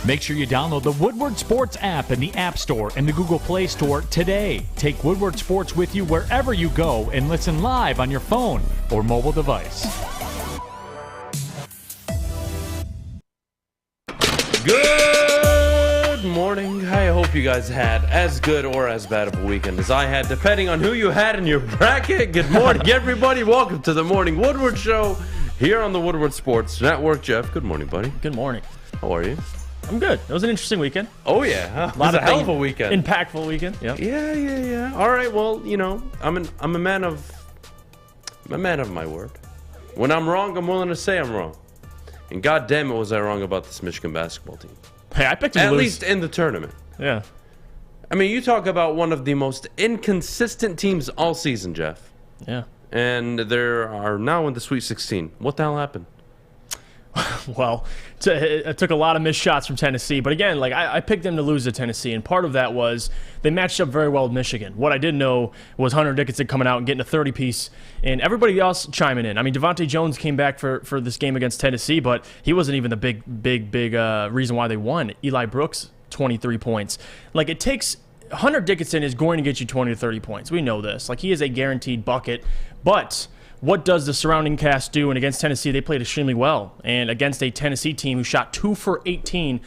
Make sure you download the Woodward Sports app in the App Store and the Google Play Store today. Take Woodward Sports with you wherever you go and listen live on your phone or mobile device. Good morning. I hope you guys had as good or as bad of a weekend as I had, depending on who you had in your bracket. Good morning, everybody. Welcome to the Morning Woodward Show here on the Woodward Sports Network. Jeff, good morning, buddy. Good morning. How are you? I'm good. It was an interesting weekend. Oh, yeah. It was a hell of a weekend. Impactful weekend. Yep. Yeah. All right, well, you know, I'm a man of my word. When I'm wrong, I'm willing to say I'm wrong. And God damn it, was I wrong about this Michigan basketball team. Hey, I picked them to lose. At least in the tournament. Yeah. I mean, you talk about one of the most inconsistent teams all season, Jeff. Yeah. And they are now in the Sweet 16. What the hell happened? Well, it took a lot of missed shots from Tennessee. But again, like I picked them to lose to Tennessee, and part of that was they matched up very well with Michigan. What I didn't know was Hunter Dickinson coming out and getting a 30-piece, and everybody else chiming in. I mean, Devontae Jones came back for this game against Tennessee, but he wasn't even the big reason why they won. Eli Brooks, 23 points. Like, it takes – Hunter Dickinson is going to get you 20 to 30 points. We know this. Like, he is a guaranteed bucket, but – what does the surrounding cast do? And against Tennessee, they played extremely well. And against a Tennessee team who shot 2 for 18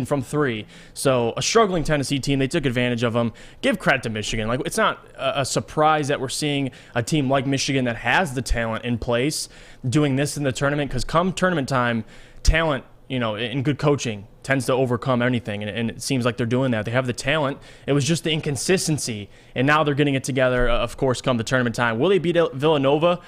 from 3. So a struggling Tennessee team, they took advantage of them. Give credit to Michigan. Like, it's not a surprise that we're seeing a team like Michigan that has the talent in place doing this in the tournament. Because come tournament time, talent, you know, and good coaching tends to overcome anything, and it seems like they're doing that. They have the talent. It was just the inconsistency, and now they're getting it together, of course, come the tournament time. Will they beat Villanova?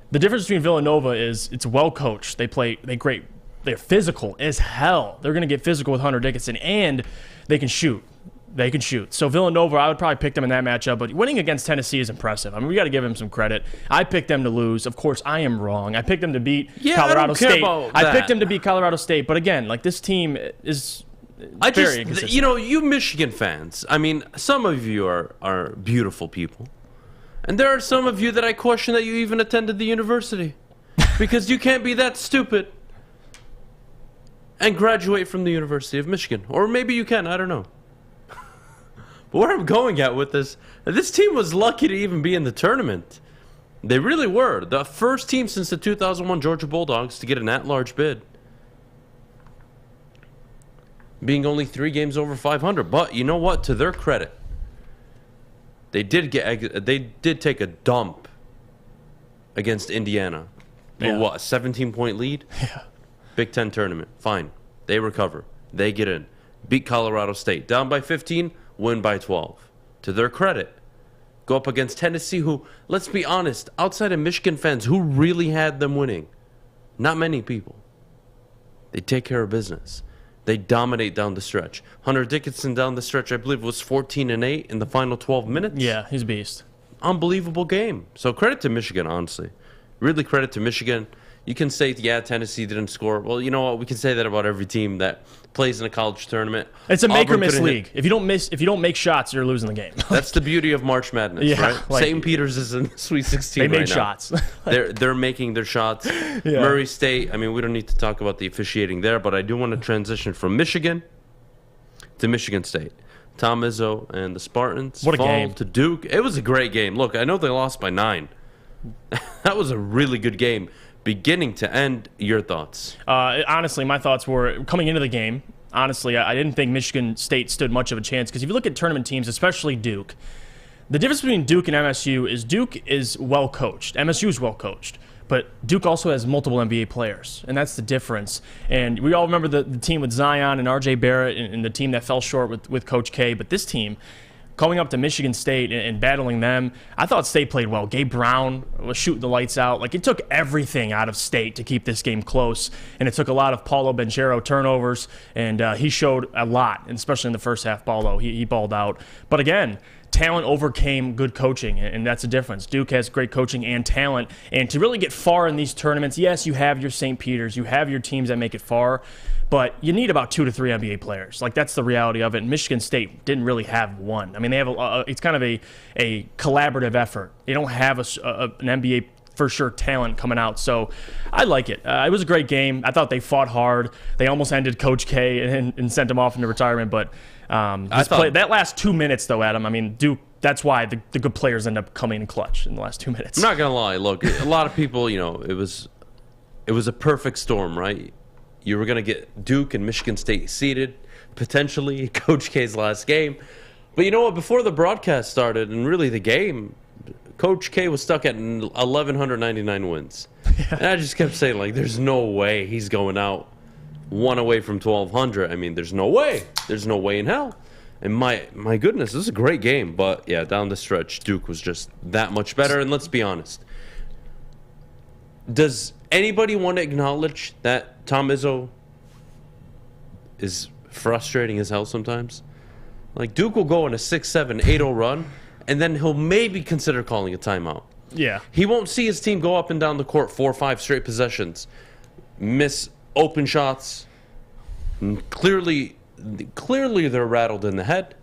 The difference between Villanova is it's well-coached. They're physical as hell. They're going to get physical with Hunter Dickinson, and they can shoot. So Villanova, I would probably pick them in that matchup, but winning against Tennessee is impressive. I mean, we got to give them some credit. I picked them to lose. Of course, I am wrong. I picked them to beat Colorado State. I picked them to beat Colorado State, but again, like, this team is very inconsistent. You know, you Michigan fans, I mean, some of you are beautiful people, and there are some of you that I question that you even attended the university because you can't be that stupid and graduate from the University of Michigan. Or maybe you can, I don't know. But where I'm going at with this team was lucky to even be in the tournament. They really were. The first team since the 2001 Georgia Bulldogs to get an at-large bid. Being only 3 games over 500. But you know what? To their credit, they did take a dump against Indiana. Yeah. What, a 17-point lead? Yeah. Big Ten tournament. Fine. They recover. They get in. Beat Colorado State. Down by 15. Win by 12. To their credit, go up against Tennessee, who, let's be honest, outside of Michigan fans, who really had them winning? Not many people. They take care of business. They dominate down the stretch. Hunter Dickinson down the stretch, I believe, was 14-8 in the final 12 minutes. Yeah, he's a beast. Unbelievable game. So credit to Michigan, honestly. Really credit to Michigan. You can say, yeah, Tennessee didn't score. Well, you know what? We can say that about every team that plays in a college tournament. It's a make or miss league. If you don't make shots, you're losing the game. That's the beauty of March Madness, yeah, right? Like, St. Peter's is in the Sweet 16 they right made now. shots. They're making their shots. Yeah. Murray State, I mean, we don't need to talk about the officiating there, but I do want to transition from Michigan to Michigan State. Tom Izzo and the Spartans what a fall game. to Duke. It was a great game. Look, I know they lost by 9. That was a really good game. Beginning to end, your thoughts? Honestly, my thoughts were coming into the game. Honestly, I didn't think Michigan State stood much of a chance because if you look at tournament teams, especially Duke, the difference between Duke and MSU is Duke is well coached. MSU is well coached. But Duke also has multiple NBA players, and that's the difference. And we all remember the team with Zion and R.J. Barrett and the team that fell short with Coach K. But this team, going up to Michigan State and battling them, I thought State played well. Gabe Brown was shooting the lights out. Like, it took everything out of State to keep this game close, and it took a lot of Paulo Banchero turnovers, and he showed a lot, and especially in the first half. Paulo, he balled out. But again, talent overcame good coaching, and that's the difference. Duke has great coaching and talent, and to really get far in these tournaments, yes, you have your St. Peter's, you have your teams that make it far, but you need about 2 to 3 NBA players. Like, that's the reality of it. And Michigan State didn't really have one. I mean, they have it's kind of a collaborative effort. They don't have an NBA for sure talent coming out. So I like it. It was a great game. I thought they fought hard. They almost ended Coach K and sent him off into retirement. But that last 2 minutes, though, Adam, I mean, Duke, that's why the good players end up coming in clutch in the last 2 minutes. I'm not going to lie. Look, a lot of people, it was a perfect storm, right? You were going to get Duke and Michigan State seeded, potentially Coach K's last game. But you know what? Before the broadcast started, and really the game, Coach K was stuck at 1,199 wins. Yeah. And I just kept saying, like, there's no way he's going out one away from 1,200. I mean, there's no way. There's no way in hell. And my goodness, this is a great game. But, yeah, down the stretch, Duke was just that much better. And let's be honest. Does anybody want to acknowledge that Tom Izzo is frustrating as hell sometimes? Like, Duke will go on a 6-7, 8-0 run, and then he'll maybe consider calling a timeout. Yeah. He won't see his team go up and down the court 4 or 5 straight possessions, miss open shots. Clearly they're rattled in the head.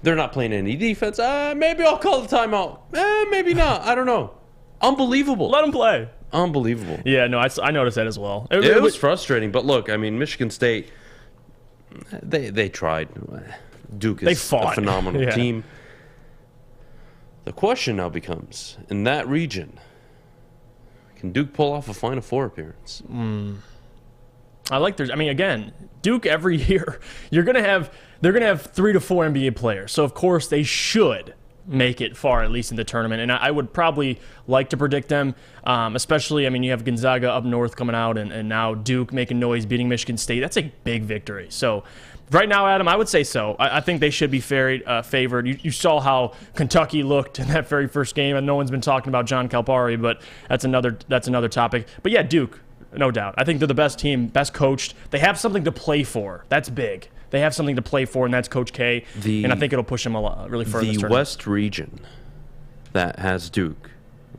They're not playing any defense. Maybe I'll call the timeout. Maybe not. I don't know. Unbelievable. Let him play. Unbelievable. Yeah, no, I noticed that as well. It was frustrating, but look, I mean, Michigan State, they tried. Duke is a phenomenal team. The question now becomes, in that region, can Duke pull off a Final Four appearance? Again, Duke every year, they're gonna have 3 to 4 NBA players. So of course they should make it far, at least in the tournament. And I would probably like to predict them, especially, I mean, you have Gonzaga up north coming out, and now Duke making noise, beating Michigan State. That's a big victory. So right now, Adam, I would say so. I think they should be favored. You saw how Kentucky looked in that very first game, and no one's been talking about John Calipari, but that's another topic. But yeah, Duke, no doubt. I think they're the best team, best coached. They have something to play for. That's big. They have something to play for, and that's Coach K. And I think it'll push them a lot, really further. The West region that has Duke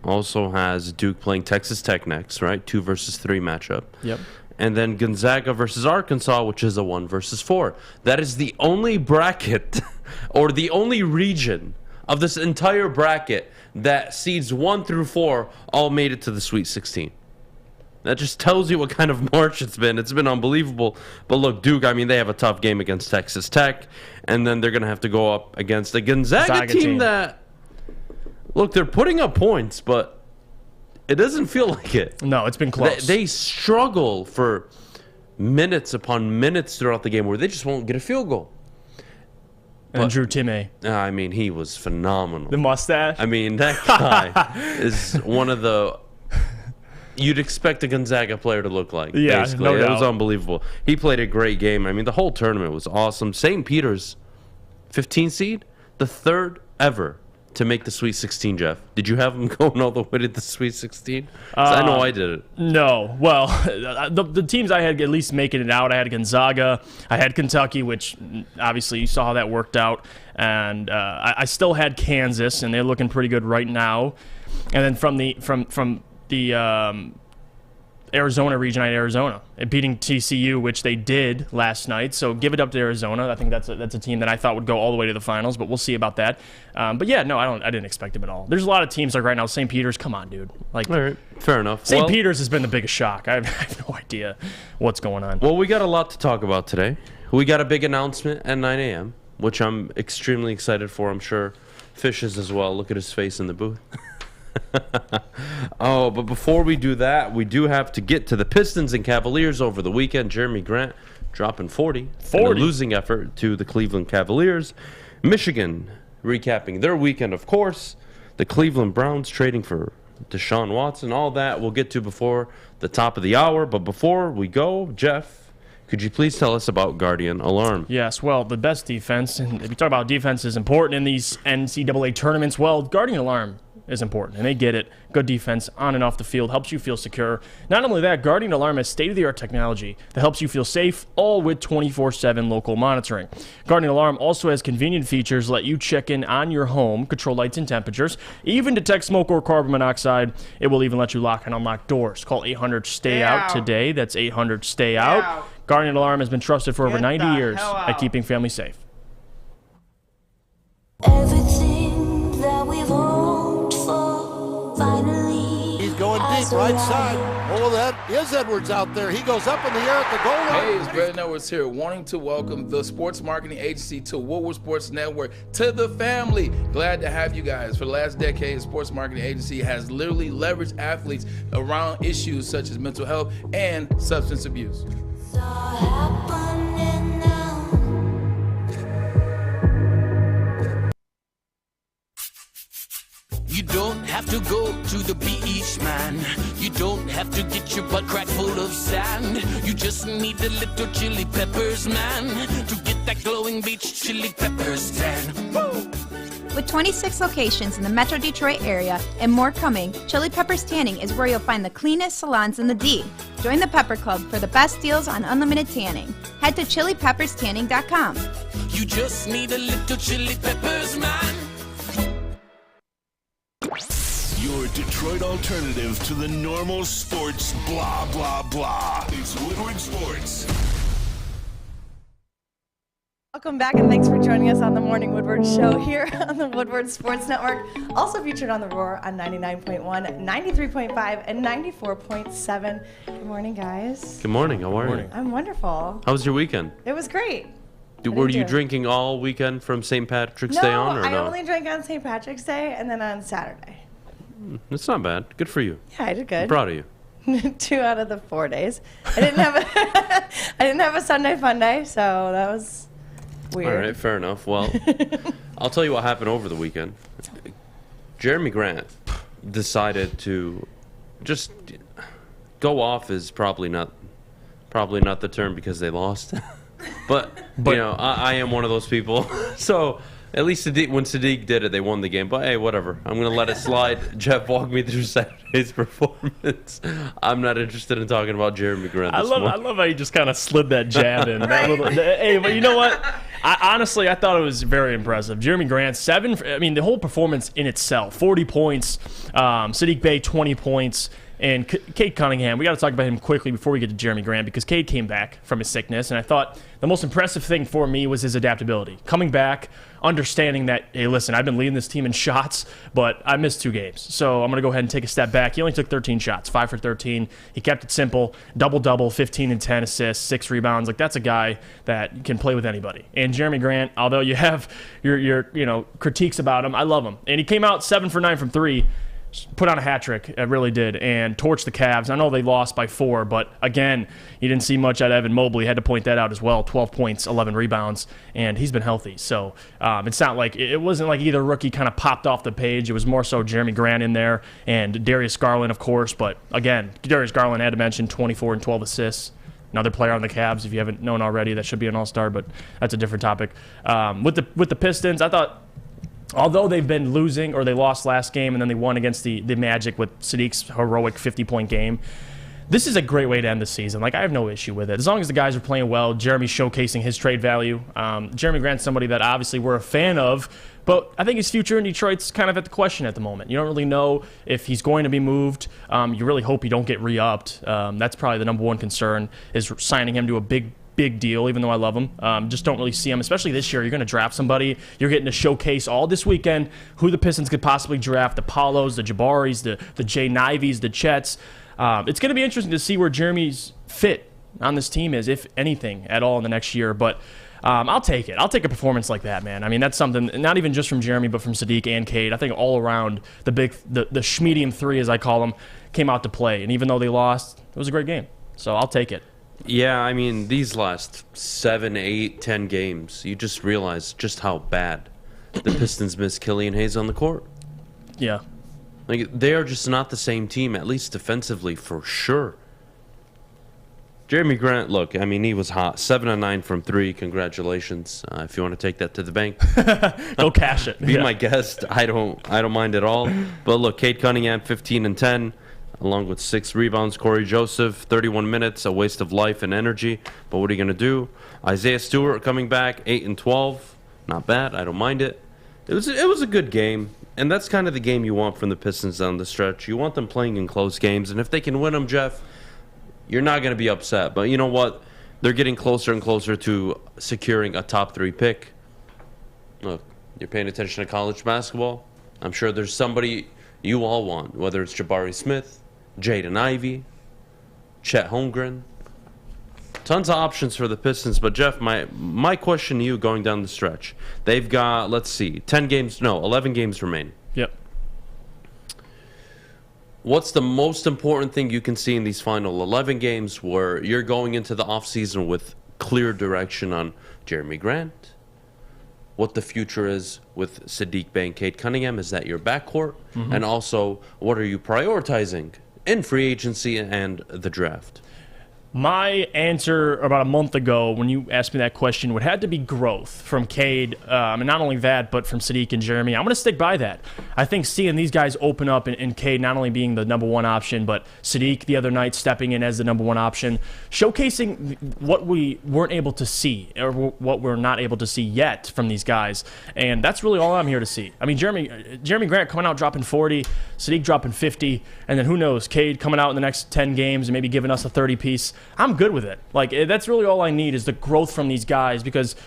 also has Duke playing Texas Tech next, right? 2 versus 3 matchup. Yep. And then Gonzaga versus Arkansas, which is a 1 versus 4. That is the only bracket or the only region of this entire bracket that seeds 1 through 4 all made it to the Sweet 16. That just tells you what kind of march it's been. It's been unbelievable. But look, Duke, I mean, they have a tough game against Texas Tech, and then they're going to have to go up against a Gonzaga team that, look, they're putting up points, but it doesn't feel like it. No, it's been close. They struggle for minutes upon minutes throughout the game where they just won't get a field goal. And Drew Timme. I mean, he was phenomenal. The mustache. I mean, that guy is one of the... You'd expect a Gonzaga player to look like. Yeah, basically. no doubt. It was unbelievable. He played a great game. I mean, the whole tournament was awesome. St. Peter's 15 seed, the 3rd ever to make the Sweet 16, Jeff. Did you have them going all the way to the Sweet 16? I know I did it. No. Well, the teams I had at least making it out, I had Gonzaga, I had Kentucky, which obviously you saw how that worked out, and I still had Kansas, and they're looking pretty good right now. And then from the Arizona region, I had Arizona beating TCU, which they did last night. So give it up to Arizona. I think that's a team that I thought would go all the way to the finals, but we'll see about that. But yeah, no, I didn't expect them at all. There's a lot of teams like right now. St. Peter's, come on, dude. Like, all right, fair enough. St. Peter's has been the biggest shock. I have no idea what's going on. Well, we got a lot to talk about today. We got a big announcement at 9 a.m., which I'm extremely excited for. I'm sure Fish is as well. Look at his face in the booth. Oh, but before we do that, we do have to get to the Pistons and Cavaliers over the weekend. Jerami Grant dropping 40. In a losing effort to the Cleveland Cavaliers. Michigan recapping their weekend, of course. The Cleveland Browns trading for Deshaun Watson. All that we'll get to before the top of the hour. But before we go, Jeff, could you please tell us about Guardian Alarm? Yes, well, the best defense, and if you talk about defense is important in these NCAA tournaments, well, Guardian Alarm is important, and they get it. Good defense on and off the field helps you feel secure. Not only that, Guardian Alarm has state-of-the-art technology that helps you feel safe, all with 24/7 local monitoring. Guardian Alarm also has convenient features that let you check in on your home, control lights and temperatures, even detect smoke or carbon monoxide. It will even let you lock and unlock doors. Call 800-STAY-OUT today. That's 800-STAY-OUT. Guardian Alarm has been trusted for over 90 years at keeping families safe. Everything that we've hoped for finally. He's Right side. Oh, that is Edwards out there. He goes up in the air at the goal line. Hey, it's Brandon Edwards here, wanting to welcome the sports marketing agency to Woodward Sports Network, to the family. Glad to have you guys. For the last decade, the sports marketing agency has literally leveraged athletes around issues such as mental health and substance abuse. You don't have to go to the beach, man. You don't have to get your butt crack full of sand. You just need a little chili peppers, man, to get that glowing beach chili peppers tan. Woo! With 26 locations in the Metro Detroit area and more coming, Chili Peppers Tanning is where you'll find the cleanest salons in the D. Join the Pepper Club for the best deals on unlimited tanning. Head to chilipepperstanning.com. You just need a little chili peppers, man. Your Detroit alternative to the normal sports blah, blah, blah. It's Woodward Sports. Welcome back, and thanks for joining us on the Morning Woodward Show here on the Woodward Sports Network. Also featured on The Roar on 99.1, 93.5, and 94.7. Good morning, guys. Good morning. How are you? I'm wonderful. How was your weekend? It was great. Were you drinking all weekend from St. Patrick's Day on, or no? I only drank on St. Patrick's Day and then on Saturday. That's not bad. Good for you. Yeah, I did good. I'm proud of you. 2 out of the 4 days. I didn't have a Sunday fun day, so that was weird. All right, fair enough. Well, I'll tell you what happened over the weekend. Jerami Grant decided to just go off is probably not the term because they lost. but you know, I am one of those people. So at least when Sadiq did it, they won the game. But hey, whatever. I'm going to let it slide. Jeff walked me through Saturday's performance. I'm not interested in talking about Jerami Grant this morning. I love how you just kind of slid that jab in. Hey, but you know what? Honestly, I thought it was very impressive. Jerami Grant, the whole performance in itself, 40 points. Sadiq Bey, 20 points. And Cade Cunningham, we got to talk about him quickly before we get to Jerami Grant because Cade came back from his sickness, and I thought the most impressive thing for me was his adaptability. Coming back, understanding that, hey, listen, I've been leading this team in shots, but I missed 2 games. So I'm going to go ahead and take a step back. He only took 13 shots, 5 for 13. He kept it simple, double-double, 15 and 10 assists, 6 rebounds. Like, that's a guy that can play with anybody. And Jerami Grant, although you have your critiques about him, I love him. And he came out 7 for 9 from 3. Put on a hat trick, it really did, and torched the Cavs. I know they lost by 4, but again, you didn't see much out of Evan Mobley. Had to point that out as well. 12 points, 11 rebounds, and he's been healthy. So it's not like it wasn't like either rookie kind of popped off the page. It was more so Jerami Grant in there and Darius Garland, of course. But again, Darius Garland, I had to mention, 24 and 12 assists. Another player on the Cavs, if you haven't known already, that should be an all-star, but that's a different topic. With the Pistons, I thought, although they've been losing, or they lost last game and then they won against the Magic with Sadiq's heroic 50-point game, this is a great way to end the season. Like, I have no issue with it. As long as the guys are playing well, Jeremy's showcasing his trade value. Jerami Grant's somebody that obviously we're a fan of, but I think his future in Detroit's kind of at the question at the moment. You don't really know if he's going to be moved. You really hope you don't get re-upped. That's probably the number one concern, is signing him to a big deal, even though I love him. Just don't really see him, especially this year. You're going to draft somebody. You're getting to showcase all this weekend who the Pistons could possibly draft, the Paulos, the Jabaris, the Jay Niveys, the Chets. It's going to be interesting to see where Jeremy's fit on this team is, if anything, at all in the next year. But I'll take it. I'll take a performance like that, man. I mean, that's something, not even just from Jerami, but from Sadiq and Cade. I think all around the schmedium 3, as I call them, came out to play. And even though they lost, it was a great game. So I'll take it. Yeah, I mean, these last 7, 8, 10 games, you just realize just how bad the Pistons miss Killian Hayes on the court. Yeah. Like, they are just not the same team, at least defensively, for sure. Jerami Grant, look, I mean, he was hot. 7 and 9 from 3. Congratulations. If you want to take that to the bank, go cash it. Be my guest. I don't mind at all. But look, Cade Cunningham, 15 and 10. Along with 6 rebounds. Corey Joseph, 31 minutes, a waste of life and energy. But what are you going to do? Isaiah Stewart coming back, 8 and 12. Not bad. I don't mind it. It was a good game. And that's kind of the game you want from the Pistons down the stretch. You want them playing in close games. And if they can win them, Jeff, you're not going to be upset. But you know what? They're getting closer and closer to securing a top 3 pick. Look, you're paying attention to college basketball. I'm sure there's somebody you all want, whether it's Jabari Smith, Jaden Ivey, Chet Holmgren. Tons of options for the Pistons. But, Jeff, my question to you going down the stretch. They've got, 11 games remain. Yep. What's the most important thing you can see in these final 11 games where you're going into the offseason with clear direction on Jerami Grant, what the future is with Sadiq Bey and Cade Cunningham? Is that your backcourt? And also, what are you prioritizing in free agency and the draft? My answer about a month ago when you asked me that question would have to be growth from Cade, and not only that, but from Sadiq and Jerami. I'm going to stick by that. I think seeing these guys open up and Cade not only being the number one option, but Sadiq the other night stepping in as the number one option, showcasing what we weren't able to see or what we're not able to see yet from these guys. And that's really all I'm here to see. I mean, Jerami Grant coming out dropping 40, Sadiq dropping 50, and then who knows, Cade coming out in the next 10 games and maybe giving us a 30-piece. I'm good with it. Like, that's really all I need is the growth from these guys, because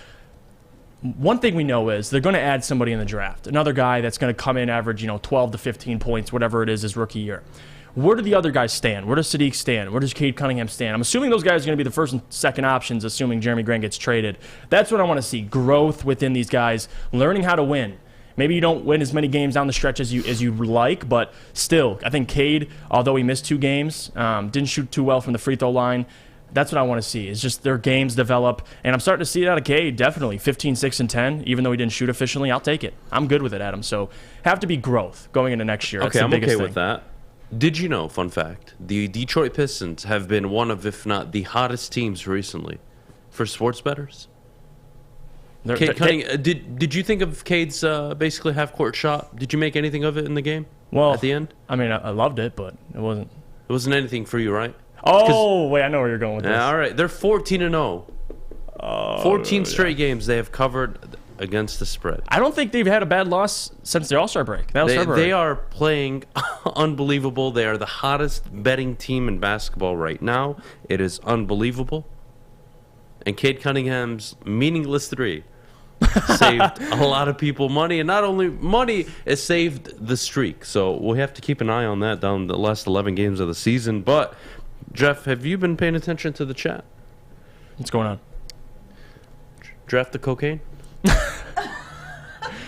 one thing we know is they're going to add somebody in the draft, another guy that's going to come in average, 12 to 15 points, whatever it is his rookie year. Where do the other guys stand? Where does Sadiq stand? Where does Cade Cunningham stand? I'm assuming those guys are going to be the first and second options, assuming Jerami Grant gets traded. That's what I want to see, growth within these guys, learning how to win. Maybe you don't win as many games down the stretch as you like, but still, I think Cade, although he missed 2 games, didn't shoot too well from the free throw line. That's what I want to see, is just their games develop. And I'm starting to see it out of Cade, definitely. 15, 6, and 10, even though he didn't shoot efficiently, I'll take it. I'm good with it, Adam. So have to be growth going into next year. Okay, I'm okay with that. Did you know, fun fact, the Detroit Pistons have been one of, if not the hottest teams recently for sports bettors? Cade Cunningham, did you think of Cade's basically half-court shot? Did you make anything of it in the game? Well, at the end? I mean, I loved it, but it wasn't. It wasn't anything for you, right? Oh, wait, I know where you're going with this. All right, they're 14-0. 14 straight games they have covered against the spread. I don't think they've had a bad loss since the All-Star break. They are playing unbelievable. They are the hottest betting team in basketball right now. It is unbelievable. And Cade Cunningham's meaningless 3 saved a lot of people money, and not only money, it saved the streak. So we'll have to keep an eye on that down the last 11 games of the season. But Jeff, have you been paying attention to the chat? What's going on? Draft the cocaine?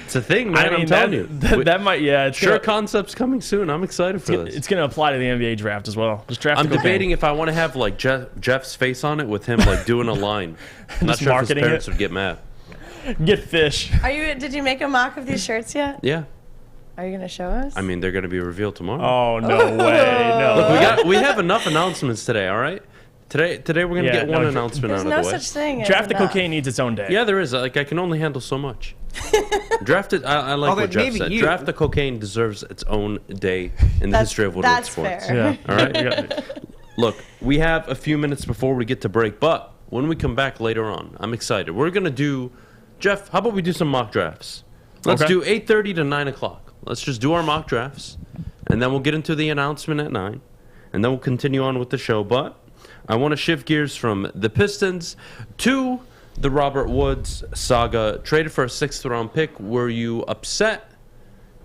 It's a thing, man. I'm telling you. That might, yeah. Concept's coming soon. I'm excited for this. It's going to apply to the NBA draft as well. Just draft. I'm debating if I want to have like Jeff's face on it with him like doing a line. I'm not sure if his parents would get mad. Get fish. Did you make a mock of these shirts yet? Yeah. Are you going to show us? I mean, they're going to be revealed tomorrow. Oh, no way. No. Look, we have enough announcements today, all right? Today we're going to get one announcement out of the way. There's no such thing. Draft the cocaine needs its own day. Yeah, there is. Like, I can only handle so much. Draft it. I like what Jeff said. Draft the cocaine deserves its own day in the history of Woodward Sports. Fair. Yeah. All right? Look, we have a few minutes before we get to break, but when we come back later on, I'm excited. We're going to do... Jeff, how about we do some mock drafts? Let's do 8:30 to 9 o'clock. Let's just do our mock drafts, and then we'll get into the announcement at 9, and then we'll continue on with the show. But I want to shift gears from the Pistons to the Robert Woods saga. Traded for a 6th-round pick. Were you upset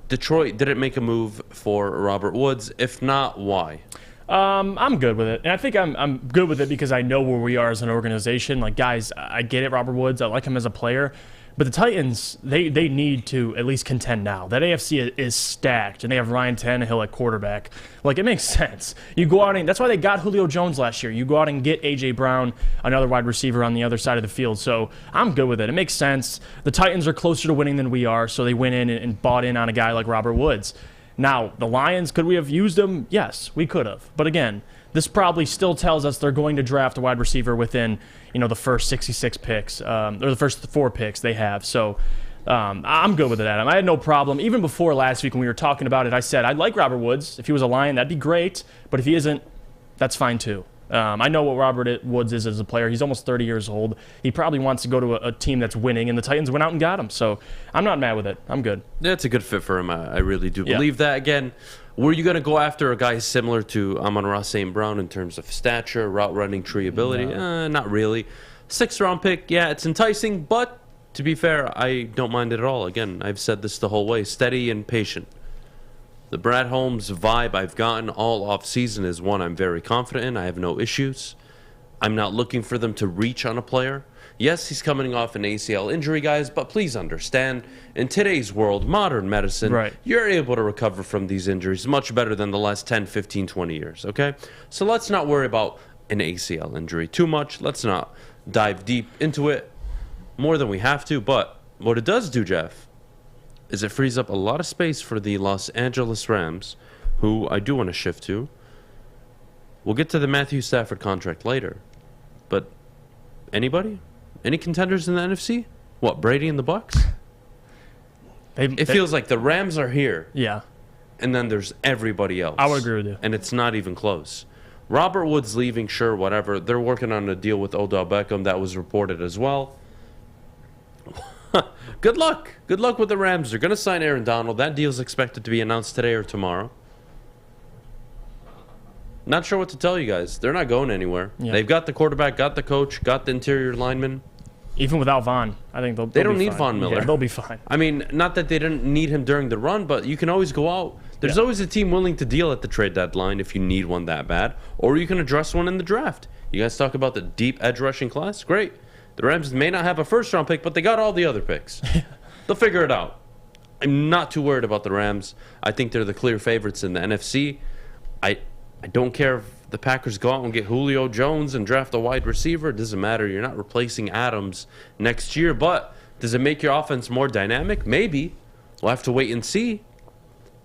Detroit didn't make a move for Robert Woods? If not, why? I'm good with it. And I think I'm good with it because I know where we are as an organization. Like, guys, I get it, Robert Woods. I like him as a player. But the Titans, they need to at least contend now. That AFC is stacked, and they have Ryan Tannehill at quarterback. Like, it makes sense. You go out and that's why they got Julio Jones last year. You go out and get A.J. Brown, another wide receiver on the other side of the field. So I'm good with it. It makes sense. The Titans are closer to winning than we are, so they went in and bought in on a guy like Robert Woods. Now, the Lions, could we have used them? Yes, we could have. But again, this probably still tells us they're going to draft a wide receiver within, the first 66 picks, or the first 4 picks they have. So I'm good with it, Adam. I had no problem. Even before last week when we were talking about it, I said, I'd like Robert Woods. If he was a Lion, that'd be great. But if he isn't, that's fine too. I know what Robert Woods is as a player. He's almost 30 years old. He probably wants to go to a team that's winning, and the Titans went out and got him. So I'm not mad with it. I'm good. Yeah, it's a good fit for him. I really do believe that. Again, were you going to go after a guy similar to Amon-Ra St. Brown in terms of stature, route running, tree ability? No. Not really. 6th-round pick, yeah, it's enticing, but to be fair, I don't mind it at all. Again, I've said this the whole way. Steady and patient. The Brad Holmes vibe I've gotten all offseason is one I'm very confident in. I have no issues. I'm not looking for them to reach on a player. Yes, he's coming off an ACL injury, guys, but please understand, in today's world, modern medicine, you're able to recover from these injuries much better than the last 10, 15, 20 years, okay? So let's not worry about an ACL injury too much. Let's not dive deep into it more than we have to. But what it does do, Jeff, is it frees up a lot of space for the Los Angeles Rams, who I do want to shift to. We'll get to the Matthew Stafford contract later. But anybody? Any contenders in the NFC? What, Brady and the Bucks? It feels like the Rams are here. Yeah. And then there's everybody else. I would agree with you. And it's not even close. Robert Woods leaving, sure, whatever. They're working on a deal with Odell Beckham. That was reported as well. Good luck. Good luck with the Rams. They're going to sign Aaron Donald. That deal is expected to be announced today or tomorrow. Not sure what to tell you guys. They're not going anywhere. Yeah. They've got the quarterback, got the coach, got the interior lineman. Even without Von, I think they'll They don't be need fine. Von Miller. Yeah, they'll be fine. I mean, not that they didn't need him during the run, but you can always go out. There's always a team willing to deal at the trade deadline if you need one that bad, or you can address one in the draft. You guys talk about the deep edge rushing class? Great. The Rams may not have a first-round pick, but they got all the other picks. They'll figure it out. I'm not too worried about the Rams. I think they're the clear favorites in the NFC. I don't care if the Packers go out and get Julio Jones and draft a wide receiver. It doesn't matter. You're not replacing Adams next year. But does it make your offense more dynamic? Maybe. We'll have to wait and see.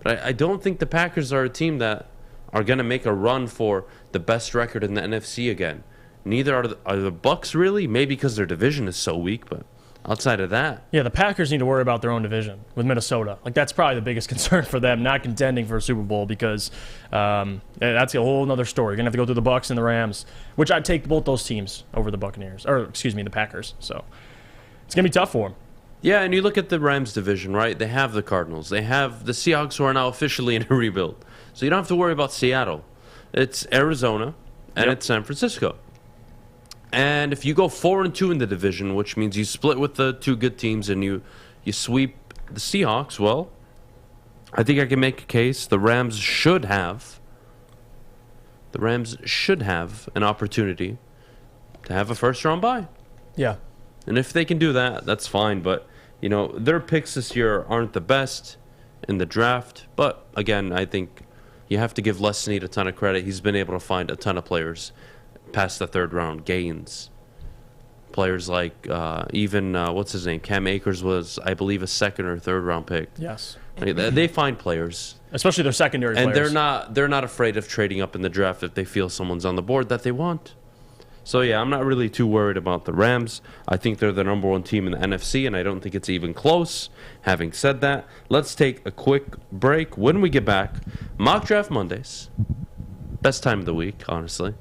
But I don't think the Packers are a team that are going to make a run for the best record in the NFC again. Neither are the Bucs, really. Maybe because their division is so weak, but outside of that. Yeah, the Packers need to worry about their own division with Minnesota. Like, that's probably the biggest concern for them, not contending for a Super Bowl, because that's a whole other story. You're going to have to go through the Bucs and the Rams, which I'd take both those teams over the Buccaneers, or excuse me, the Packers. So it's going to be tough for them. Yeah, and you look at the Rams division, right? They have the Cardinals. They have the Seahawks, who are now officially in a rebuild. So you don't have to worry about Seattle. It's Arizona, and it's San Francisco. And if you go 4-2 in the division, which means you split with the two good teams and you sweep the Seahawks, well, I think I can make a case the Rams should have an opportunity to have a first-round bye. Yeah. And if they can do that, that's fine. But, you know, their picks this year aren't the best in the draft. But, again, I think you have to give Les Snead a ton of credit. He's been able to find a ton of players past the third round gains. Players like what's his name? Cam Akers was, I believe, a second or third round pick. Yes. They find players. Especially their secondary players. And they're not afraid of trading up in the draft if they feel someone's on the board that they want. So, yeah, I'm not really too worried about the Rams. I think they're the number one team in the NFC, and I don't think it's even close. Having said that, let's take a quick break. When we get back, Mock Draft Mondays. Best time of the week, honestly.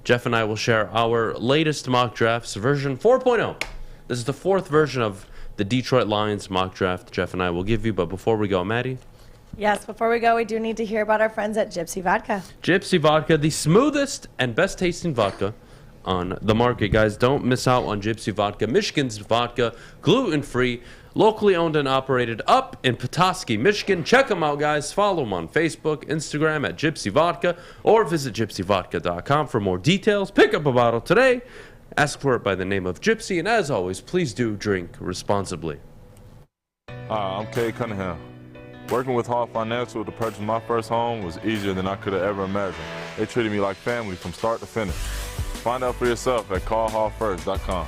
Jeff and I will share our latest mock drafts, version 4.0. This is the fourth version of the Detroit Lions mock draft Jeff and I will give you. But before we go, Maddie? Yes, before we go, we do need to hear about our friends at Gypsy Vodka. Gypsy Vodka, the smoothest and best tasting vodka on the market, guys. Don't miss out on Gypsy Vodka, Michigan's vodka, gluten-free, locally owned and operated up in Petoskey, Michigan. Check them out, guys. Follow them on Facebook, Instagram at Gypsy Vodka, or visit gypsyvodka.com for more details. Pick up a bottle today. Ask for it by the name of Gypsy. And as always, please do drink responsibly. I'm Kay Cunningham. Working with Hall Financial to purchase my first home was easier than I could have ever imagined. They treated me like family from start to finish. Find out for yourself at callhallfirst.com.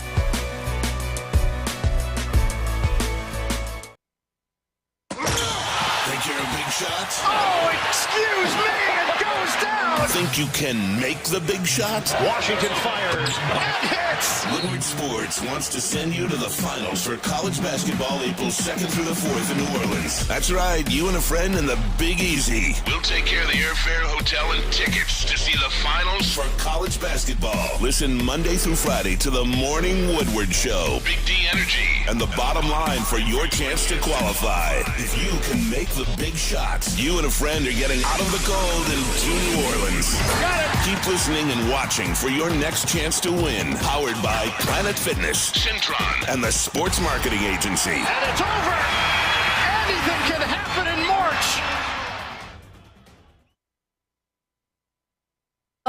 Think you're a big shot? Oh, excuse me, it goes down! Think you can make the big shot? Washington fires and hits! Woodward Sports wants to send you to the finals for college basketball April 2nd through the 4th in New Orleans. That's right, you and a friend in the Big Easy. We'll take care of the airfare, hotel, and tickets to see the finals for college basketball. Listen Monday through Friday to the Morning Woodward Show. Big D Energy. And the bottom line for your chance to qualify. If you can make the big shot, you and a friend are getting out of the cold and to New Orleans. Got it! Keep listening and watching for your next chance to win. Powered by Planet Fitness, Centron, and the Sports Marketing Agency. And it's over! Anything can happen in March!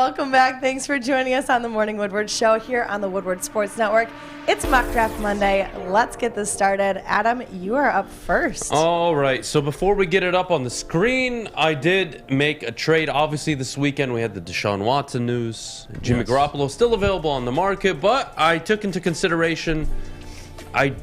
Welcome back. Thanks for joining us on the Morning Woodward Show here on the Woodward Sports Network. It's Mock Draft Monday. Let's get this started. Adam, you are up first. All right. So before we get it up on the screen, I did make a trade. Obviously, this weekend we had the Deshaun Watson news. Jimmy Garoppolo still available on the market, but I took into consideration, I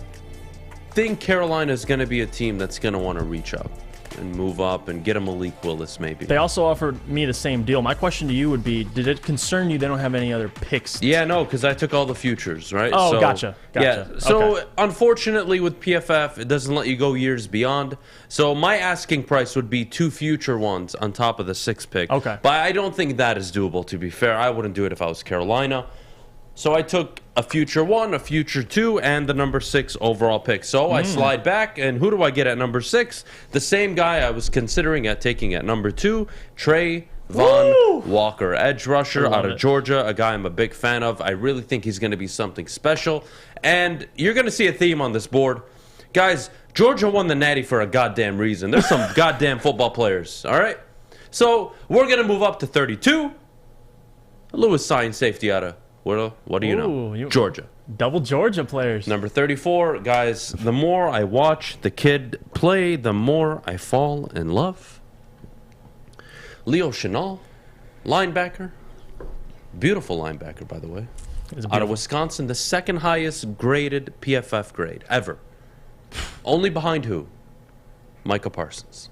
think Carolina is going to be a team that's going to want to reach up and move up and get a Malik Willis maybe. They also offered me the same deal. My question to you would be, did it concern you they don't have any other picks? Yeah, no, because I took all the futures, right? Oh, so, gotcha. Yeah, so okay. Unfortunately with PFF, it doesn't let you go years beyond. So my asking price would be 2 future ones on top of the 6th pick. Okay. But I don't think that is doable, to be fair. I wouldn't do it if I was Carolina. So I took a future 1, a future 2, and the number 6 overall pick. So I slide back, and who do I get at number 6? The same guy I was considering at taking at number 2, Trayvon Walker, edge rusher out of Georgia, a guy I'm a big fan of. I really think he's going to be something special. And you're going to see a theme on this board. Guys, Georgia won the Natty for a goddamn reason. There's some goddamn football players, all right? So we're going to move up to 32. Lewis Science safety out of... What do you know? Georgia. Double Georgia players. Number 34, guys, the more I watch the kid play, the more I fall in love. Leo Chenal, linebacker. Beautiful linebacker, by the way. Out of Wisconsin, the 2nd highest graded PFF grade ever. Only behind who? Micah Parsons.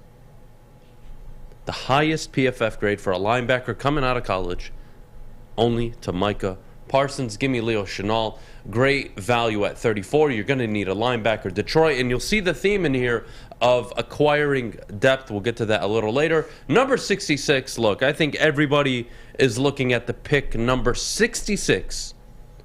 The highest PFF grade for a linebacker coming out of college, only to Micah Parsons. Give me Leo Chenal. Great value at 34. You're going to need a linebacker. Detroit, and you'll see the theme in here of acquiring depth. We'll get to that a little later. Number 66, look, I think everybody is looking at the pick number 66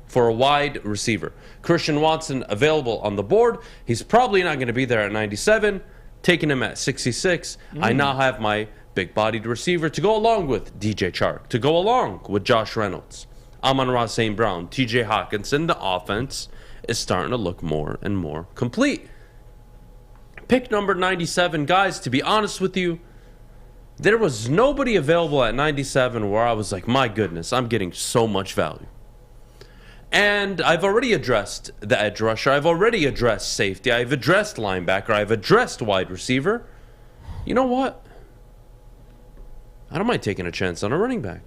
for a wide receiver. Christian Watson available on the board. He's probably not going to be there at 97. Taking him at 66. I now have my big-bodied receiver to go along with DJ Chark, to go along with Josh Reynolds, Amon-Ra St. Brown, TJ Hawkinson. The offense is starting to look more and more complete. Pick number 97, guys, to be honest with you, there was nobody available at 97 where I was like, my goodness, I'm getting so much value. And I've already addressed the edge rusher. I've already addressed safety. I've addressed linebacker. I've addressed wide receiver. You know what? I don't mind taking a chance on a running back.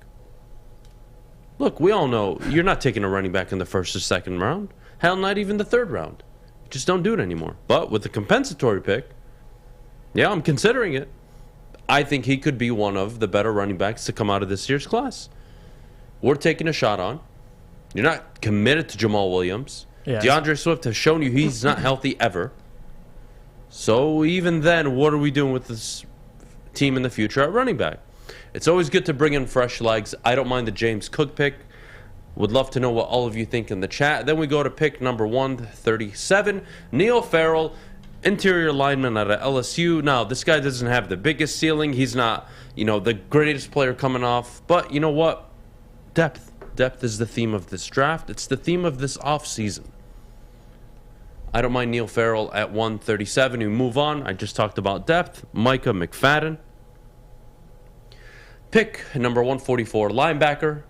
Look, we all know you're not taking a running back in the 1st or 2nd round. Hell, not even the 3rd round. You just don't do it anymore. But with the compensatory pick, yeah, I'm considering it. I think he could be one of the better running backs to come out of this year's class. We're taking a shot on. You're not committed to Jamal Williams. Yes. DeAndre Swift has shown you he's not healthy ever. So even then, what are we doing with this team in the future at running back? It's always good to bring in fresh legs. I don't mind the James Cook pick. Would love to know what all of you think in the chat. Then we go to pick number 137, Neil Farrell, interior lineman out of LSU. Now, this guy doesn't have the biggest ceiling. He's not, the greatest player coming off. But you know what? Depth. Depth is the theme of this draft. It's the theme of this offseason. I don't mind Neil Farrell at 137. We move on. I just talked about depth. Micah McFadden. Pick number 144, linebacker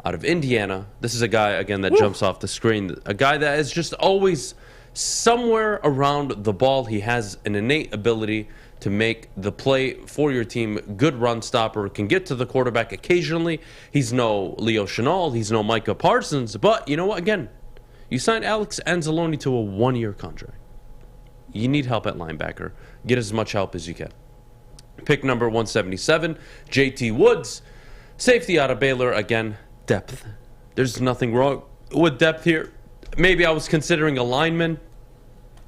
out of Indiana. This is a guy, again, that jumps off the screen. A guy that is just always somewhere around the ball. He has an innate ability to make the play for your team. Good run stopper. Can get to the quarterback occasionally. He's no Leo Chenal. He's no Micah Parsons. But you know what? Again, you signed Alex Anzalone to a 1-year contract. You need help at linebacker. Get as much help as you can. Pick number 177, JT Woods. Safety out of Baylor. Again, depth. There's nothing wrong with depth here. Maybe I was considering a lineman,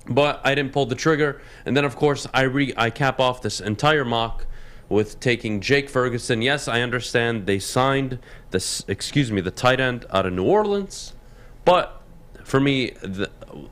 but I didn't pull the trigger. And then, of course, I cap off this entire mock with taking Jake Ferguson. Yes, I understand they signed the tight end out of New Orleans. But for me,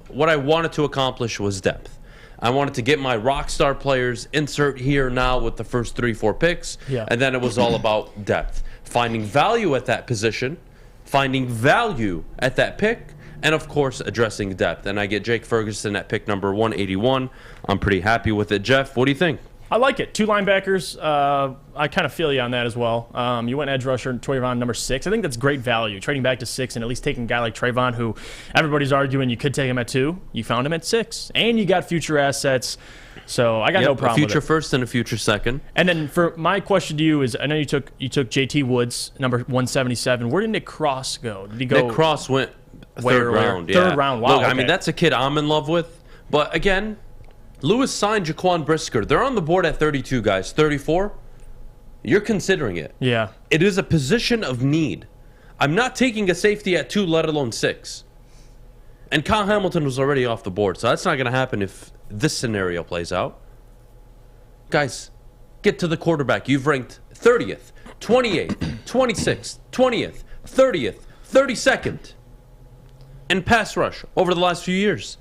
what I wanted to accomplish was depth. I wanted to get my rock star players, insert here now with the first 3-4 picks. Yeah. And then it was all about depth. Finding value at that position, finding value at that pick, and of course, addressing depth. And I get Jake Ferguson at pick number 181. I'm pretty happy with it. Jeff, what do you think? I like it. 2 linebackers. I kind of feel you on that as well. You went edge rusher, Trayvon, number 6. I think that's great value. Trading back to 6 and at least taking a guy like Trayvon, who everybody's arguing you could take him at 2. You found him at 6. And you got future assets. So I got no problem with it. A future first and a future second. And then for my question to you is, I know you took JT Woods, number 177. Where did Nick Cross go? Did he go? Nick Cross went third round. Yeah. Third round. Wow. Look, okay. I mean, that's a kid I'm in love with. But again, Lewis signed Jaquan Brisker. They're on the board at 32, guys. 34. You're considering it. Yeah. It is a position of need. I'm not taking a safety at 2, let alone 6. And Kyle Hamilton was already off the board, so that's not going to happen if this scenario plays out. Guys, get to the quarterback. You've ranked 30th, 28th, 26th, 20th, 30th, 32nd in pass rush over the last few years.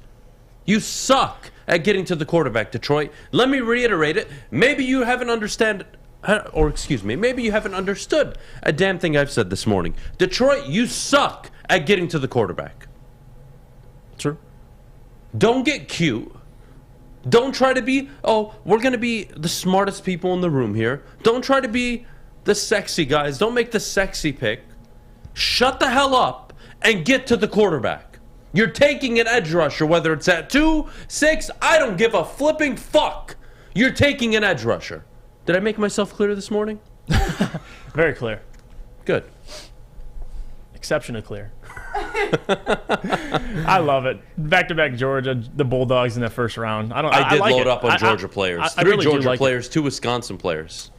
You suck at getting to the quarterback, Detroit. Let me reiterate it. Maybe you haven't maybe you haven't understood a damn thing I've said this morning. Detroit, you suck at getting to the quarterback. True. Don't get cute. Don't try to be, we're going to be the smartest people in the room here. Don't try to be the sexy guys. Don't make the sexy pick. Shut the hell up and get to the quarterback. You're taking an edge rusher, whether it's at 2, 6, I don't give a flipping fuck. You're taking an edge rusher. Did I make myself clear this morning? Very clear. Good. Exceptionally clear. I love it. Back-to-back Georgia, the Bulldogs in that first round. I did like load it. up on Georgia players. I 3 really Georgia like players, 2 Wisconsin players.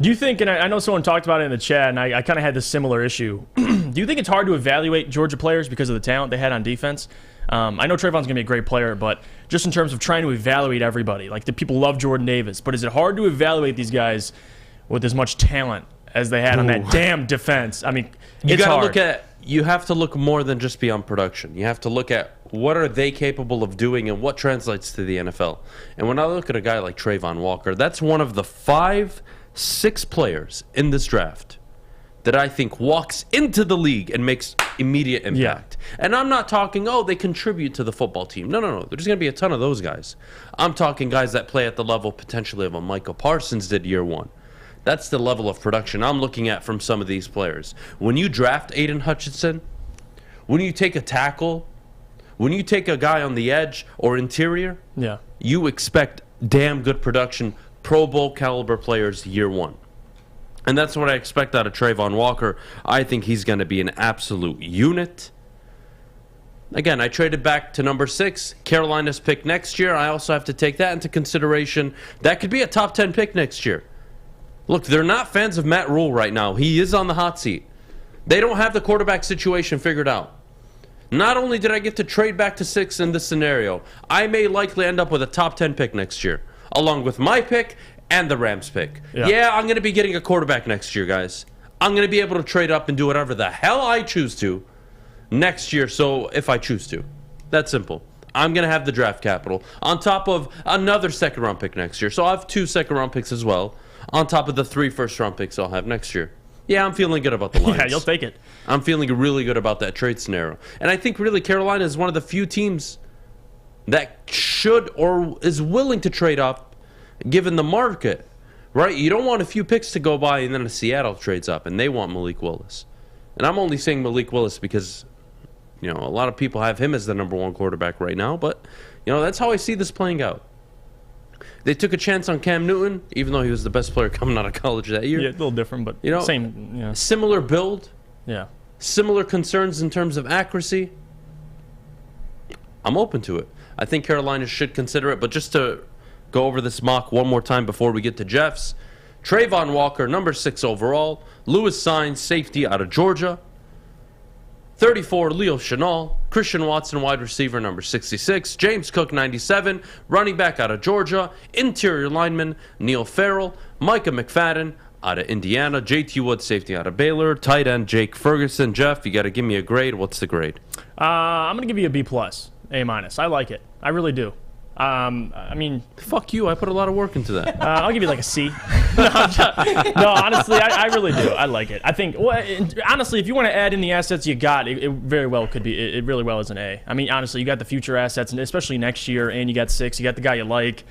Do you think, and I know someone talked about it in the chat, and I kind of had this similar issue. Do you think it's hard to evaluate Georgia players because of the talent they had on defense? I know Trayvon's going to be a great player, but just in terms of trying to evaluate everybody, like the people love Jordan Davis, but is it hard to evaluate these guys with as much talent as they had on that damn defense? I mean, it's hard. You have to look more than just beyond production. You have to look at what are they capable of doing and what translates to the NFL. And when I look at a guy like Trayvon Walker, that's one of the 5, 6 players in this draft that I think walks into the league and makes immediate impact. Yeah. And I'm not talking, they contribute to the football team. No. There's going to be a ton of those guys. I'm talking guys that play at the level potentially of a Michael Parsons did year 1. That's the level of production I'm looking at from some of these players. When you draft Aiden Hutchinson, when you take a tackle, when you take a guy on the edge or interior, you expect damn good production, Pro Bowl caliber players year 1. And that's what I expect out of Trayvon Walker. I think he's going to be an absolute unit. Again, I traded back to number 6. Carolina's pick next year. I also have to take that into consideration. That could be a top 10 pick next year. Look, they're not fans of Matt Rule right now. He is on the hot seat. They don't have the quarterback situation figured out. Not only did I get to trade back to 6 in this scenario, I may likely end up with a top 10 pick next year, along with my pick and the Rams pick. Yeah, I'm going to be getting a quarterback next year, guys. I'm going to be able to trade up and do whatever the hell I choose to next year, so if I choose to. That's simple. I'm going to have the draft capital on top of another second-round pick next year. So I'll have 2 second-round picks as well, on top of the 3 first-round picks I'll have next year. Yeah, I'm feeling good about the Lions. Yeah, you'll take it. I'm feeling really good about that trade scenario. And I think really Carolina is one of the few teams that should or is willing to trade up given the market, right? You don't want a few picks to go by and then Seattle trades up and they want Malik Willis. And I'm only saying Malik Willis because, a lot of people have him as the number 1 quarterback right now. But, that's how I see this playing out. They took a chance on Cam Newton, even though he was the best player coming out of college that year. Yeah, a little different, but same. Yeah. Similar build. Yeah. Similar concerns in terms of accuracy. I'm open to it. I think Carolina should consider it. But just to go over this mock one more time before we get to Jeff's. Trayvon Walker, number 6 overall. Lewis Sines, safety out of Georgia. 34, Leo Chenal. Christian Watson, wide receiver, number 66. James Cook, 97, running back out of Georgia. Interior lineman, Neil Farrell. Micah McFadden out of Indiana. JT Wood, safety out of Baylor. Tight end, Jake Ferguson. Jeff, you got to give me a grade. What's the grade? I'm going to give you a B+, A-. I like it. I really do. Fuck you. I put a lot of work into that. I'll give you like a C. No, honestly, I really do. I like it. I think, honestly, if you want to add in the assets you got, it very well could be. It really well is an A. Honestly, you got the future assets, and especially next year, and you got 6. You got the guy you like.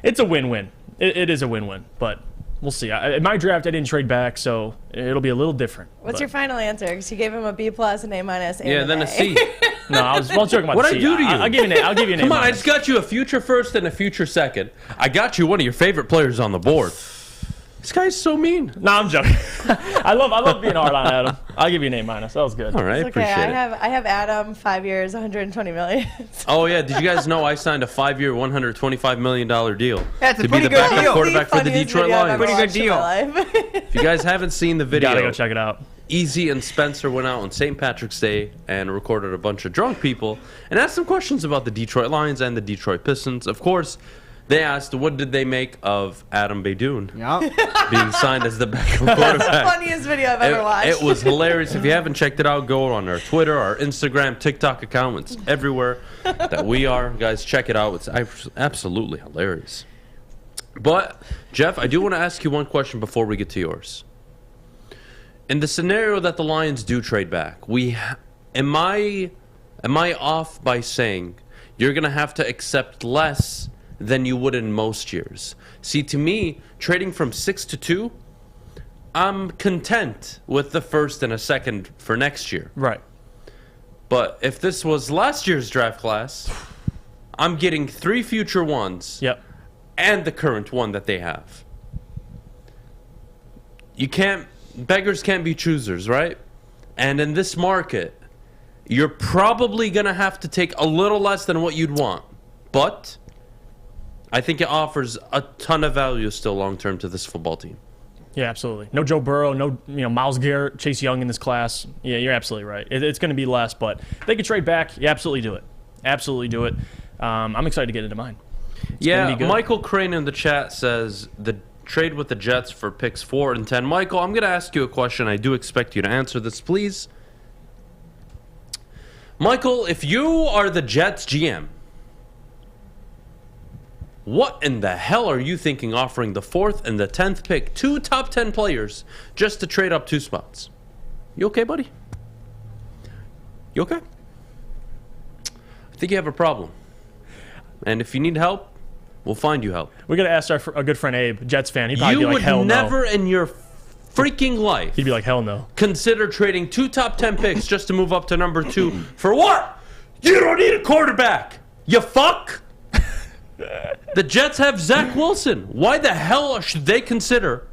It's a win-win. It is a win-win, but we'll see. In my draft, I didn't trade back, so it'll be a little different. What's your final answer? Because you gave him a B+, an A-, and Yeah, then a C. No, I was joking about What'd the I C. do to you? I'll give you an A. I'll give you an A-. Come on, I just got you a future first and a future second. I got you one of your favorite players on the board. This guy's so mean. No, I'm joking. I love being hard on Adam. I'll give you an A-. That was good. All right, It's okay. appreciate it. I have Adam, 5 years, $120 million. Oh, yeah. Did you guys know I signed a 5-year, $125 million deal That's a to be pretty the good backup deal. quarterback for the Detroit Lions? Pretty good deal. If you guys haven't seen the video, Gotta go check it out. Easy and Spencer went out on St. Patrick's Day and recorded a bunch of drunk people and asked some questions about the Detroit Lions and the Detroit Pistons. Of course, they asked, what did they make of Adam Beydoun being signed as the backup quarterback? That's the funniest video I've ever watched. It was hilarious. If you haven't checked it out, go on our Twitter, our Instagram, TikTok account. It's everywhere that we are. Guys, check it out. It's absolutely hilarious. But, Jeff, I do want to ask you one question before we get to yours. In the scenario that the Lions do trade back, am I off by saying you're going to have to accept less than you would in most years? See, to me, trading from 6 to 2, I'm content with the first and a second for next year. Right. But if this was last year's draft class, I'm getting 3 future ones. Yep. And the current one that they have. Beggars can't be choosers, right? And in this market, you're probably going to have to take a little less than what you'd want. But I think it offers a ton of value still long-term to this football team. Yeah, absolutely. No Joe Burrow, no Myles Garrett, Chase Young in this class. Yeah, you're absolutely right. It's going to be less, but if they could trade back, you absolutely do it. Absolutely do it. I'm excited to get into mine. Yeah, Michael Crane in the chat says the trade with the Jets for picks 4 and 10. Michael, I'm going to ask you a question. I do expect you to answer this, please. Michael, if you are the Jets GM, what in the hell are you thinking offering the 4th and the 10th pick, 2 top 10 players, just to trade up 2 spots? You okay, buddy? You okay? I think you have a problem. And if you need help, we'll find you help. We got to ask our good friend Abe, Jets fan. He'd probably be like, hell no. You would never in your freaking life. He'd be like, hell no. Consider trading 2 top 10 picks just to move up to number 2. For what? You don't need a quarterback. You fuck. The Jets have Zach Wilson. Why the hell should they consider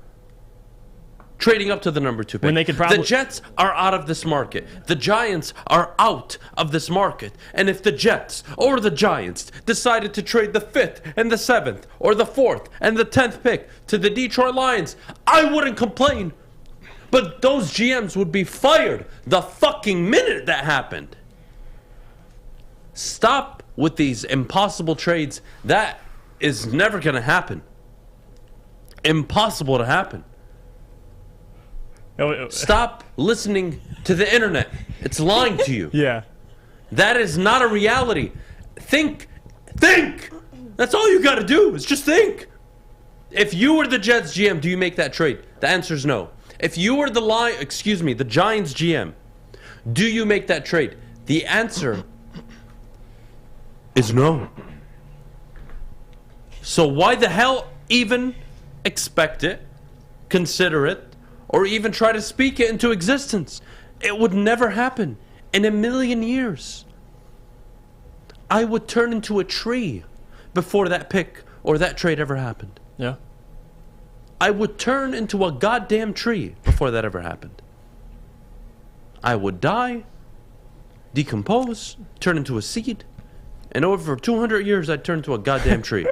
trading up to the number 2 pick? When they could probably... The Jets are out of this market. The Giants are out of this market. And if the Jets or the Giants decided to trade the 5th and the 7th or the 4th and the 10th pick to the Detroit Lions, I wouldn't complain. But those GMs would be fired the fucking minute that happened. Stop with these impossible trades. That is never going to happen. Impossible to happen. Stop listening to the internet. It's lying to you. Yeah. That is not a reality. Think. That's all you got to do is just think. If you were the Jets GM, do you make that trade? The answer is no. If you were the Giants GM, do you make that trade? The answer is no. So why the hell even expect it, consider it, or even try to speak it into existence? It would never happen in a million years. I would turn into a tree before that pick or that trade ever happened. Yeah. I would turn into a goddamn tree before that ever happened. I would die, decompose, turn into a seed, and over 200 years I'd turn into a goddamn tree.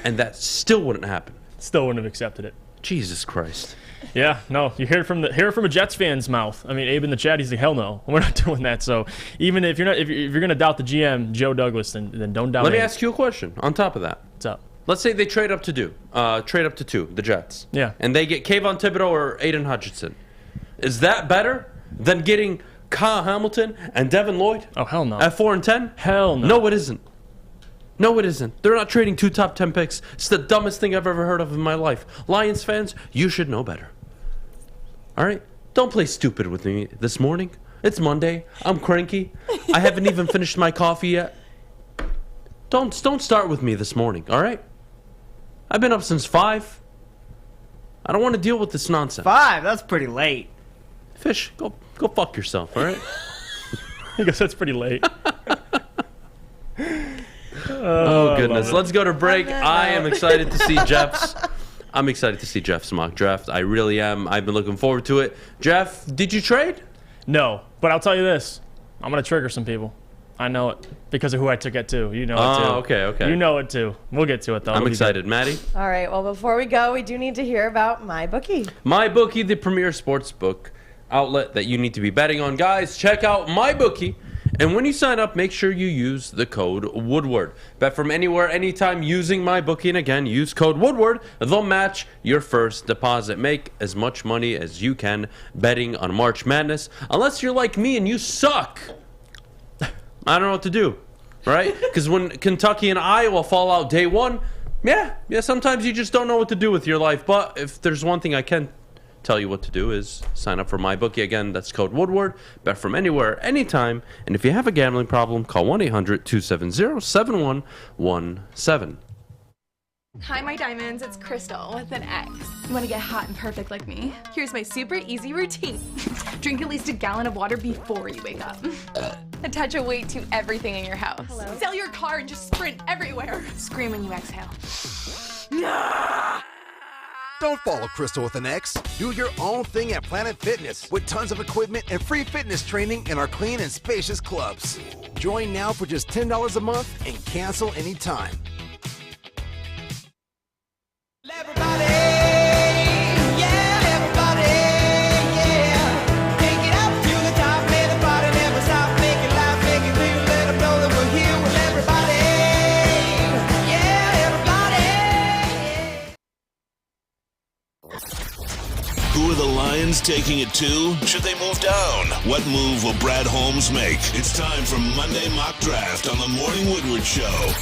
And that still wouldn't happen. Still wouldn't have accepted it. Jesus Christ. Yeah, no, you hear it from a Jets fan's mouth. I mean, Abe in the chat, he's like, hell no, we're not doing that. So even if you're gonna doubt the GM, Joe Douglas, then don't doubt. Let me Abe. ask you a question. On top of that, what's up? Let's say they trade up to 2, the Jets. Yeah. And they get Kayvon Thibodeau or Aiden Hutchinson. Is that better than getting Kyle Hamilton and Devin Lloyd? Oh hell no. At 4 and 10? Hell no. No, it isn't. No, it isn't. They're not trading 2 top 10 picks. It's the dumbest thing I've ever heard of in my life. Lions fans, you should know better. All right? Don't play stupid with me this morning. It's Monday. I'm cranky. I haven't even finished my coffee yet. Don't start with me this morning, all right? I've been up since 5. I don't want to deal with this nonsense. 5? That's pretty late. Fish, go fuck yourself, all right? I guess that's pretty late. Oh, goodness. Let's go to break. I am excited to see I'm excited to see Jeff's mock draft. I really am. I've been looking forward to it. Jeff, did you trade? No, but I'll tell you this. I'm going to trigger some people. I know it because of who I took it to. You know it too. Okay. You know it too. We'll get to it, though. I'm excited. Maddie? All right, well, before we go, we do need to hear about MyBookie. MyBookie, the premier sports book outlet that you need to be betting on. Guys, check out MyBookie. And when you sign up, make sure you use the code Woodward. Bet from anywhere, anytime using MyBookie. And again, use code Woodward. They'll match your first deposit. Make as much money as you can betting on March Madness. Unless you're like me and you suck. I don't know what to do, right? Because when Kentucky and Iowa fall out day one, yeah, sometimes you just don't know what to do with your life. But if there's one thing I can tell you what to do is sign up for MyBookie. Again, that's code Woodward. Bet from anywhere, anytime. And if you have a gambling problem, call 1-800-270-7117. Hi, my diamonds. It's Crystal with an X. You want to get hot and perfect like me? Here's my super easy routine. Drink at least a gallon of water before you wake up. Attach a weight to everything in your house. Hello? Sell your car and just sprint everywhere. Scream when you exhale. Don't follow Crystal with an X. Do your own thing at Planet Fitness with tons of equipment and free fitness training in our clean and spacious clubs. Join now for just $10 a month and cancel anytime. Who are the Lions taking it to? Should they move down? What move will Brad Holmes make? It's time for Monday Mock Draft on the Morning Woodward Show.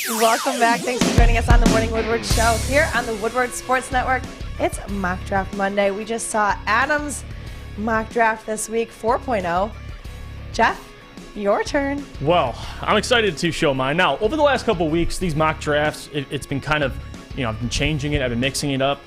Welcome back. Thanks for joining us on the Morning Woodward Show here on the Woodward Sports Network. It's Mock Draft Monday. We just saw Adam's mock draft this week, 4.0. Jeff, your turn. Well, I'm excited to show mine. Now, over the last couple of weeks, these mock drafts, it's been kind of, I've been changing it. I've been mixing it up.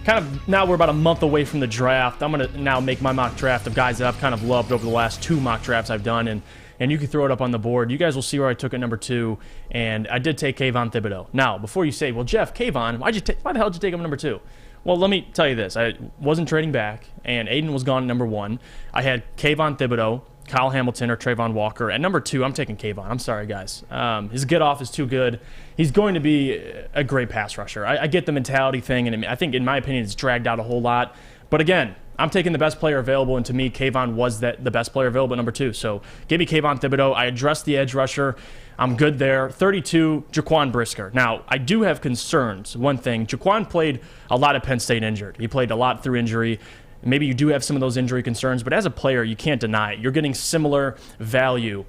Kind of now we're about a month away from the draft. I'm going to now make my mock draft of guys that I've kind of loved over the last 2 mock drafts I've done. And you can throw it up on the board. You guys will see where I took it number 2. And I did take Kayvon Thibodeau. Now, before you say, well, Jeff, Kayvon, why the hell did you take him number 2? Well, let me tell you this. I wasn't trading back, and Aiden was gone at number 1. I had Kayvon Thibodeau, Kyle Hamilton, or Trayvon Walker. At number 2, I'm taking Kayvon. I'm sorry, guys. His get-off is too good. He's going to be a great pass rusher. I get the mentality thing, and I think, in my opinion, it's dragged out a whole lot. But again, I'm taking the best player available, and to me, Kayvon was the best player available at number 2. So give me Kayvon Thibodeau. I addressed the edge rusher. I'm good there. 32, Jaquan Brisker. Now, I do have concerns. One thing, Jaquan played a lot at Penn State injured. He played a lot through injury. Maybe you do have some of those injury concerns, but as a player, you can't deny it. You're getting similar value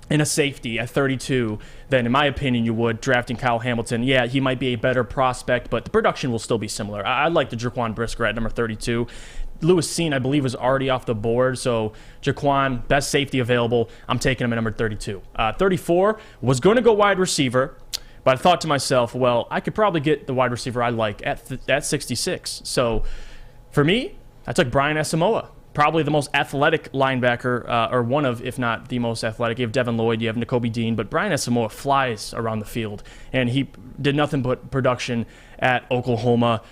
in a safety at 32 than, in my opinion, you would drafting Kyle Hamilton. Yeah, he might be a better prospect, but the production will still be similar. I like the Jaquan Brisker at number 32. Lewis Seen, I believe, was already off the board, so Jaquan, best safety available. I'm taking him at number 32. 34 was going to go wide receiver, but I thought to myself, well, I could probably get the wide receiver I like at 66. So for me, I took Brian Asamoah, probably the most athletic linebacker, or one of, if not the most athletic. You have Devin Lloyd, you have Nakobe Dean, but Brian Asamoah flies around the field, and he did nothing but production at Oklahoma.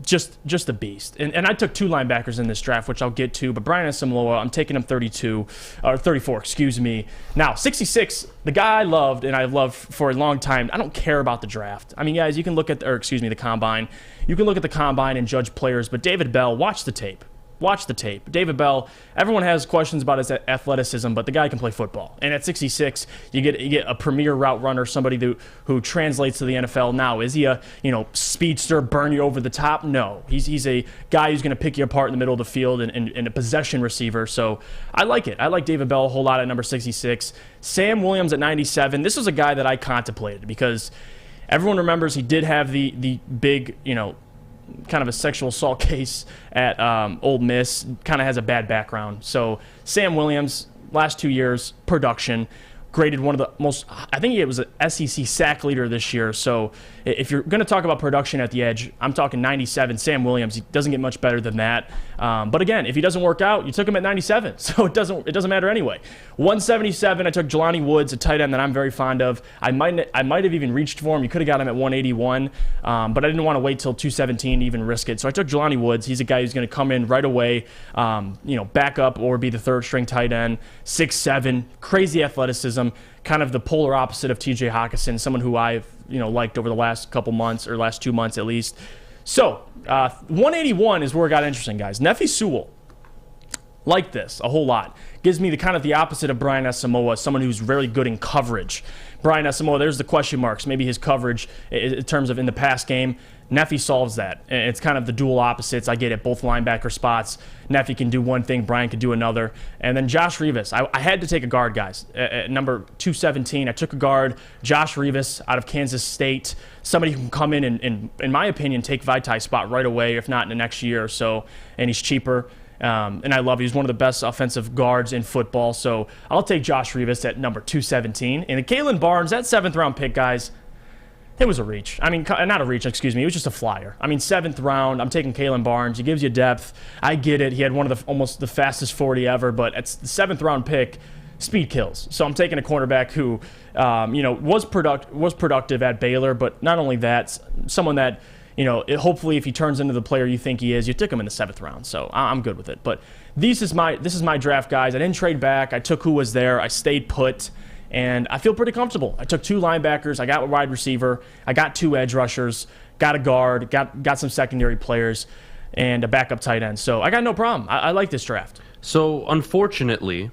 Just a beast. And I took 2 linebackers in this draft, which I'll get to, but Brian Asamoah, I'm taking him 34, excuse me. Now, 66, the guy I loved, and I've loved for a long time. I don't care about the draft. I mean, guys, you can look at, the combine. You can look at the combine and judge players, but David Bell, watch the tape. Watch the tape. David Bell, everyone has questions about his athleticism, but the guy can play football. And at 66, you get a premier route runner, somebody who translates to the NFL now. Is he a speedster, burn you over the top? No. He's a guy who's going to pick you apart in the middle of the field and a possession receiver. So I like it. I like David Bell a whole lot at number 66. Sam Williams at 97. This was a guy that I contemplated because everyone remembers he did have the big, kind of a sexual assault case at Ole Miss, kind of has a bad background. So Sam Williams, last 2 years, production, graded one of the most, I think he was an SEC sack leader this year. So if you're going to talk about production at the edge, I'm talking 97. Sam Williams, he doesn't get much better than that. But again, if he doesn't work out, you took him at 97. So it doesn't matter anyway. 177, I took Jelani Woods, a tight end that I'm very fond of. I might have even reached for him. You could have got him at 181, but I didn't want to wait till 217 to even risk it. So I took Jelani Woods. He's a guy who's going to come in right away, back up or be the third string tight end, 6'7", crazy athleticism, kind of the polar opposite of TJ Hawkinson, someone who I've liked over the last couple months or last 2 months at least. So 181 is where it got interesting, guys. Nefi Sewell, like this a whole lot. Gives me the opposite of Brian Asamoah, someone who's very good in coverage. Brian Asamoah, there's the question marks. Maybe his coverage in terms of in the pass game. Nefi solves that. It's kind of the dual opposites. I get it, both linebacker spots. Nefi can do one thing, Brian can do another. And then Josh Rivas. I had to take a guard, guys. At number 217, I took a guard, Josh Rivas out of Kansas State. Somebody who can come in and, in my opinion, take Vitai's spot right away, if not in the next year or so. And he's cheaper. And I love it. He's one of the best offensive guards in football. So I'll take Josh Rivas at number 217. And Kalen Barnes, that 7th-round pick, guys, it was a reach. I mean, not a reach, excuse me. It was just a flyer. I mean, 7th round, I'm taking Kalen Barnes. He gives you depth. I get it. He had one of almost the fastest 40 ever, but it's the 7th-round pick. Speed kills. So I'm taking a cornerback who, was productive at Baylor, but not only that, someone that, hopefully if he turns into the player you think he is, you took him in the 7th round. So I'm good with it. But this is my draft, guys. I didn't trade back. I took who was there. I stayed put. And I feel pretty comfortable. I took 2 linebackers. I got a wide receiver. I got 2 edge rushers. Got a guard. Got some secondary players. And a backup tight end. So I got no problem. I like this draft. So unfortunately,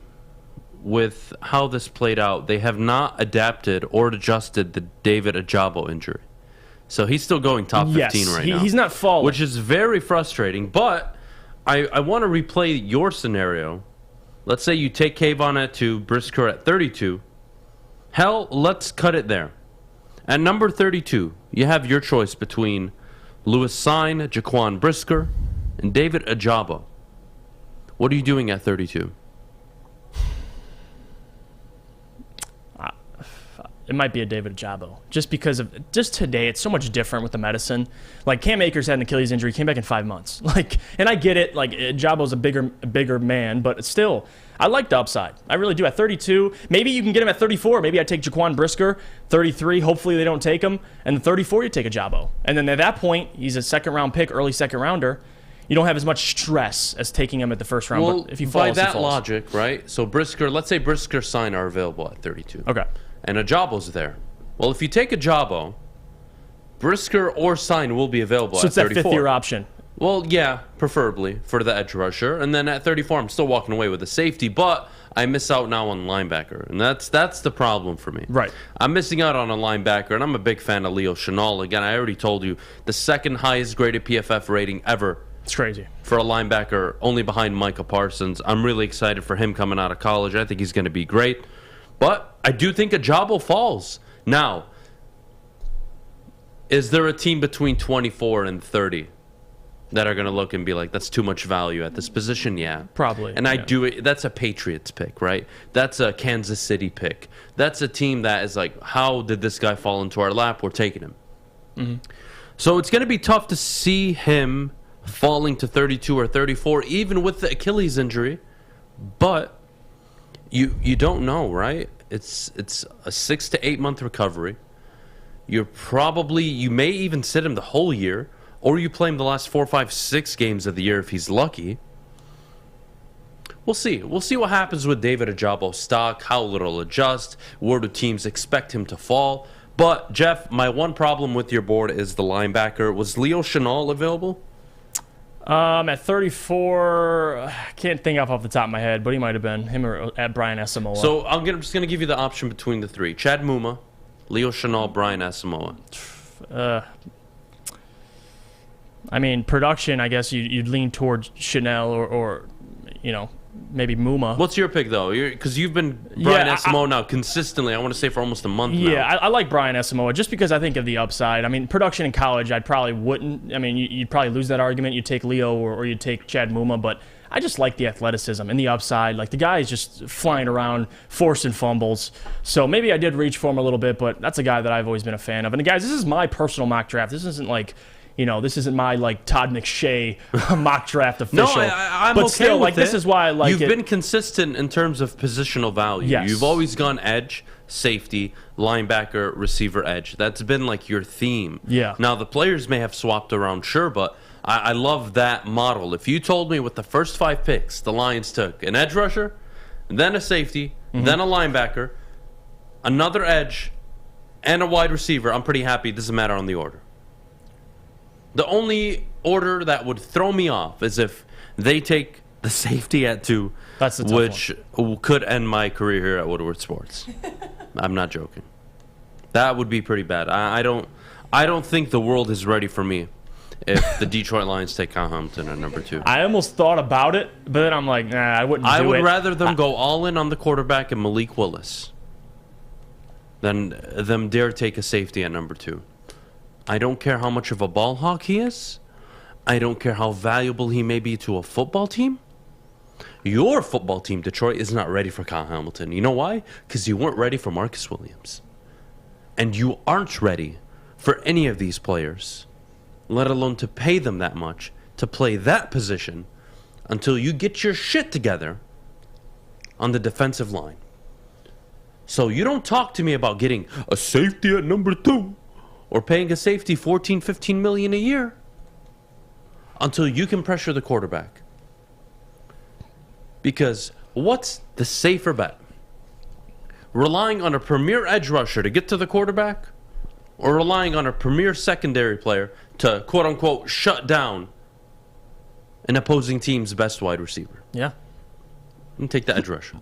with how this played out, they have not adapted or adjusted the David Ojabo injury. So he's still going top 15 right now. He's not falling. Which is very frustrating. But I want to replay your scenario. Let's say you take Kayvon at 2, Brisker at 32. Hell, let's cut it there. At number 32, you have your choice between Lewis Sine, Jaquan Brisker, and David Ojabo. What are you doing at 32? It might be a David Ojabo. Just because of today, it's so much different with the medicine. Like Cam Akers had an Achilles injury, came back in 5 months. And I get it. Ojabo's a bigger man, but still, I like the upside. I really do. At 32, maybe you can get him at 34. Maybe I take Jaquan Brisker. 33, hopefully they don't take him. And at 34, you take Ojabo. And then at that point, he's a 2nd-round pick, early 2nd-rounder. You don't have as much stress as taking him at the 1st round. Well, but if he falls, by that he falls. logic, right? So Brisker, let's say Brisker, Sine are available at 32. Okay. And Ojabo's there. Well, if you take Ojabo, Brisker or Sine will be available at 34. So it's that 5th-year option. Well, yeah, preferably for the edge rusher. And then at 34, I'm still walking away with a safety, but I miss out now on linebacker. And that's the problem for me. Right. I'm missing out on a linebacker, and I'm a big fan of Leo Chenal. Again, I already told you, the 2nd highest graded PFF rating ever. It's crazy. For a linebacker, only behind Micah Parsons. I'm really excited for him coming out of college. I think he's going to be great. But I do think Ojabo falls. Now, is there a team between 24 and 30 that are going to look and be like, that's too much value at this position? Yeah. Probably. And I do it. That's a Patriots pick, right? That's a Kansas City pick. That's a team that is like, how did this guy fall into our lap? We're taking him. Mm-hmm. So it's going to be tough to see him falling to 32 or 34, even with the Achilles injury. But you don't know, right? It's a 6 to 8 month recovery. You may even sit him the whole year, or you play him the last 4, 5, 6 games of the year if he's lucky. We'll see. We'll see what happens with David Ojabo's stock, how little adjust, where do teams expect him to fall. But, Jeff, my one problem with your board is the linebacker. Was Leo Chenal available? At 34, I can't think off the top of my head, but he might have been. Him or at Brian Asamoah. So I'm just going to give you the option between the 3. Chad Muma, Leo Chenal, Brian Asamoah. I mean, production, I guess you'd lean towards Chanel or maybe Muma. What's your pick, though? Because you've been Brian Asamoah now consistently, I want to say, for almost a month now. Yeah, I like Brian Asamoah just because I think of the upside. I mean, production in college, I probably wouldn't. I mean, you'd probably lose that argument. You'd take Leo or you'd take Chad Muma, but I just like the athleticism and the upside. Like, the guy is just flying around, forcing fumbles. So maybe I did reach for him a little bit, but that's a guy that I've always been a fan of. And, guys, this is my personal mock draft. This isn't like... this isn't my, Todd McShay mock draft official. No, I'm but okay still, with this is why I like You've been consistent in terms of positional value. Yes. You've always gone edge, safety, linebacker, receiver, edge. That's been, your theme. Yeah. Now, the players may have swapped around, sure, but I love that model. If you told me with the first 5 picks, the Lions took an edge rusher, then a safety, then a linebacker, another edge, and a wide receiver, I'm pretty happy. It doesn't matter on the order. The only order that would throw me off is if they take the safety at 2, That's the tough which could end my career here at Woodward Sports. I'm not joking. That would be pretty bad. I don't think the world is ready for me if the Detroit Lions take Kyle Hamilton at number 2. I almost thought about it, but then I'm like, nah, I wouldn't do it. I would rather them go all in on the quarterback and Malik Willis than them dare take a safety at number 2. I don't care how much of a ball hawk he is. I don't care how valuable he may be to a football team. Your football team, Detroit, is not ready for Kyle Hamilton. You know why? Because you weren't ready for Marcus Williams. And you aren't ready for any of these players, let alone to pay them that much to play that position until you get your shit together on the defensive line. So you don't talk to me about getting a safety at number 2 or paying a safety $14-15 million a year until you can pressure the quarterback. Because what's the safer bet? Relying on a premier edge rusher to get to the quarterback, or relying on a premier secondary player to, quote-unquote, shut down an opposing team's best wide receiver? Yeah. And take the edge rusher.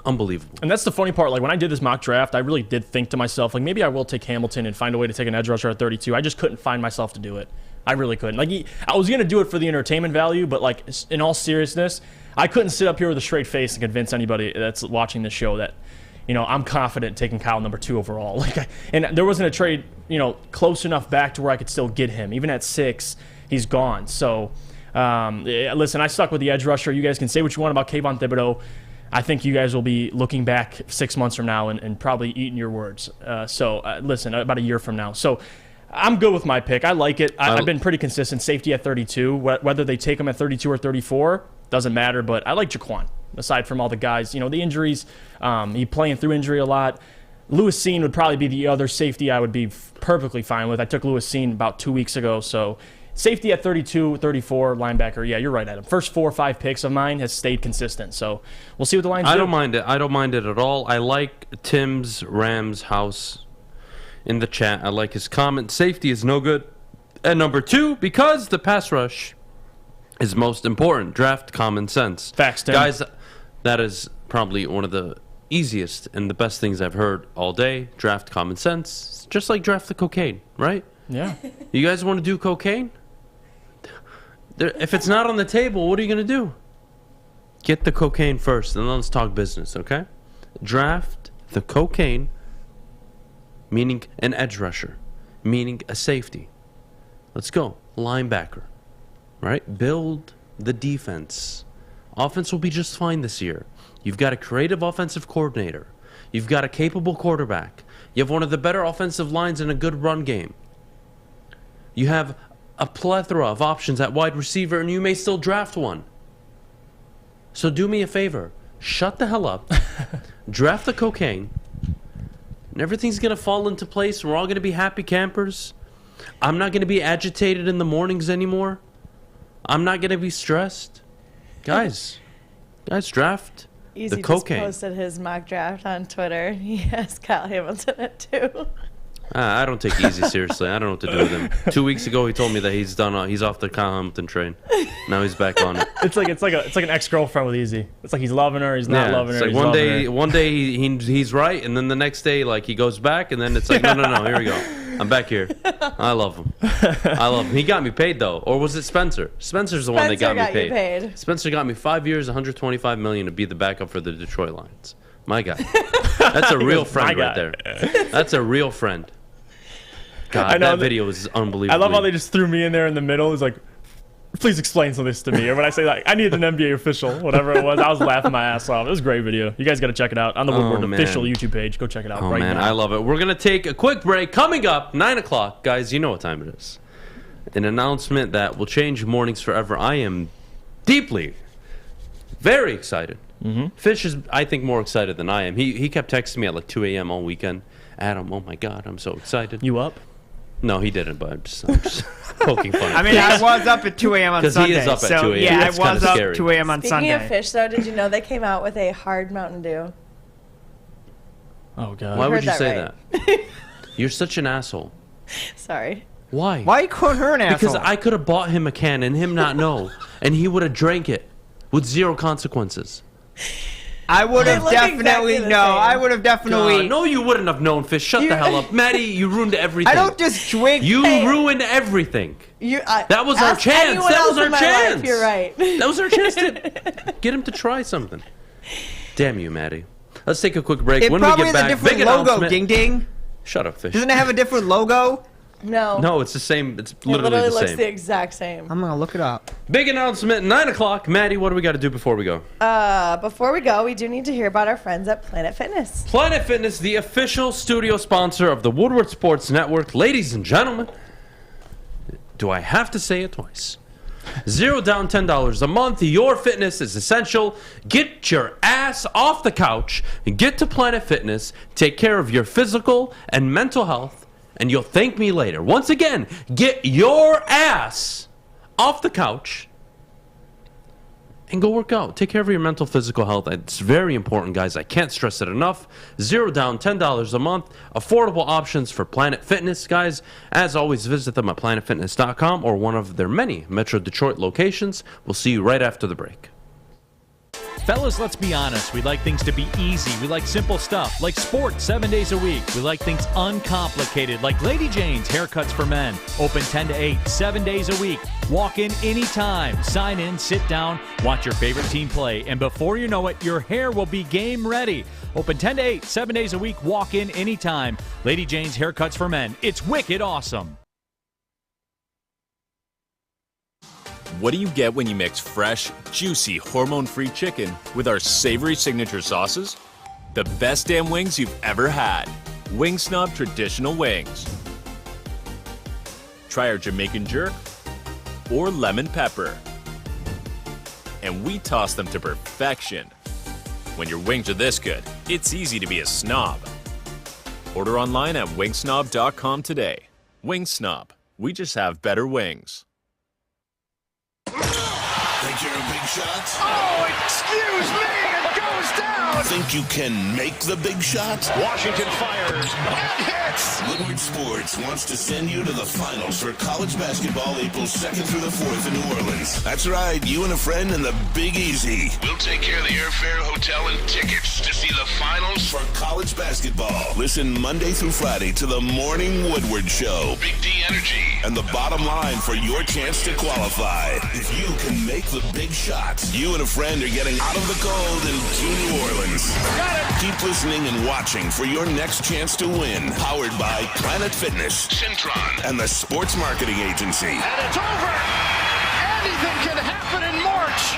Unbelievable. And that's the funny part. When I did this mock draft, I really did think to myself, maybe I will take Hamilton and find a way to take an edge rusher at 32. I just couldn't find myself to do it. I really couldn't. I was going to do it for the entertainment value, but in all seriousness, I couldn't sit up here with a straight face and convince anybody that's watching this show that, I'm confident taking Kyle number 2 overall. And there wasn't a trade, close enough back to where I could still get him. Even at 6, he's gone. So, listen, I stuck with the edge rusher. You guys can say what you want about Kayvon Thibodeau. I think you guys will be looking back 6 months from now and probably eating your words. Listen, about a year from now. So I'm good with my pick. I like it. I've been pretty consistent. Safety at 32. Whether they take him at 32 or 34, doesn't matter. But I like Jaquan, aside from all the guys. The injuries, he playing through injury a lot. Lewis Cine would probably be the other safety I would be perfectly fine with. I took Lewis Cine about 2 weeks ago, so... Safety at 32, 34, linebacker. Yeah, you're right, Adam. First 4 or 5 picks of mine has stayed consistent. So we'll see what the Lions do. I don't mind it. I don't mind it at all. I like Tim's Rams house in the chat. I like his comment. Safety is no good at number 2 because the pass rush is most important. Draft common sense. Facts, Tim. Guys, that is probably one of the easiest and the best things I've heard all day. Draft common sense. It's just like draft the cocaine, right? Yeah. You guys want to do cocaine? If it's not on the table, what are you going to do? Get the cocaine first, and then let's talk business, okay? Draft the cocaine, meaning an edge rusher, meaning a safety. Let's go. Linebacker, right? Build the defense. Offense will be just fine this year. You've got a creative offensive coordinator. You've got a capable quarterback. You have one of the better offensive lines and a good run game. You have a plethora of options at wide receiver, and you may still draft one. So do me a favor. Shut the hell up. Draft the cocaine. And everything's going to fall into place. We're all going to be happy campers. I'm not going to be agitated in the mornings anymore. I'm not going to be stressed. Guys, draft Easy the cocaine. just posted his mock draft on Twitter. He has Kyle Hamilton at 2. I don't take Easy seriously. I don't know what to do with him. 2 weeks ago, he told me that he's done. He's off the Kyle Hamilton train. Now he's back on it. It's like an ex-girlfriend with Easy. It's like he's loving her, he's not loving her. It's like one day he's right, and then the next day he goes back, and then it's like no, here we go. I'm back here. I love him. He got me paid, though. Or was it Spencer? Spencer's the one that got me paid. Spencer got me 5 years, $125 million to be the backup for the Detroit Lions. My guy. That's a real friend right there. That's a real friend. God, that video was unbelievable. I love how they just threw me in there in the middle. It's like, please explain some of this to me. Or when I say, like, I need an NBA official, whatever it was, I was laughing my ass off. It was a great video. You guys got to check it out on the Woodward official YouTube page. Go check it out right now. I love it. We're going to take a quick break. Coming up, 9 o'clock. Guys, you know what time it is. An announcement that will change mornings forever. I am deeply, very excited. Fish is, I think, more excited than I am. He kept texting me at like 2 a.m. all weekend. Adam, oh my God, I'm so excited. You up? No, he didn't, but I'm just poking fun. I mean, I was up at 2 a.m. on Sunday. Because he is up at 2 a.m. Yeah, I was up at 2 a.m. on Sunday. Speaking of fish, though, did you know they came out with a hard Mountain Dew? Oh, God. Why would you say that? You're such an asshole. Sorry. Why? Why you calling her an asshole? Because I could have bought him a can and him not know, and he would have drank it with zero consequences. I would have definitely I would have definitely. No, you wouldn't have known, Fish. Shut the hell up, Maddie. You ruined everything. I don't just drink. You ruined everything. That was our chance. That was our chance. Life, you're right. That was our chance to get him to try something. Damn you, Maddie. Let's take a quick break. It when probably we get back, has a different logo. Ding ding. Shut up, Fish. Doesn't it have a different logo? No, it's the same. It's it literally the looks same. the exact same. I'm gonna look it up. Big announcement, 9 o'clock. Maddie, what do we got to do before we go? Before we go, we do need to hear about our friends at Planet Fitness. Planet Fitness, the official studio sponsor of the Woodward Sports Network. Ladies and gentlemen, do I have to say it twice? $0 down, $10 a month. Your fitness is essential. Get your ass off the couch and get to Planet Fitness. Take care of your physical and mental health, and you'll thank me later. Once again, get your ass off the couch and go work out. Take care of your mental, physical health. It's very important, guys. I can't stress it enough. $0 down, $10 a month. Affordable options for Planet Fitness, guys. As always, visit them at planetfitness.com or one of their many Metro Detroit locations. We'll see you right after the break. Fellas, let's be honest. We like things to be easy. We like simple stuff, like sports 7 days a week. We like things uncomplicated, like Lady Jane's Haircuts for Men. Open 10 to 8, 7 days a week. Walk in anytime. Sign in, sit down, watch your favorite team play. And before you know it, your hair will be game ready. Open 10 to 8, 7 days a week. Walk in anytime. Lady Jane's Haircuts for Men. It's wicked awesome. What do you get when you mix fresh, juicy, hormone-free chicken with our savory signature sauces? The best damn wings you've ever had. Wing Snob Traditional Wings. Try our Jamaican jerk or lemon pepper. And we toss them to perfection. When your wings are this good, it's easy to be a snob. Order online at wingsnob.com today. Wing Snob. We just have better wings. Think you're a big shot? Oh, excuse me, it goes down! Think you can make the big shot? Washington fires and hits! Woodward Sports wants to send you to the finals for college basketball April 2nd through the 4th in New Orleans. That's right, you and a friend in the Big Easy. We'll take care of the airfare, hotel, and tickets to see the finals for college basketball. Listen Monday through Friday to the Morning Woodward Show. Big D Energy. And the bottom line for your chance to qualify. If you can make the big shot, you and a friend are getting out of the cold and to New Orleans. Got it! Keep listening and watching for your next chance to win. Powered by Planet Fitness, Centron, and the Sports Marketing Agency. And it's over! Anything can happen in March!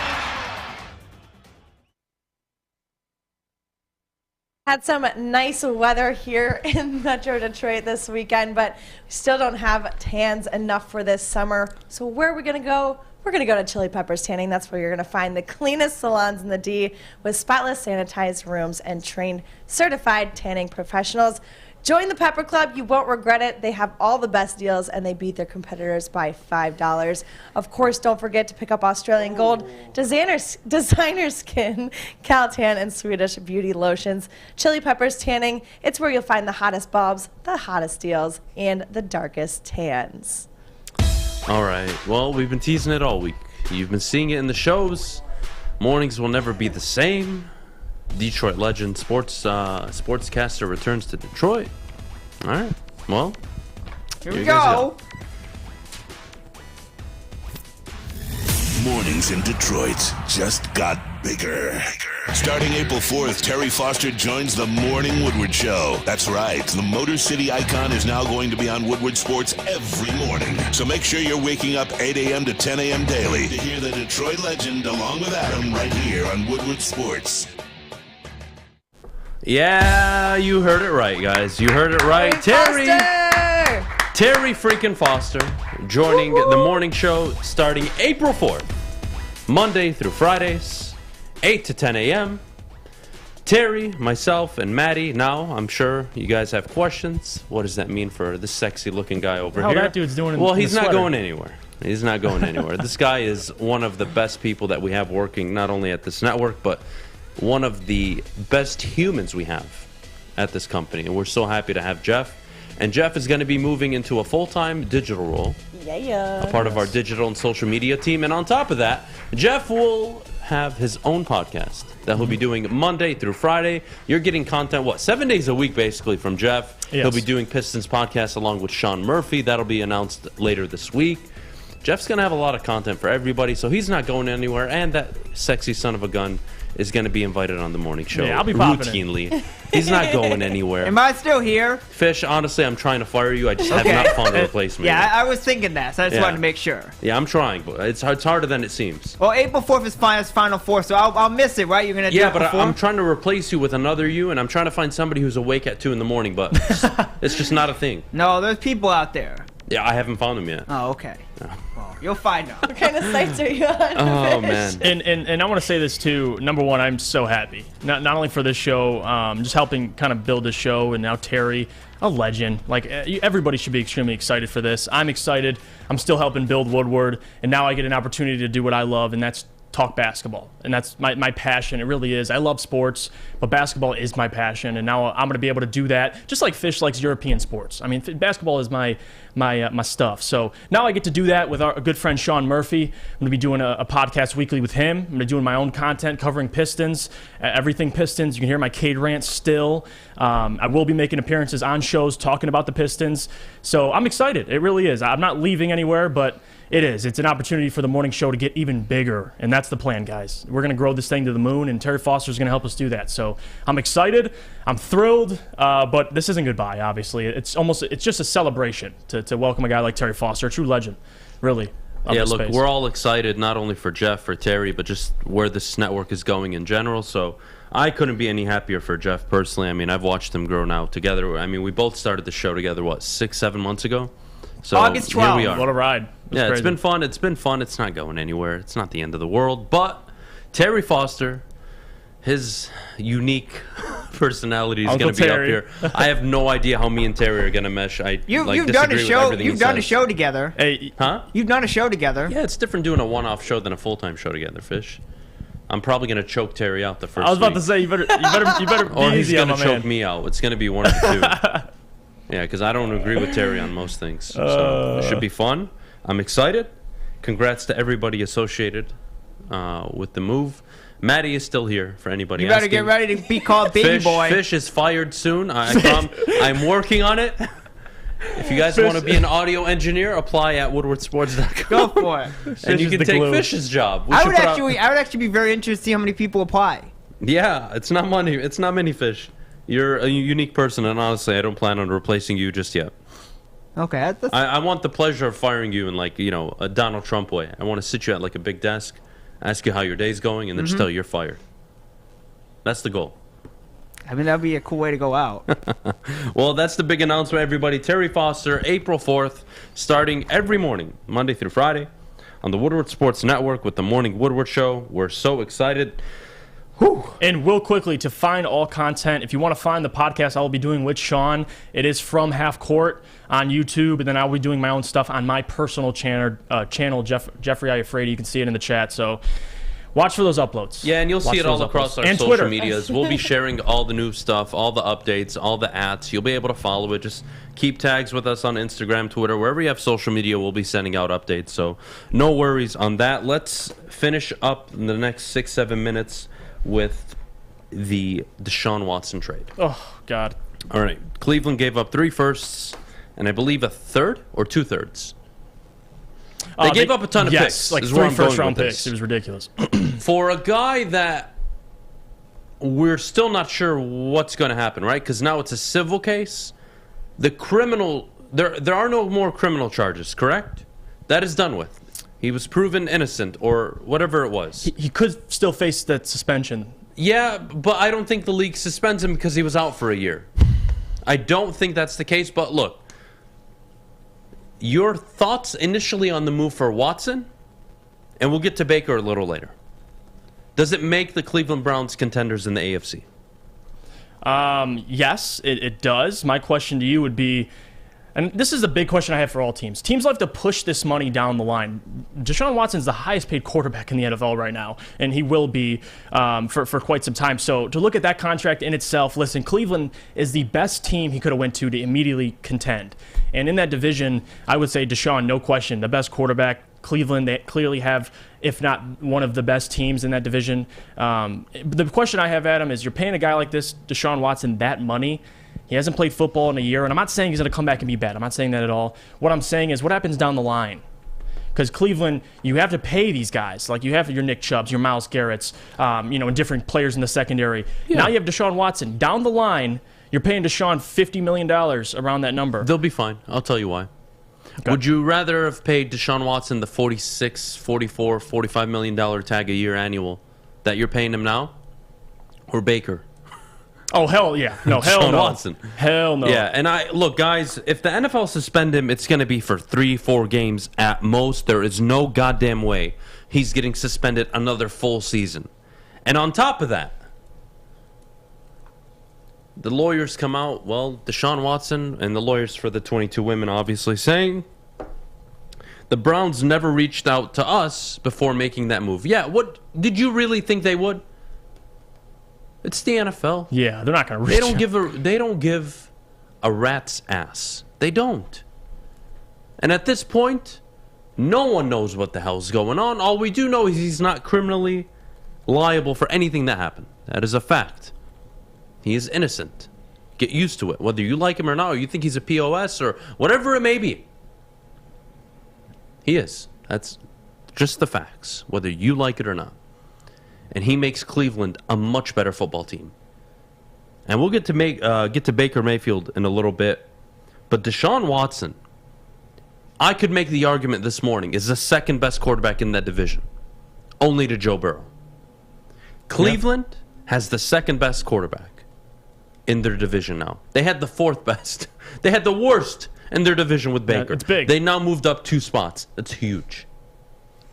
Had some nice weather here in Metro Detroit this weekend, but we still don't have tans enough for this summer. So where are we going to go? We're going to go to Chili Peppers Tanning. That's where you're going to find the cleanest salons in the D with spotless sanitized rooms and trained certified tanning professionals. Join the Pepper Club. You won't regret it. They have all the best deals, and they beat their competitors by $5. Of course, don't forget to pick up Australian Gold, designer skin, Caltan, and Swedish beauty lotions. Chili Peppers Tanning, it's where you'll find the hottest bulbs, the hottest deals, and the darkest tans. All right. Well, we've been teasing it all week. You've been seeing it in the shows. Mornings will never be the same. Detroit legend sportscaster returns to Detroit. All right. Well, Here we go. Mornings in Detroit just got bigger. Starting April 4th, Terry Foster joins the Morning Woodward Show. That's right, the Motor City icon is now going to be on Woodward Sports every morning. So make sure you're waking up 8 a.m. to 10 a.m. daily to hear the Detroit legend along with Adham right here on Woodward Sports. Yeah, you heard it right, guys. You heard it right. Terry freaking Foster joining the morning show starting April 4th, Monday through Fridays, 8 to 10 a.m. Terry, myself, and Maddie. Now, I'm sure you guys have questions. What does that mean for this sexy-looking guy over here? How that dude's doing Well, he's not going anywhere. He's not going anywhere. This guy is one of the best people that we have working not only at this network, but one of the best humans we have at this company. And we're so happy to have Jeff. And Jeff is going to be moving into a full-time digital role. Yeah. A part of our digital and social media team. And on top of that, Jeff will have his own podcast that he'll be doing Monday through Friday. You're getting content, 7 days a week, basically, from Jeff. Yes. He'll be doing Pistons podcast along with Sean Murphy. That'll be announced later this week. Jeff's going to have a lot of content for everybody, so he's not going anywhere. And that sexy son of a gun is going to be invited on the morning show I'll be routinely. He's not going anywhere. Am I still here? Fish, honestly, I'm trying to fire you. I just have not found a replacement. Yeah, I was thinking that, so I just wanted to make sure. Yeah, I'm trying, but it's harder than it seems. Well, April 4th is Final Four, so I'll miss it, right? You're going to do it before? I'm trying to replace you with another you, and I'm trying to find somebody who's awake at 2 in the morning, but it's just not a thing. No, there's people out there. Yeah, I haven't found them yet. Oh, okay. Well, you'll find out. What kind of sites are you on? Oh, man. And I want to say this, too. Number one, I'm so happy. Not only for this show, just helping kind of build this show, and now Terry, a legend. Like, everybody should be extremely excited for this. I'm excited. I'm still helping build Woodward, and now I get an opportunity to do what I love, and that's talk basketball. And that's my passion. It really is. I love sports, but basketball is my passion, and now I'm going to be able to do that, just like Fish likes European sports. I mean, basketball is my stuff. So now I get to do that with our good friend Sean Murphy. I'm going to be doing a podcast weekly with him. I'm going to be doing my own content covering Pistons, everything Pistons. You can hear my Cade rant still. I will be making appearances on shows talking about the Pistons. So I'm excited. It really is. I'm not leaving anywhere, but it is. It's an opportunity for the morning show to get even bigger, and that's the plan, guys. We're going to grow this thing to the moon, and Terry Foster's going to help us do that. So I'm excited. I'm thrilled, but this isn't goodbye, obviously. It's just a celebration to welcome a guy like Terry Foster, a true legend, really. Yeah, look, we're all excited, not only for Jeff, for Terry, but just where this network is going in general. So I couldn't be any happier for Jeff personally. I mean, I've watched him grow now together. I mean, we both started the show together, 6-7 months ago? So August 12th. Here we are. What a ride. Yeah, crazy. it's been fun. It's been fun. It's not going anywhere. It's not the end of the world. But Terry Foster, his unique personality is going to be up here. I have no idea how me and Terry are going to mesh. You've done a show. You've done a show together. Hey, huh? You've done a show together. Yeah, it's different doing a one-off show than a full-time show together, Fish. I'm probably going to choke Terry out the first week. I was about to say, you better be or he's easy on going my to choke man. me out. It's going to be one of the two. Yeah, because I don't agree with Terry on most things. So it should be fun. I'm excited. Congrats to everybody associated with the move. Maddie is still here for anybody asking. You better asking. get ready to be called Baby Boy. Fish is fired soon. I'm working on it. If you guys want to be an audio engineer, apply at woodwardsports.com. Go for it. And you can take Fish's job. I would actually be very interested to see how many people apply. Yeah, it's not money. It's not many, Fish. You're a unique person, and honestly, I don't plan on replacing you just yet. Okay. I want the pleasure of firing you in, a Donald Trump way. I want to sit you at, a big desk, ask you how your day's going, and then just tell you you're fired. That's the goal. I mean, that would be a cool way to go out. Well, that's the big announcement, everybody. Terry Foster, April 4th, starting every morning, Monday through Friday, on the Woodward Sports Network with the Morning Woodward Show. We're so excited. Whew. And real quickly, to find all content, if you want to find the podcast I will be doing with Sean, it is from Half Court on YouTube, and then I'll be doing my own stuff on my personal channel, Jeffrey Iafredi. You can see it in the chat, so watch for those uploads. Yeah, and you'll see it all across our social Twitter. medias. We'll be sharing all the new stuff, all the updates, all the ats. You'll be able to follow it. Just keep tags with us on Instagram, Twitter, wherever you have social media, we'll be sending out updates, so no worries on that. Let's finish up in the next 6-7 minutes with the Deshaun Watson trade. Oh, God. All right. Cleveland gave up 3 firsts and I believe a third or 2/3. They gave up a ton of picks. Like 3 first-round picks. It was ridiculous. For a guy that we're still not sure what's going to happen, right? Because now it's a civil case. The criminal, there are no more criminal charges, correct? That is done with. He was proven innocent or whatever it was. He could still face that suspension. Yeah, but I don't think the league suspends him because he was out for a year. I don't think that's the case, but look. Your thoughts initially on the move for Watson, and we'll get to Baker a little later. Does it make the Cleveland Browns contenders in the AFC? Yes, it does. My question to you would be, and this is a big question I have for all teams. Teams love to push this money down the line. Deshaun Watson's the highest paid quarterback in the NFL right now, and he will be for quite some time. So to look at that contract in itself, listen, Cleveland is the best team he could have went to immediately contend. And in that division, I would say Deshaun, no question, the best quarterback. Cleveland, they clearly have, if not one of the best teams in that division. The question I have, Adam, is you're paying a guy like this, Deshaun Watson, that money. He hasn't played football in a year, and I'm not saying he's going to come back and be bad. I'm not saying that at all. What I'm saying is what happens down the line? Because Cleveland, you have to pay these guys. Like you have your Nick Chubbs, your Myles Garretts, and different players in the secondary. Yeah. Now you have Deshaun Watson. Down the line, you're paying Deshaun $50 million around that number. They'll be fine. I'll tell you why. Okay. Would you rather have paid Deshaun Watson the $46, $44, $45 million tag a year annual that you're paying him now? Or Baker? Oh, hell yeah. No, hell Deshaun no. Watson. Hell no. Yeah, and look, guys, if the NFL suspend him, it's going to be for 3-4 games at most. There is no goddamn way he's getting suspended another full season. And on top of that, the lawyers come out, well, Deshaun Watson and the lawyers for the 22 women obviously saying the Browns never reached out to us before making that move. Yeah, what did you really think they would? It's the NFL. Yeah, they're not going to reach out. They don't give a rat's ass. They don't. And at this point, no one knows what the hell's going on. All we do know is he's not criminally liable for anything that happened. That is a fact. He is innocent. Get used to it. Whether you like him or not, or you think he's a POS or whatever it may be. He is. That's just the facts, whether you like it or not. And he makes Cleveland a much better football team. And we'll get to Baker Mayfield in a little bit. But Deshaun Watson, I could make the argument this morning, is the second best quarterback in that division. Only to Joe Burrow. Cleveland has the second best quarterback in their division now. They had the fourth best. They had the worst in their division with Baker. Yeah, it's big. They now moved up 2 spots. That's huge.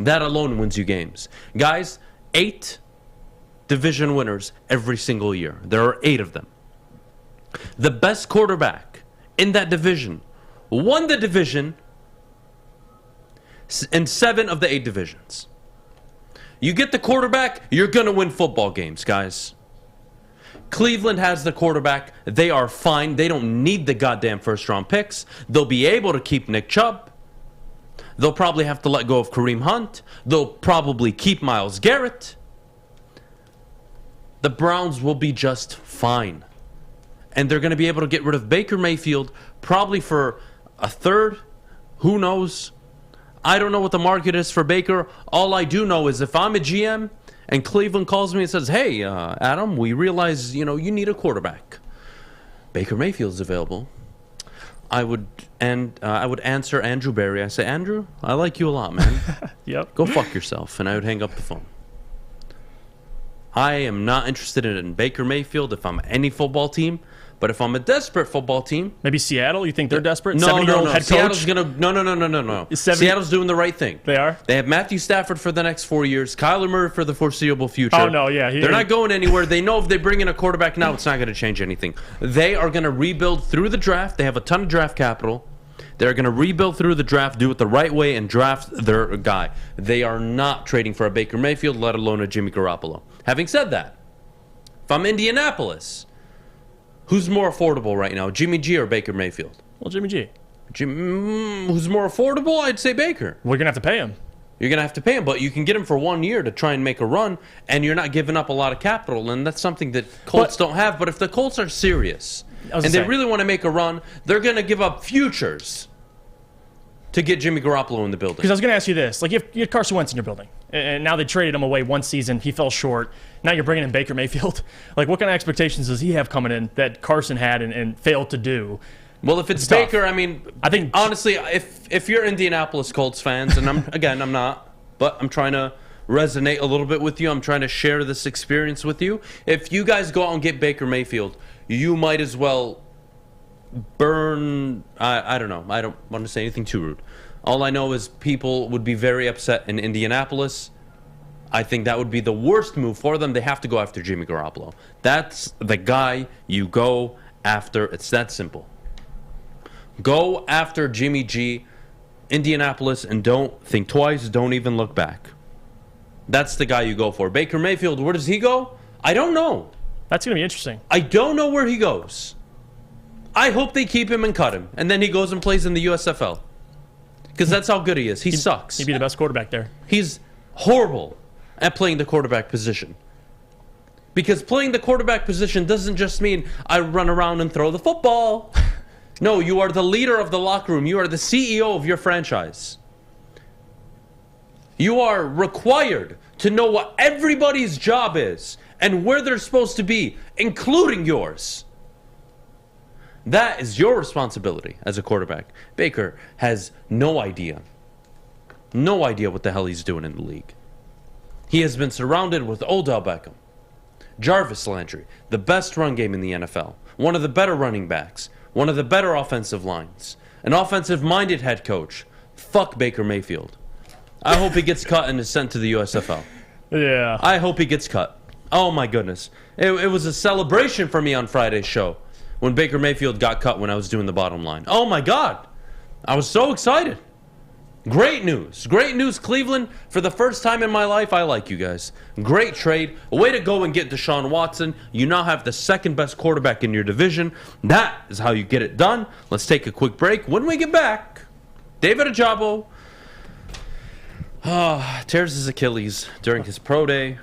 That alone wins you games. Guys, 8 division winners every single year. There are 8 of them. The best quarterback in that division won the division in 7 of the 8 divisions. You get the quarterback, you're going to win football games, guys. Cleveland has the quarterback. They are fine. They don't need the goddamn first-round picks. They'll be able to keep Nick Chubb. They'll probably have to let go of Kareem Hunt. They'll probably keep Myles Garrett. The Browns will be just fine. And they're going to be able to get rid of Baker Mayfield probably for a third. Who knows? I don't know what the market is for Baker. All I do know is if I'm a GM and Cleveland calls me and says, hey, Adam, we realize, you need a quarterback. Baker Mayfield's available. I would answer Andrew Berry. I say, Andrew, I like you a lot, man. Yep. Go fuck yourself. And I would hang up the phone. I am not interested in Baker Mayfield if I'm any football team. But if I'm a desperate football team... Maybe Seattle? You think they're desperate? No. Head Seattle's coach? No. Seattle's doing the right thing. They are? They have Matthew Stafford for the next 4 years, Kyler Murray for the foreseeable future. Oh, no, yeah. They're not going anywhere. They know if they bring in a quarterback now, it's not going to change anything. They are going to rebuild through the draft. They have a ton of draft capital. They're going to rebuild through the draft, do it the right way, and draft their guy. They are not trading for a Baker Mayfield, let alone a Jimmy Garoppolo. Having said that, if I'm Indianapolis... Who's more affordable right now, Jimmy G or Baker Mayfield? Well, Jimmy G. Who's more affordable? I'd say Baker. We're going to have to pay him. You're going to have to pay him, but you can get him for 1 year to try and make a run, and you're not giving up a lot of capital, and that's something that Colts don't have. But if the Colts are serious and they really want to make a run, they're going to give up futures to get Jimmy Garoppolo in the building. Because I was going to ask you this. Like, you had Carson Wentz in your building, and now they traded him away one season. He fell short. Now you're bringing in Baker Mayfield. Like, what kind of expectations does he have coming in that Carson had and failed to do? Well, if it's Baker, I mean, I think honestly, if you're Indianapolis Colts fans, and I'm not, but I'm trying to resonate a little bit with you. I'm trying to share this experience with you. If you guys go out and get Baker Mayfield, you might as well burn. I don't know. I don't want to say anything too rude. All I know is people would be very upset in Indianapolis. I think that would be the worst move for them. They have to go after Jimmy Garoppolo. That's the guy you go after. It's that simple. Go after Jimmy G, Indianapolis, and don't think twice. Don't even look back. That's the guy you go for. Baker Mayfield, where does he go? I don't know. That's going to be interesting. I don't know where he goes. I hope they keep him and cut him, and then he goes and plays in the USFL. Because that's how good he is. He sucks. He'd be the best quarterback there. He's horrible at playing the quarterback position. Because playing the quarterback position doesn't just mean I run around and throw the football. No, you are the leader of the locker room. You are the CEO of your franchise. You are required to know what everybody's job is and where they're supposed to be, including yours. That is your responsibility as a quarterback. Baker has no idea. No idea what the hell he's doing in the league. He has been surrounded with Odell Beckham, Jarvis Landry, the best run game in the NFL, one of the better running backs, one of the better offensive lines, an offensive-minded head coach. Fuck Baker Mayfield. I hope he gets cut and is sent to the USFL. Yeah. I hope he gets cut. Oh, my goodness. It was a celebration for me on Friday's show when Baker Mayfield got cut when I was doing the bottom line. Oh, my God. I was so excited. Great news. Great news, Cleveland. For the first time in my life, I like you guys. Great trade. A way to go and get Deshaun Watson. You now have the second best quarterback in your division. That is how you get it done. Let's take a quick break. When we get back, David Ojabo tears his Achilles during his pro day.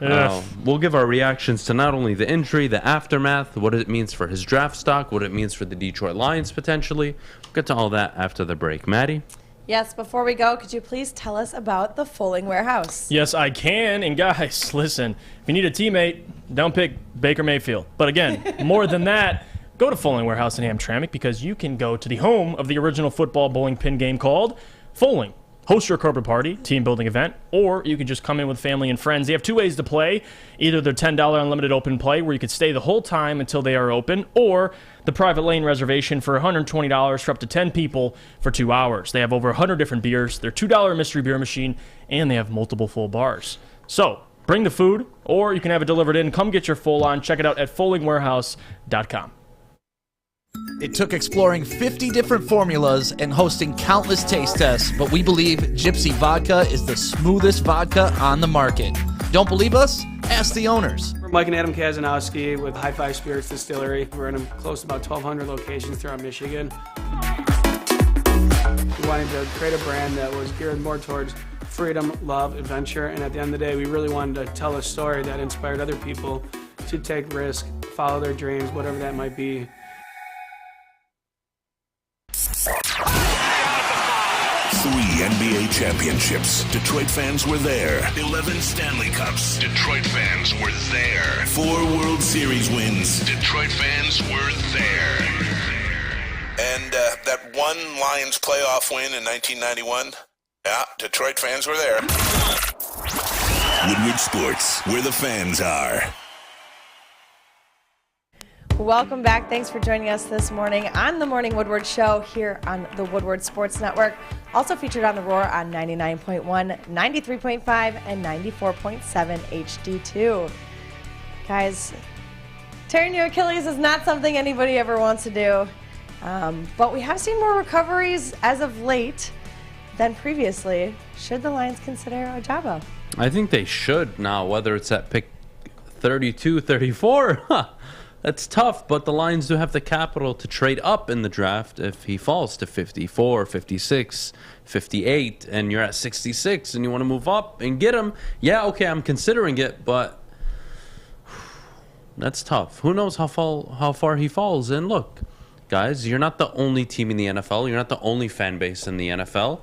We'll give our reactions to not only the injury, the aftermath, what it means for his draft stock, what it means for the Detroit Lions potentially. We'll get to all that after the break. Maddie? Yes, before we go, could you please tell us about the Fulling Warehouse? Yes, I can. And guys, listen, if you need a teammate, don't pick Baker Mayfield. But again, more than that, go to Fulling Warehouse in Hamtramck because you can go to the home of the original football bowling pin game called Fulling. Host your corporate party, team building event, or you can just come in with family and friends. They have two ways to play. Either their $10 unlimited open play where you could stay the whole time until they are open, or the private lane reservation for $120 for up to 10 people for 2 hours. They have over 100 different beers, their $2 mystery beer machine, and they have multiple full bars. So bring the food, or you can have it delivered in. Come get your full on. Check it out at fullingwarehouse.com. It took exploring 50 different formulas and hosting countless taste tests, but we believe Gypsy Vodka is the smoothest vodka on the market. Don't believe us? Ask the owners. We're Mike and Adam Kazanowski with High Five Spirits Distillery. We're in close to about 1,200 locations throughout Michigan. We wanted to create a brand that was geared more towards freedom, love, adventure, and at the end of the day, we really wanted to tell a story that inspired other people to take risks, follow their dreams, whatever that might be. 3 NBA championships. Detroit fans were there. 11 Stanley Cups. Detroit fans were there. 4 World Series wins. Detroit fans were there. And that one Lions playoff win in 1991. Yeah, Detroit fans were there. Woodward Sports, where the fans are. Welcome back. Thanks for joining us this morning on the Morning Woodward Show here on the Woodward Sports Network. Also featured on The Roar on 99.1, 93.5, and 94.7 HD2. Guys, tearing your Achilles is not something anybody ever wants to do. But we have seen more recoveries as of late than previously. Should the Lions consider Ojabo? I think they should now, whether it's at pick 32, 34. That's tough, but the Lions do have the capital to trade up in the draft if he falls to 54, 56, 58, and you're at 66 and you want to move up and get him. Yeah, okay, I'm considering it, but That's tough. Who knows how far he falls? And look, guys, you're not the only team in the NFL. You're not the only fan base in the NFL.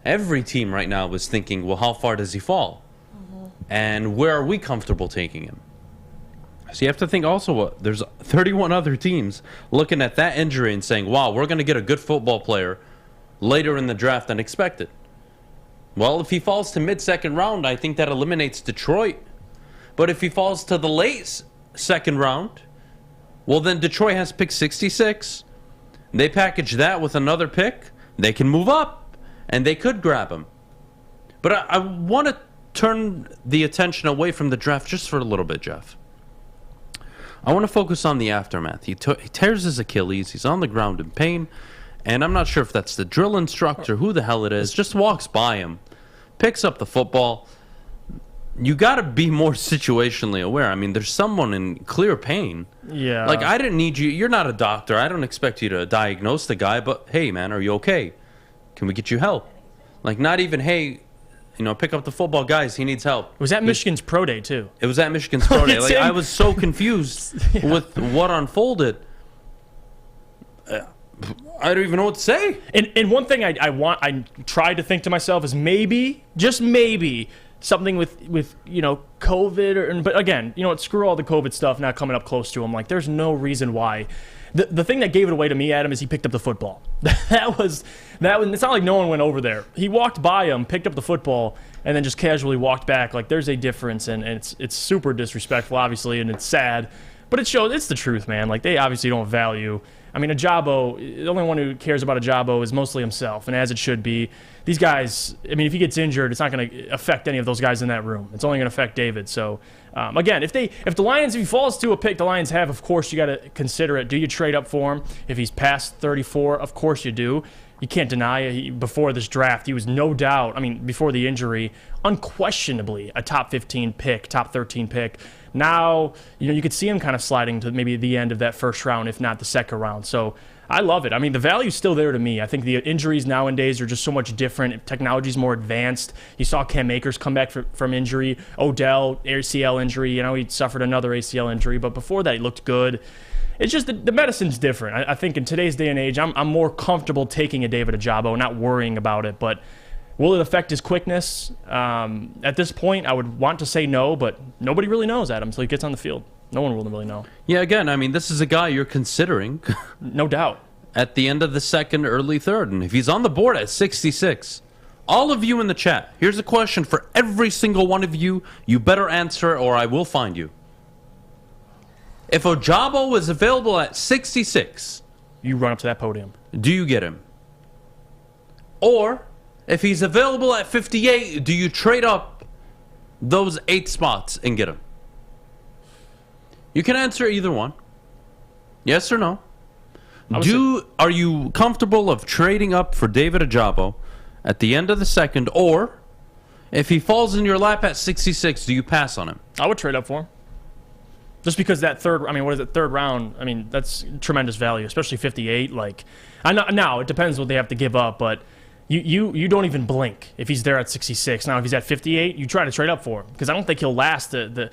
Every team right now is thinking, well, how far does he fall? And where are we comfortable taking him? So you have to think also, there's 31 other teams looking at that injury and saying, wow, we're going to get a good football player later in the draft than expected. Well, if he falls to mid-second round, I think that eliminates Detroit. But if he falls to the late second round, well, then Detroit has pick 66. They package that with another pick. They can move up, and they could grab him. But I want to turn the attention away from the draft just for a little bit, Jeff. I want to focus on the aftermath. He tears his Achilles. He's on the ground in pain. And I'm not sure if that's the drill instructor, who the hell it is, just walks by him, picks up the football. You got to be more situationally aware. I mean, there's someone in clear pain. Yeah. Like, I didn't need you. You're not a doctor. I don't expect you to diagnose the guy. But, hey, man, are you okay? Can we get you help? Like, not even, hey, pick up the football, guys. He needs help. It was at Michigan's Pro Day, too. It was at Michigan's Pro Day. Like, I was so confused with what unfolded. I don't even know what to say. And one thing I tried to think to myself is maybe, just maybe, something with COVID. But again, screw all the COVID stuff not coming up close to him. Like, there's no reason why. The thing that gave it away to me, Adam, is he picked up the football. That was. It's not like no one went over there. He walked by him, picked up the football, and then just casually walked back. Like, there's a difference, and it's super disrespectful, obviously, and it's sad. But it shows it's the truth, man. Like, they obviously don't value. I mean, Ojabo, the only one who cares about Ojabo is mostly himself, and as it should be. These guys, I mean, if he gets injured, it's not going to affect any of those guys in that room. It's only going to affect David. So, again, if the Lions, if he falls to a pick the Lions have, of course you got to consider it. Do you trade up for him? If he's past 34, of course you do. You can't deny it. Before this draft, he was no doubt, before the injury, unquestionably a top 15 pick, top 13 pick. Now, you could see him kind of sliding to maybe the end of that first round, if not the second round. So I love it. The value's still there to me. I think the injuries nowadays are just so much different. Technology's more advanced. You saw Cam Akers come back from injury. Odell, ACL injury. He suffered another ACL injury. But before that, he looked good. It's just the medicine's different. I think in today's day and age, I'm more comfortable taking a David Ojabo, not worrying about it. But will it affect his quickness? At this point, I would want to say no, but nobody really knows, Adam, until he gets on the field. No one will really know. Yeah, again, this is a guy you're considering. No doubt. At the end of the second, early third. And if he's on the board at 66, all of you in the chat, here's a question for every single one of you. You better answer it or I will find you. If Ojabo is available at 66, you run up to that podium. Do you get him? Or, if he's available at 58, do you trade up those 8 spots and get him? You can answer either one. Yes or no? Are you comfortable of trading up for David Ojabo at the end of the second, or if he falls in your lap at 66, do you pass on him? I would trade up for him. Just because that third round, that's tremendous value, especially 58. Now it depends what they have to give up, but you don't even blink if he's there at 66. Now, if he's at 58, you try to trade up for him because I don't think he'll last the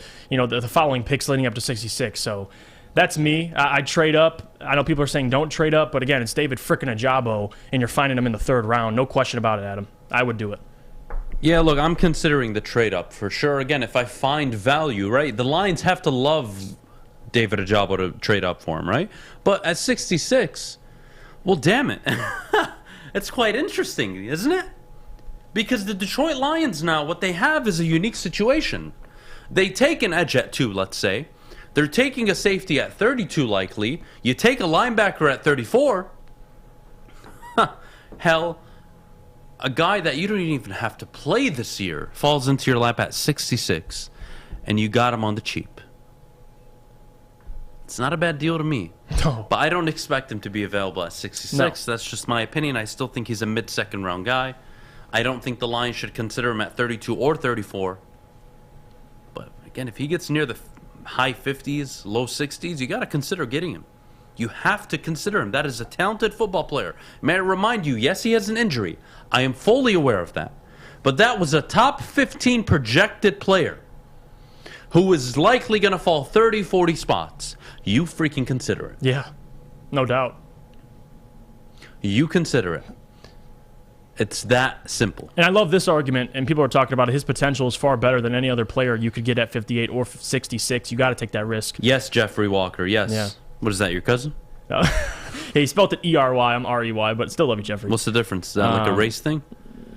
following picks leading up to 66. So that's me. I trade up. I know people are saying don't trade up, but again, it's David frickin' Ojabo, and you're finding him in the third round. No question about it, Adam. I would do it. Yeah, look, I'm considering the trade-up for sure. Again, if I find value, right? The Lions have to love David Ojabo to trade up for him, right? But at 66, well, damn it. It's quite interesting, isn't it? Because the Detroit Lions now, what they have is a unique situation. They take an edge at 2, let's say. They're taking a safety at 32, likely. You take a linebacker at 34. Hell, a guy that you don't even have to play this year falls into your lap at 66, and you got him on the cheap. It's not a bad deal to me. No. But I don't expect him to be available at 66. No. That's just my opinion. I still think he's a mid-second round guy. I don't think the Lions should consider him at 32 or 34. But again, if he gets near the high 50s, low 60s, you got to consider getting him. You have to consider him. That is a talented football player. May I remind you, yes, he has an injury. I am fully aware of that. But that was a top 15 projected player who is likely going to fall 30, 40 spots, you freaking consider it. Yeah, no doubt. You consider it. It's that simple. And I love this argument, and people are talking about it. His potential is far better than any other player you could get at 58 or 66. You got to take that risk. Yes, Jeffrey Walker, yes. Yeah. What is that, your cousin? Yeah, he spelled it E-R-Y. I'm R-E-Y, but still love you, Jeffrey. What's the difference? Is that like a race thing?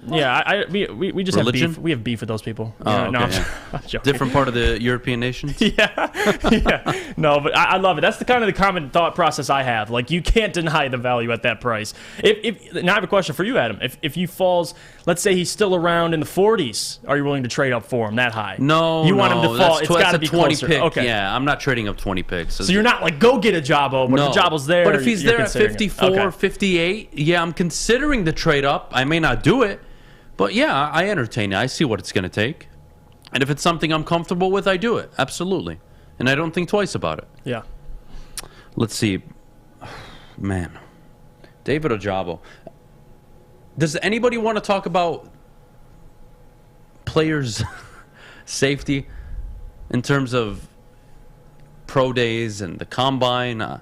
Yeah, we just Religion? have beef. We have beef with those people. Oh, Yeah, okay, no, I'm yeah. joking. Different part of the European nations? Yeah. No, but I love it. That's the common thought process I have. Like, you can't deny the value at that price. Now I have a question for you, Adam. If he falls, let's say he's still around in the 40s, are you willing to trade up for him that high? No, you want him to fall. It's got to be 20 closer. pick. Okay. Yeah, I'm not trading up 20 picks. So you're not like, go get Ojabo, but if Ojabo's there, But if he's you're there at considering 54, it. Okay. 58, yeah, I'm considering the trade up. I may not do it, but yeah, I entertain it. I see what it's going to take. And if it's something I'm comfortable with, I do it. Absolutely. And I don't think twice about it. Yeah. Let's see. Man. David Ojabo. Does anybody want to talk about players' safety in terms of pro days and the combine?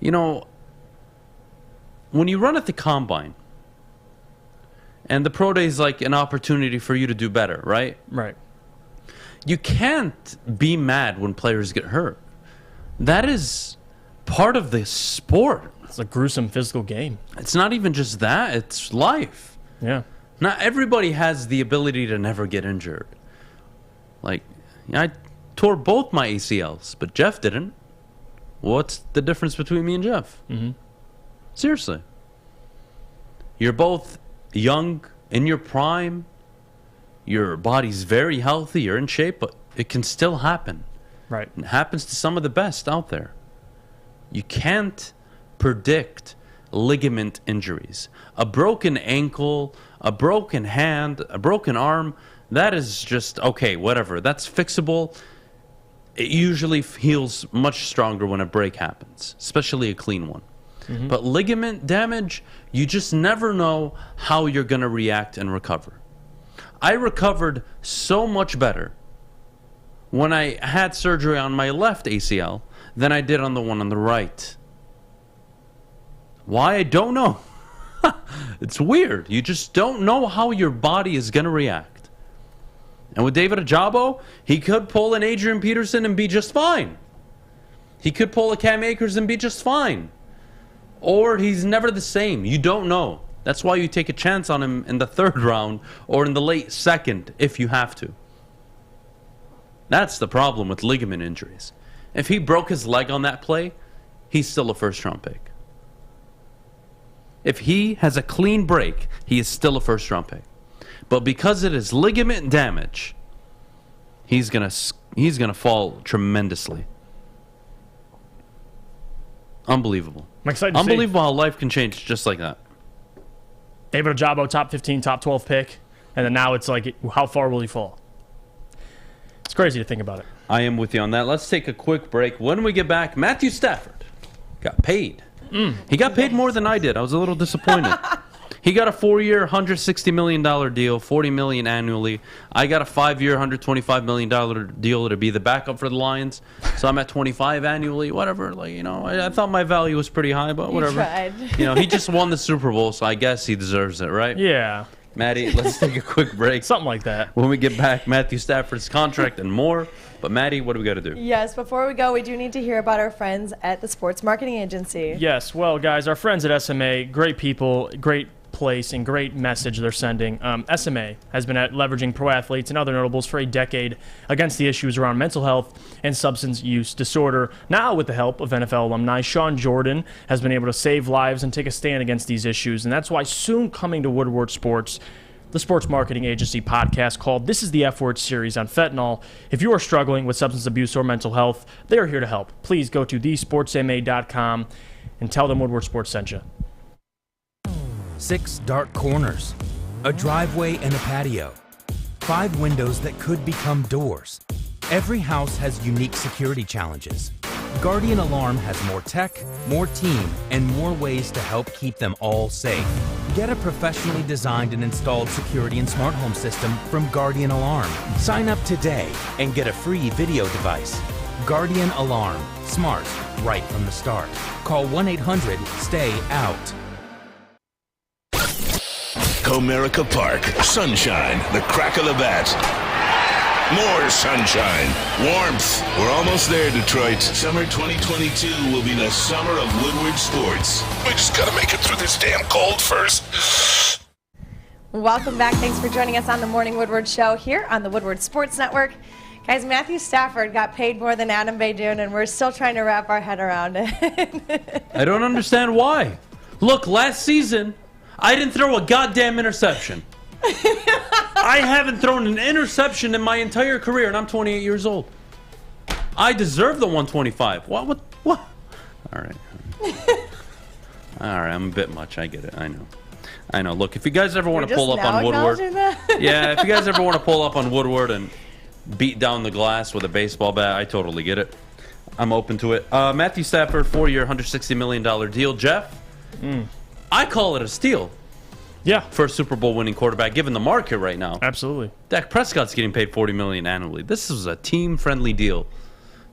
You know, when you run at the combine, and the pro day is like an opportunity for you to do better, right? Right. You can't be mad when players get hurt. That is part of the sport. It's a gruesome physical game. It's not even just that, it's life. Yeah. Not everybody has the ability to never get injured. Like, I tore both my ACLs, but Jeff didn't. What's the difference between me and Jeff? Mm-hmm. Seriously. You're both young, in your prime, your body's very healthy, you're in shape, but it can still happen. Right. It happens to some of the best out there. You can't predict ligament injuries. A broken ankle, a broken hand, a broken arm, that is just, okay, whatever. That's fixable. It usually heals much stronger when a break happens, especially a clean one. Mm-hmm. But ligament damage, you just never know how you're going to react and recover. I recovered so much better when I had surgery on my left ACL than I did on the one on the right. Why? I don't know. It's weird. You just don't know how your body is going to react. And with David Ojabo, he could pull an Adrian Peterson and be just fine. He could pull a Cam Akers and be just fine. Or he's never the same. You don't know. That's why you take a chance on him in the third round or in the late second if you have to. That's the problem with ligament injuries. If he broke his leg on that play, he's still a first-round pick. If he has a clean break, he is still a first-round pick. But because it is ligament damage, he's gonna fall tremendously. Unbelievable. I'm excited to Unbelievable how life can change just like that. David Ojabo, top 15, top 12 pick, and then now it's like, how far will he fall? It's crazy to think about it. I am with you on that. Let's take a quick break. When we get back, Matthew Stafford got paid. He got paid more than I did. I was a little disappointed. He got a 4-year, $160 million deal, $40 million annually. I got a 5-year, $125 million deal to be the backup for the Lions. So I'm at 25 annually, whatever. Like, you know, I thought my value was pretty high, but whatever. You tried. You know, he just won the Super Bowl, so I guess he deserves it, right? Yeah. Maddie, let's take a quick break. Something like that. When we get back, Matthew Stafford's contract and more. But Maddie, what do we got to do? Yes, before we go, we do need to hear about our friends at the Sports Marketing Agency. Yes, well, guys, our friends at SMA, great people, great place, and great message they're sending. SMA has been leveraging pro athletes and other notables for a decade against the issues around mental health and substance use disorder. Now, with the help of NFL alumni, Sean Jordan has been able to save lives and take a stand against these issues, and that's why soon coming to Woodward Sports, the Sports Marketing Agency podcast called This is the F Word series on fentanyl. If you are struggling with substance abuse or mental health, they are here to help. Please go to thesportsma.com and tell them Woodward Sports sent you. 6 dark corners, a driveway and a patio, 5 windows that could become doors. Every house has unique security challenges. Guardian Alarm has more tech, more team, and more ways to help keep them all safe. Get a professionally designed and installed security and smart home system from Guardian Alarm. Sign up today and get a free video device. Guardian Alarm. Smart, right from the start. Call 1-800-STAY-OUT. Comerica Park. Sunshine. The crack of the bat. More sunshine. Warmth. We're almost there, Detroit. Summer 2022 will be the summer of Woodward sports. We just gotta make it through this damn cold first. Welcome back. Thanks for joining us on the Morning Woodward Show here on the Woodward Sports Network. Guys, Matthew Stafford got paid more than Adham Beydoun, and we're still trying to wrap our head around it. I don't understand why. Look, last season, I didn't throw a goddamn interception. I haven't thrown an interception in my entire career, and I'm 28 years old. I deserve the 125. What? All right. All right, I'm a bit much. I get it. I know. Look, if you guys ever want to pull up on Woodward. Yeah, if you guys ever want to pull up on Woodward and beat down the glass with a baseball bat, I totally get it. I'm open to it. Matthew Stafford, 4-year, $160 million deal. Jeff, I call it a steal. Yeah. For a Super Bowl winning quarterback, given the market right now. Absolutely. Dak Prescott's getting paid $40 million annually. This is a team-friendly deal.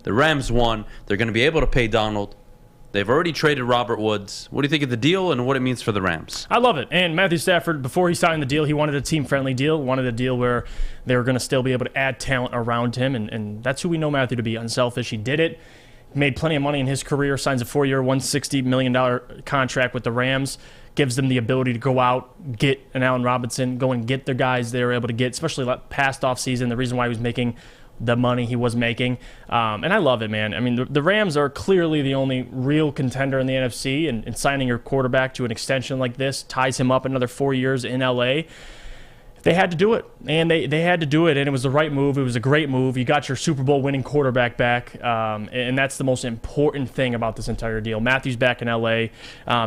The Rams won. They're going to be able to pay Donald. They've already traded Robert Woods. What do you think of the deal and what it means for the Rams? I love it. And Matthew Stafford, before he signed the deal, he wanted a team-friendly deal, wanted a deal where they were going to still be able to add talent around him, and that's who we know Matthew to be, unselfish. He did it. Made plenty of money in his career, signs a 4-year, $160 million contract with the Rams, gives them the ability to go out, get an Allen Robinson, go and get their guys they were able to get, especially past offseason, the reason why he was making the money he was making. And I love it, man. I mean, the Rams are clearly the only real contender in the NFC, and signing your quarterback to an extension like this ties him up another 4 years in L.A. They had to do it, and they had to do it, and it was the right move. It was a great move. You got your Super Bowl winning quarterback back, and that's the most important thing about this entire deal. Matthew's back in L.A.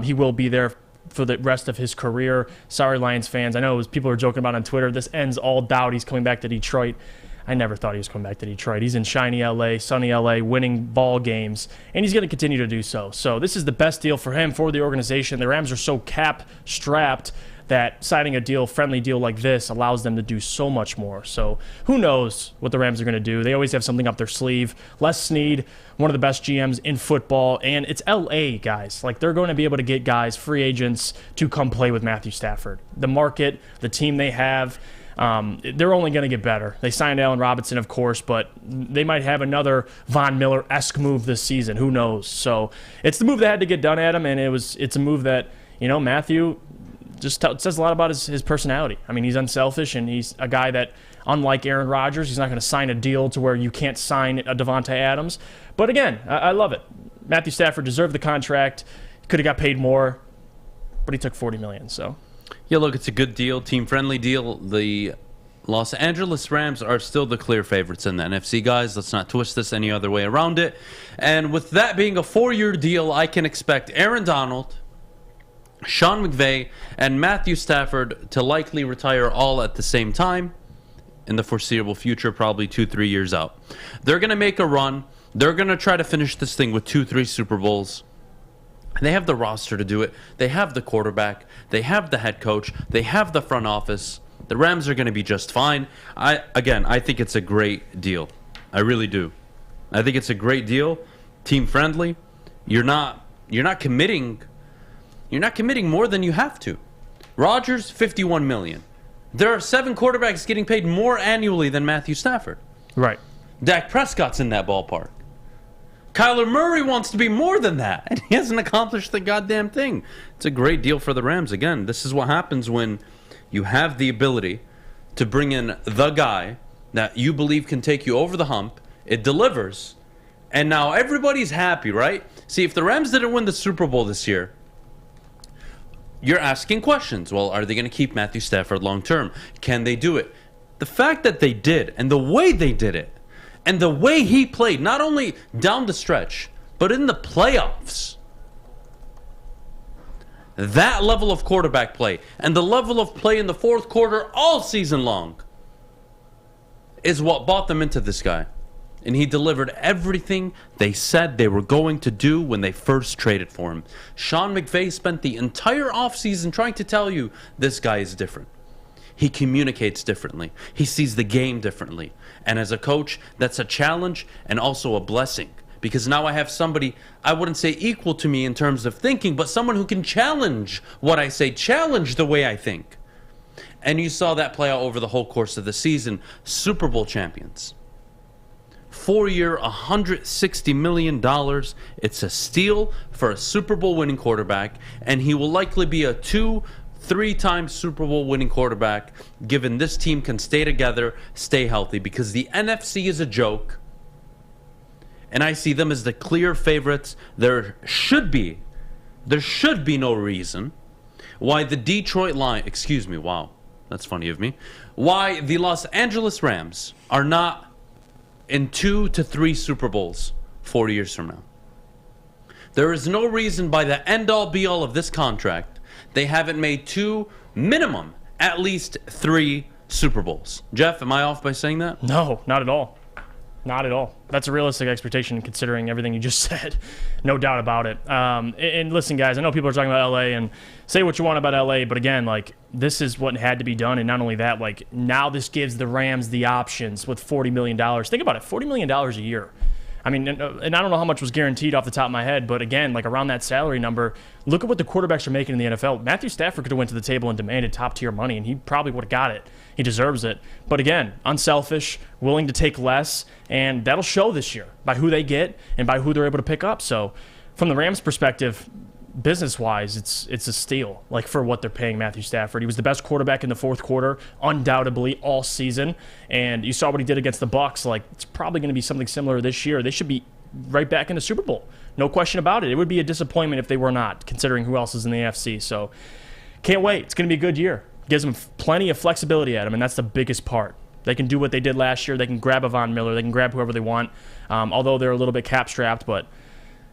He will be there for the rest of his career. Sorry, Lions fans. I know people are joking about on Twitter, this ends all doubt he's coming back to Detroit. I never thought he was coming back to Detroit. He's in shiny L.A., sunny L.A., winning ball games, and he's going to continue to do so. So this is the best deal for him, for the organization. The Rams are so cap-strapped that signing a friendly deal like this allows them to do so much more. So who knows what the Rams are going to do. They always have something up their sleeve. Les Snead, one of the best GMs in football, and it's L.A., guys. Like, they're going to be able to get guys, free agents, to come play with Matthew Stafford. The market, the team they have, they're only going to get better. They signed Allen Robinson, of course, but they might have another Von Miller-esque move this season. Who knows? So it's the move that had to get done, Adam, and it's a move that, Matthew just says a lot about his personality. I mean, he's unselfish, and he's a guy that, unlike Aaron Rodgers, he's not going to sign a deal to where you can't sign a Devontae Adams. But again, I love it. Matthew Stafford deserved the contract. Could have got paid more, but he took $40 million. So, yeah, look, it's a good deal, team-friendly deal. The Los Angeles Rams are still the clear favorites in the NFC, guys. Let's not twist this any other way around it. And with that being a 4-year deal, I can expect Aaron Donald, Sean McVay, and Matthew Stafford to likely retire all at the same time in the foreseeable future, probably 2-3 years out. They're going to make a run. They're going to try to finish this thing with 2-3 Super Bowls. And they have the roster to do it. They have the quarterback. They have the head coach. They have the front office. The Rams are going to be just fine. I think it's a great deal. I really do. I think it's a great deal. Team friendly. You're not committing more than you have to. Rodgers, $51 million. There are 7 quarterbacks getting paid more annually than Matthew Stafford. Right. Dak Prescott's in that ballpark. Kyler Murray wants to be more than that, and he hasn't accomplished the goddamn thing. It's a great deal for the Rams. Again, this is what happens when you have the ability to bring in the guy that you believe can take you over the hump. It delivers, and now everybody's happy, right? See, if the Rams didn't win the Super Bowl this year, you're asking questions. Well, are they going to keep Matthew Stafford long term? Can they do it? The fact that they did, and the way they did it, and the way he played, not only down the stretch, but in the playoffs, that level of quarterback play and the level of play in the fourth quarter all season long is what brought them into this guy. And he delivered everything they said they were going to do when they first traded for him. Sean McVay spent the entire offseason trying to tell you this guy is different. He communicates differently. He sees the game differently. And as a coach, that's a challenge and also a blessing. Because now I have somebody, I wouldn't say equal to me in terms of thinking, but someone who can challenge what I say, challenge the way I think. And you saw that play out over the whole course of the season. Super Bowl champions. 4-year, $160 million. It's a steal for a Super Bowl winning quarterback, and he will likely be a 2-3-time Super Bowl winning quarterback, given this team can stay together, stay healthy, because the NFC is a joke, and I see them as the clear favorites. There should be no reason why the Detroit Lions, excuse me, wow, that's funny of me, why the Los Angeles Rams are not in 2 to 3 Super Bowls 4 years from now. There is no reason by the end-all be-all of this contract they haven't made 2, minimum, at least 3 Super Bowls. Jeff, am I off by saying that? No, not at all. Not at all. That's a realistic expectation considering everything you just said. No doubt about it. And listen, guys, I know people are talking about LA and say what you want about LA, but again, like, this is what had to be done. And not only that, like, now this gives the Rams the options with $40 million. Think about it, $40 million a year. I mean, and I don't know how much was guaranteed off the top of my head, but again, like around that salary number, look at what the quarterbacks are making in the NFL. Matthew Stafford could have went to the table and demanded top-tier money, and he probably would have got it. He deserves it. But again, unselfish, willing to take less, and that'll show this year by who they get and by who they're able to pick up. So from the Rams' perspective, business-wise, it's a steal, like, for what they're paying Matthew Stafford. He was the best quarterback in the fourth quarter, undoubtedly, all season. And you saw what he did against the Bucs. Like, it's probably going to be something similar this year. They should be right back in the Super Bowl. No question about it. It would be a disappointment if they were not, considering who else is in the AFC. So can't wait. It's going to be a good year. Gives them plenty of flexibility at them, and that's the biggest part. They can do what they did last year. They can grab a Von Miller. They can grab whoever they want, although they're a little bit cap-strapped, but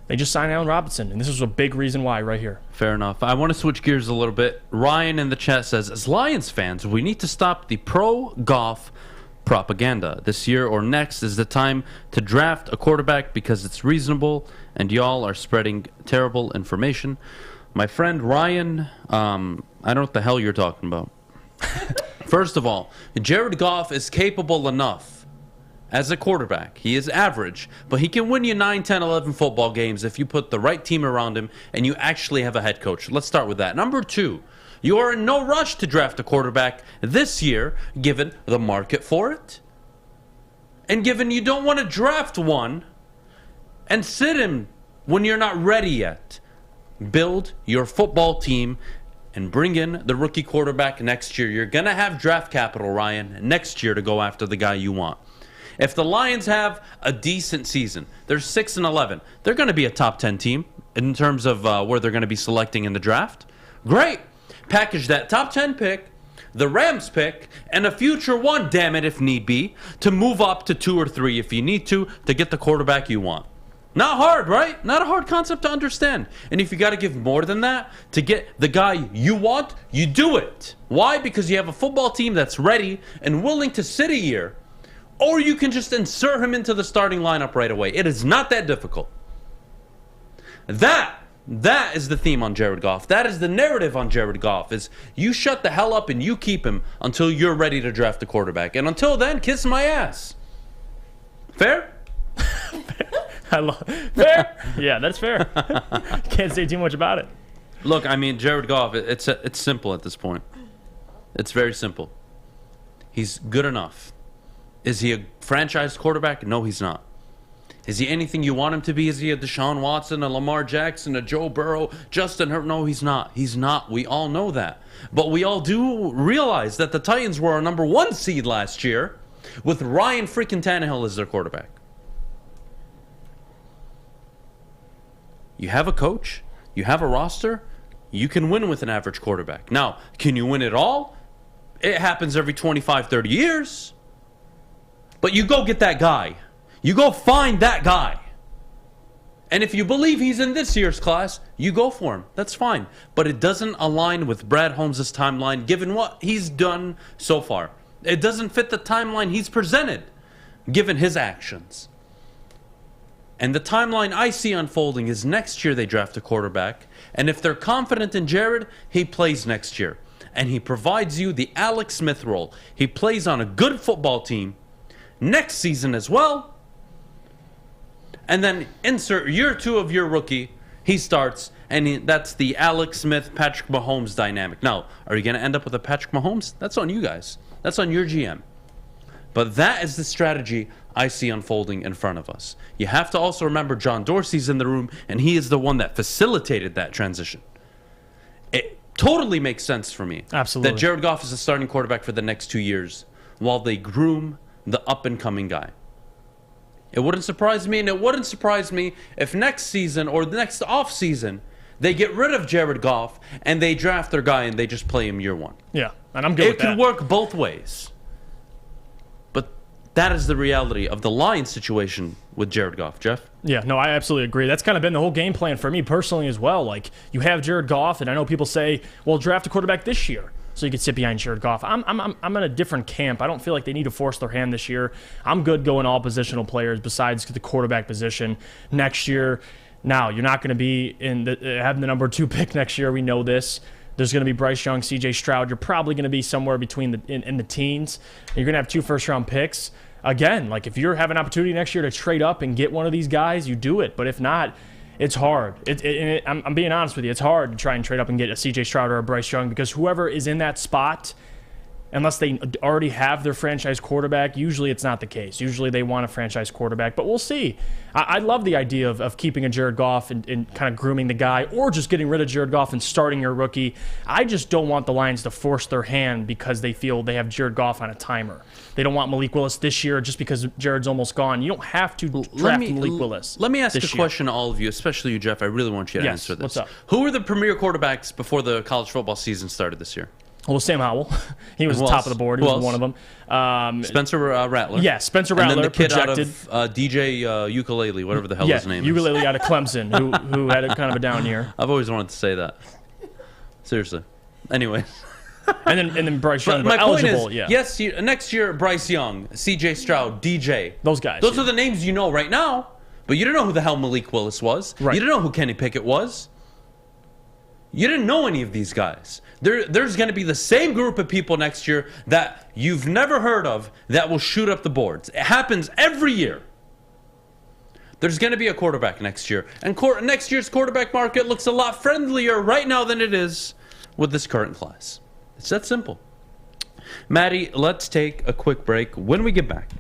they just signed Allen Robinson, and this is a big reason why right here. Fair enough. I want to switch gears a little bit. Ryan in the chat says, as Lions fans, we need to stop the pro-Goff propaganda. This year or next is the time to draft a quarterback because it's reasonable, and y'all are spreading terrible information. My friend Ryan, I don't know what the hell you're talking about. First of all, Jared Goff is capable enough as a quarterback. He is average, but he can win you 9, 10, 11 football games if you put the right team around him and you actually have a head coach. Let's start with that. Number 2, you are in no rush to draft a quarterback this year, given the market for it. And given you don't want to draft one and sit him when you're not ready yet. Build your football team and bring in the rookie quarterback next year. You're going to have draft capital, Ryan, next year to go after the guy you want. If the Lions have a decent season, they're 6-11. They're going to be a top 10 team in terms of where they're going to be selecting in the draft. Great. Package that top 10 pick, the Rams pick, and a future one, damn it, if need be, to move up to 2 or 3 if you need to get the quarterback you want. Not hard, right? Not a hard concept to understand. And if you got to give more than that to get the guy you want, you do it. Why? Because you have a football team that's ready and willing to sit a year. Or you can just insert him into the starting lineup right away. It is not that difficult. That is the theme on Jared Goff. That is the narrative on Jared Goff, is you shut the hell up and you keep him until you're ready to draft a quarterback. And until then, kiss my ass. Fair? Fair? Yeah, that's fair. Can't say too much about it. Look, I mean, Jared Goff, it's simple at this point. It's very simple. He's good enough. Is he a franchise quarterback? No, he's not. Is he anything you want him to be? Is he a Deshaun Watson, a Lamar Jackson, a Joe Burrow, Justin Herbert? No, he's not. He's not. We all know that. But we all do realize that the Titans were our number 1 seed last year with Ryan freaking Tannehill as their quarterback. You have a coach, you have a roster, you can win with an average quarterback. Now, can you win it all? It happens every 25, 30 years. But you go get that guy. You go find that guy. And if you believe he's in this year's class, you go for him. That's fine. But it doesn't align with Brad Holmes' timeline, given what he's done so far. It doesn't fit the timeline he's presented, given his actions. And the timeline I see unfolding is next year they draft a quarterback. And if they're confident in Jared, he plays next year. And he provides you the Alex Smith role. He plays on a good football team next season as well. And then insert year 2 of your rookie. He starts, and that's the Alex Smith, Patrick Mahomes dynamic. Now, are you going to end up with a Patrick Mahomes? That's on you guys. That's on your GM. But that is the strategy I see unfolding in front of us. You have to also remember John Dorsey's in the room, and he is the one that facilitated that transition. It totally makes sense for me. Absolutely. That Jared Goff is the starting quarterback for the next 2 years while they groom the up-and-coming guy. It wouldn't surprise me, and it wouldn't surprise me if next season or the next offseason they get rid of Jared Goff and they draft their guy and they just play him year 1. Yeah, and I'm good with that. It could work both ways. But that is the reality of the Lions situation with Jared Goff. Jeff? Yeah, no, I absolutely agree. That's kind of been the whole game plan for me personally as well. Like, you have Jared Goff, and I know people say, well, draft a quarterback this year so you can sit behind Jared Goff. I'm in a different camp. I don't feel like they need to force their hand this year. I'm good going all positional players besides the quarterback position next year. Now, you're not going to be having the number 2 pick next year. We know this. There's going to be Bryce Young, C.J. Stroud. You're probably going to be somewhere between in the teens. You're going to have 2 first-round picks. Again, like if you have an opportunity next year to trade up and get one of these guys, you do it. But if not, it's hard. I'm being honest with you. It's hard to try and trade up and get a C.J. Stroud or a Bryce Young because whoever is in that spot, unless they already have their franchise quarterback, usually it's not the case. Usually they want a franchise quarterback, but we'll see. I love the idea of keeping a Jared Goff and kind of grooming the guy or just getting rid of Jared Goff and starting your rookie. I just don't want the Lions to force their hand because they feel they have Jared Goff on a timer. They don't want Malik Willis this year just because Jared's almost gone. You don't have to draft Malik Willis. Let me ask a question to all of you, especially you, Jeff. I really want you to answer this. What's up? Who were the premier quarterbacks before the college football season started this year? Well, Sam Howell. He was top of the board. He was one of them. Spencer Rattler. Yeah, Spencer Rattler. And then the kid projected. Out of DJ Ukulele, whatever the hell his name is. Ukulele out of Clemson, who had a kind of a down year. I've always wanted to say that. Seriously. Anyway. And then Bryce Young, my eligible, point is, yes, next year, Bryce Young, C.J. Stroud, DJ. Those guys. Those are the names you know right now, but you didn't know who the hell Malik Willis was. Right. You didn't know who Kenny Pickett was. You didn't know any of these guys. There's going to be the same group of people next year that you've never heard of that will shoot up the boards. It happens every year. There's going to be a quarterback next year. And next year's quarterback market looks a lot friendlier right now than it is with this current class. It's that simple. Maddie, let's take a quick break. When we get back,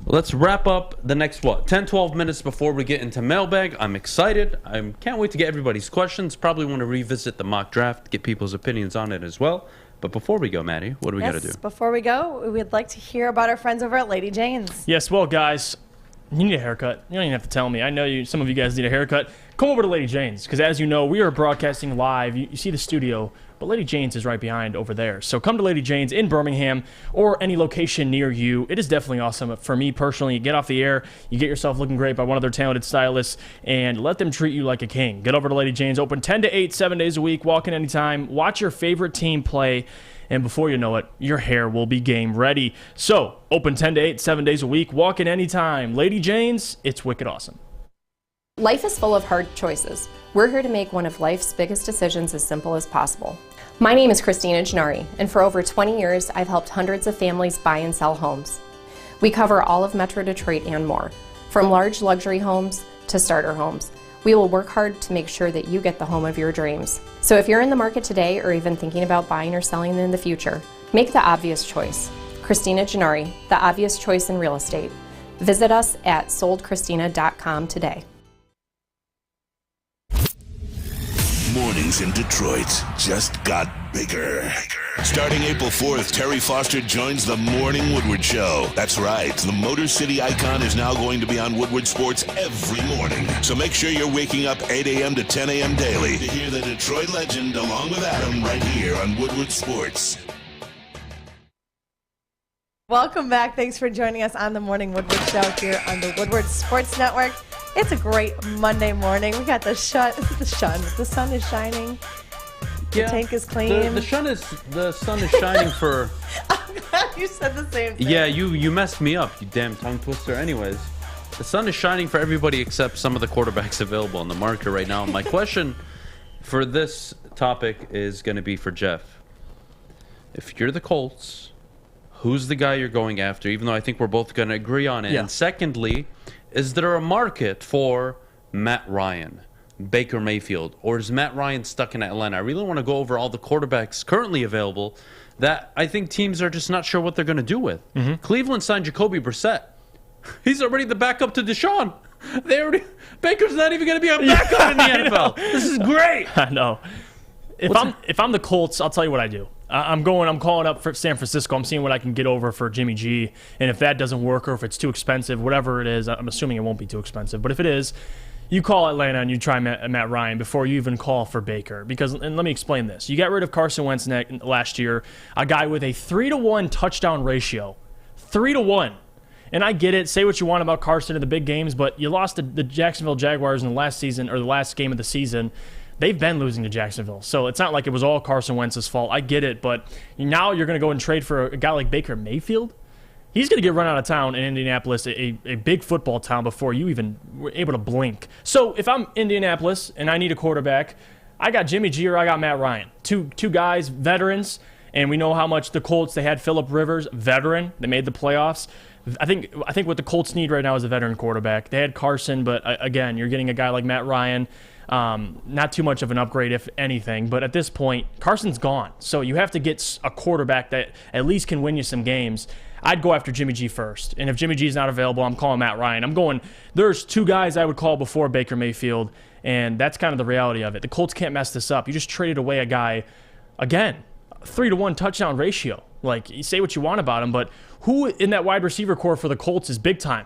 let's wrap up the next, 10, 12 minutes before we get into Mailbag. I'm excited. I can't wait to get everybody's questions. Probably want to revisit the mock draft, get people's opinions on it as well. But before we go, Maddie, what do we got to do? Before we go, we'd like to hear about our friends over at Lady Jane's. Yes, well, guys, you need a haircut. You don't even have to tell me. I know some of you guys need a haircut. Come over to Lady Jane's because, as you know, we are broadcasting live. You see the studio, but Lady Jane's is right behind over there. So come to Lady Jane's in Birmingham or any location near you. It is definitely awesome. For me personally, you get off the air, you get yourself looking great by one of their talented stylists, and let them treat you like a king. Get over to Lady Jane's, open 10 to 8, 7 days a week, walk in anytime, watch your favorite team play, and before you know it, your hair will be game ready. So, open 10 to 8, 7 days a week, walk in anytime. Lady Jane's, it's wicked awesome. Life is full of hard choices. We're here to make one of life's biggest decisions as simple as possible. My name is Christina Gennari, and for over 20 years, I've helped hundreds of families buy and sell homes. We cover all of Metro Detroit and more, from large luxury homes to starter homes. We will work hard to make sure that you get the home of your dreams. So if you're in the market today or even thinking about buying or selling in the future, make the obvious choice. Christina Gennari, the obvious choice in real estate. Visit us at soldchristina.com today. Mornings in Detroit just got bigger. Starting April 4th, Terry Foster joins the Morning Woodward Show. That's right, the Motor City icon is now going to be on Woodward Sports every morning. So make sure you're waking up 8 a.m. to 10 a.m. daily to hear the Detroit legend along with Adham right here on Woodward Sports. Welcome back. Thanks for joining us on the Morning Woodward Show here on the Woodward Sports Network. It's a great Monday morning. We got the sun is shining. The tank is clean. The sun is shining for. I'm glad you said the same thing. Yeah, you messed me up, you damn tongue twister. Anyways, The sun is shining for everybody except some of the quarterbacks available on the market right now. My question for this topic is going to be for Jeff. If you're the Colts, who's the guy you're going after, even though I think we're both going to agree on it? Yeah. And secondly, is there a market for Matt Ryan, Baker Mayfield, or is Matt Ryan stuck in Atlanta? I really want to go over all the quarterbacks currently available that I think teams are just not sure what they're going to do with. Cleveland signed Jacoby Brissett. He's already the backup to Deshaun. Baker's not even going to be a backup in the NFL. This is great. I know. If I'm the Colts, I'll tell you what I do. I'm calling up for San Francisco. I'm seeing what I can get over for Jimmy G. And if that doesn't work or if it's too expensive, whatever it is, I'm assuming it won't be too expensive. But if it is, you call Atlanta and you try Matt Ryan before you even call for Baker. And let me explain this. You got rid of Carson Wentz last year, a guy with a 3-to-1 touchdown ratio. 3-to-1. And I get it. Say what you want about Carson in the big games, but you lost the Jacksonville Jaguars in the last season or the last game of the season. They've been losing to Jacksonville. So it's not like it was all Carson Wentz's fault. I get it, but now you're going to go and trade for a guy like Baker Mayfield? He's going to get run out of town in Indianapolis, a big football town, before you even were able to blink. So if I'm Indianapolis and I need a quarterback, I got Jimmy G or I got Matt Ryan. Two guys, veterans, and we know how much the Colts, they had Phillip Rivers, veteran. They made the playoffs. I think what the Colts need right now is a veteran quarterback. They had Carson, but again, you're getting a guy like Matt Ryan. Not too much of an upgrade, if anything. But at this point, Carson's gone. So you have to get a quarterback that at least can win you some games. I'd go after Jimmy G first. And if Jimmy G's not available, I'm calling Matt Ryan. There's two guys I would call before Baker Mayfield, and that's kind of the reality of it. The Colts can't mess this up. You just traded away a guy, again, 3-to-1 touchdown ratio. Like, you say what you want about him, but who in that wide receiver core for the Colts is big time?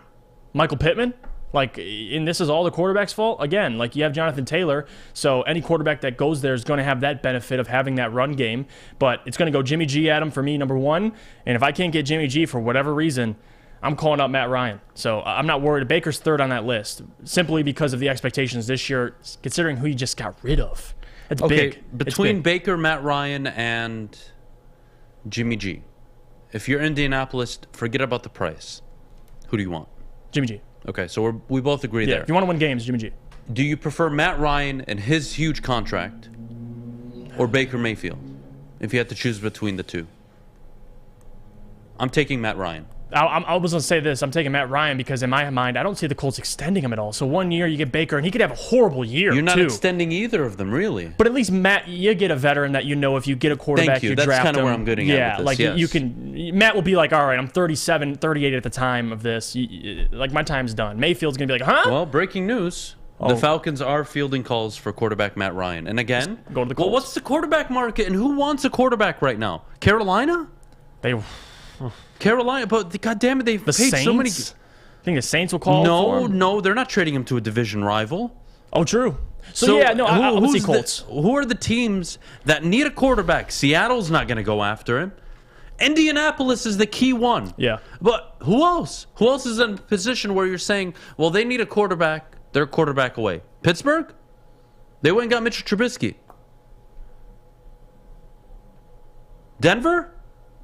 Michael Pittman? And this is all the quarterback's fault? Again, you have Jonathan Taylor, so any quarterback that goes there is going to have that benefit of having that run game, but it's going to go Jimmy G at him for me, number one, and if I can't get Jimmy G for whatever reason, I'm calling up Matt Ryan. So I'm not worried. Baker's third on that list, simply because of the expectations this year, considering who you just got rid of. It's big. Between Baker, Matt Ryan, and Jimmy G, if you're Indianapolis, forget about the price. Who do you want? Jimmy G. Okay, so we both agree there. If you want to win games, Jimmy G. Do you prefer Matt Ryan and his huge contract or Baker Mayfield if you had to choose between the two? I'm taking Matt Ryan. I was going to say this. I'm taking Matt Ryan because in my mind, I don't see the Colts extending him at all. So 1 year you get Baker, and he could have a horrible year, You're not too. extending either of them, really. But at least, Matt, you get a veteran that you know if you get a quarterback, you draft him. That's kind of where I'm getting at with this, yes. You can. Matt will be like, all right, I'm 37, 38 at the time of this. My time's done. Mayfield's going to be like, huh? Well, breaking news. The Falcons are fielding calls for quarterback Matt Ryan. And again, go to the Colts. Well, what's the quarterback market, and who wants a quarterback right now? Carolina? Carolina, but God damn it, they've paid Saints? so many. I think the Saints will call for him. No, they're not trading him to a division rival. Oh, true. So yeah, no, I would see Colts. Who are the teams that need a quarterback? Seattle's not going to go after him. Indianapolis is the key one. Yeah. But who else? Who else is in a position where you're saying, well, they need a quarterback, they're a quarterback away? Pittsburgh? They went and got Mitchell Trubisky. Denver?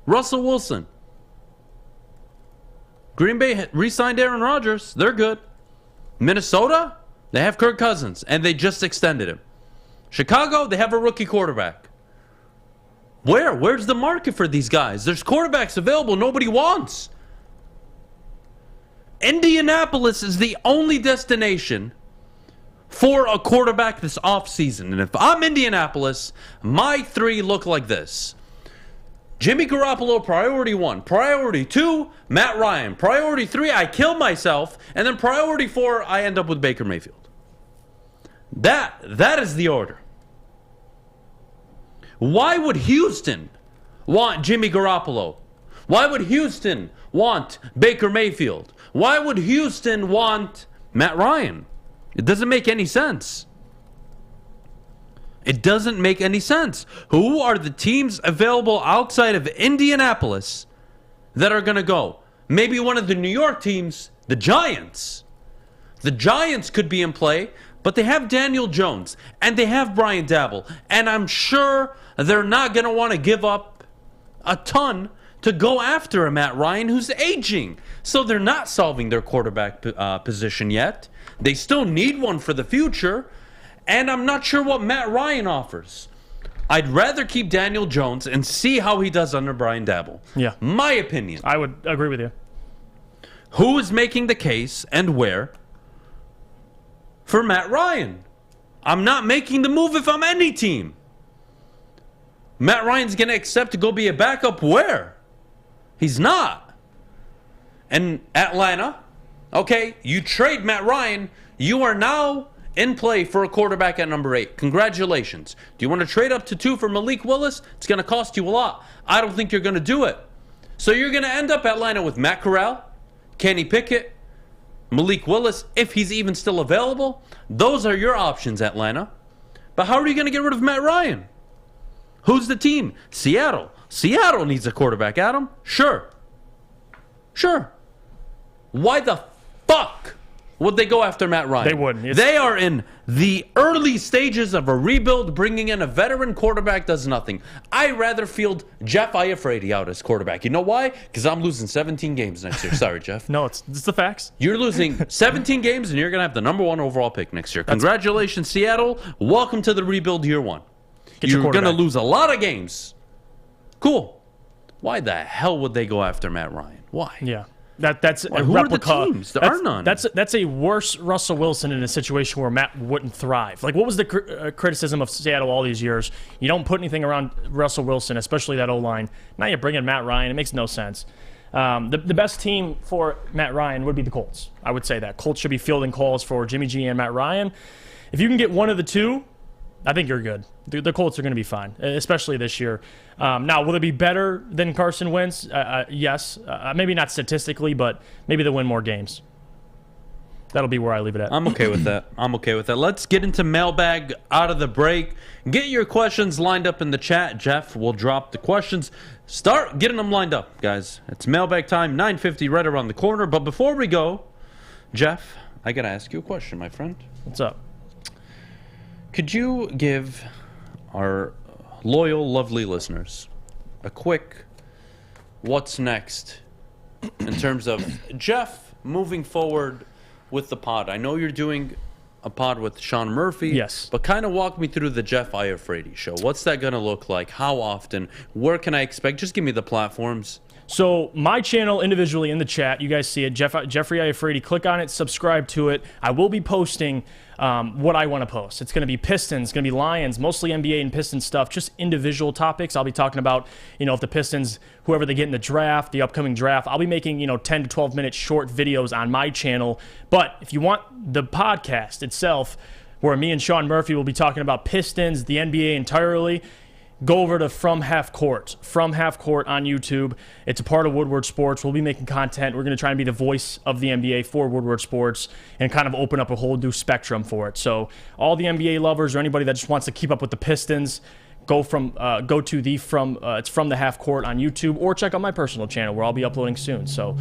Russell Wilson. Green Bay re-signed Aaron Rodgers. They're good. Minnesota? They have Kirk Cousins, and they just extended him. Chicago? They have a rookie quarterback. Where's the market for these guys? There's quarterbacks available nobody wants. Indianapolis is the only destination for a quarterback this offseason. And if I'm Indianapolis, my three look like this. Jimmy Garoppolo, priority 1. Priority 2, Matt Ryan. Priority 3, I kill myself. And then priority 4, I end up with Baker Mayfield. That is the order. Why would Houston want Jimmy Garoppolo? Why would Houston want Baker Mayfield? Why would Houston want Matt Ryan? It doesn't make any sense. It doesn't make any sense. Who are the teams available outside of Indianapolis that are going to go? Maybe one of the New York teams, the Giants. The Giants could be in play, but they have Daniel Jones and they have Brian Dabble. And I'm sure they're not going to want to give up a ton to go after a Matt Ryan who's aging. So they're not solving their quarterback position yet. They still need one for the future. And I'm not sure what Matt Ryan offers. I'd rather keep Daniel Jones and see how he does under Brian Daboll. Yeah. My opinion. I would agree with you. Who is making the case and where for Matt Ryan? I'm not making the move if I'm any team. Matt Ryan's going to accept to go be a backup where? He's not. And Atlanta, okay, you trade Matt Ryan, you are now in play for a quarterback at number 8. Congratulations. Do you want to trade up to 2 for Malik Willis? It's going to cost you a lot. I don't think you're going to do it. So you're going to end up Atlanta with Matt Corral, Kenny Pickett, Malik Willis, if he's even still available. Those are your options, Atlanta. But how are you going to get rid of Matt Ryan? Who's the team? Seattle. Seattle needs a quarterback, Adam. Sure. Why the fuck would they go after Matt Ryan? They wouldn't. They are in the early stages of a rebuild. Bringing in a veteran quarterback does nothing. I'd rather field Jeff Iafrate out as quarterback. You know why? Because I'm losing 17 games next year. Sorry, Jeff. No, it's the facts. You're losing 17 games, and you're going to have the number 1 overall pick next year. Congratulations, Seattle. Welcome to the rebuild year 1. You're going to lose a lot of games. Cool. Why the hell would they go after Matt Ryan? Why? Yeah. That's a who replica. Are the teams? There are none. That's a worse Russell Wilson in a situation where Matt wouldn't thrive. Like, what was the criticism of Seattle all these years? You don't put anything around Russell Wilson, especially that O-line. Now you bring in Matt Ryan. It makes no sense. The best team for Matt Ryan would be the Colts. I would say that. Colts should be fielding calls for Jimmy G and Matt Ryan. If you can get one of the two, I think you're good. The Colts are going to be fine, especially this year. Now, will it be better than Carson Wentz? Yes. Maybe not statistically, but maybe they'll win more games. That'll be where I leave it at. I'm okay with that. Let's get into Mailbag out of the break. Get your questions lined up in the chat. Jeff will drop the questions. Start getting them lined up, guys. It's Mailbag time, 9:50 right around the corner. But before we go, Jeff, I got to ask you a question, my friend. What's up? Could you give our loyal, lovely listeners a quick what's next in terms of Jeff moving forward with the pod? I know you're doing a pod with Sean Murphy. Yes. But kind of walk me through the Jeff Iafrate show. What's that going to look like? How often? Where can I expect? Just give me the platforms. So my channel individually in the chat, you guys see it, Jeffrey Iafrate. Click on it, subscribe to it. I will be posting what I want to post. It's going to be Pistons, it's going to be Lions, mostly NBA and Pistons stuff, just individual topics. I'll be talking about, if the Pistons, whoever they get in the draft, the upcoming draft, I'll be making, 10 to 12 minute short videos on my channel. But if you want the podcast itself, where me and Sean Murphy will be talking about Pistons, the NBA entirely, go over to From Half Court on YouTube. It's a part of Woodward Sports. We'll be making content. We're going to try and be the voice of the NBA for Woodward Sports and kind of open up a whole new spectrum for it. So all the NBA lovers or anybody that just wants to keep up with the Pistons, go to the From the Half Court on YouTube, or check out my personal channel where I'll be uploading soon. So,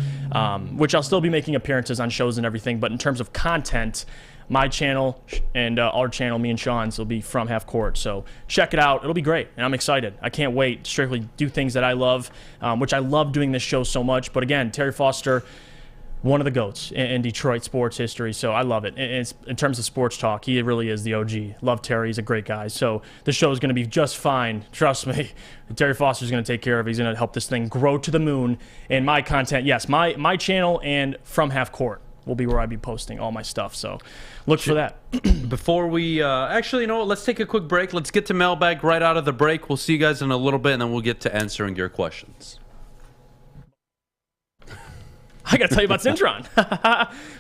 which I'll still be making appearances on shows and everything. But in terms of content, my channel and our channel, me and Sean's, will be From Half Court. So check it out. It'll be great, and I'm excited. I can't wait to strictly do things that I love, which I love doing this show so much. But again, Terry Foster, one of the GOATs in Detroit sports history, so I love it. And in terms of sports talk, he really is the OG. Love Terry. He's a great guy. So the show is going to be just fine. Trust me. Terry Foster's going to take care of it. He's going to help this thing grow to the moon. And my content, yes, my channel and From Half Court will be where I'll be posting all my stuff. So look for that. Before we actually, let's take a quick break. Let's get to Mailbag right out of the break. We'll see you guys in a little bit, and then we'll get to answering your questions. I got to tell you about Cintron.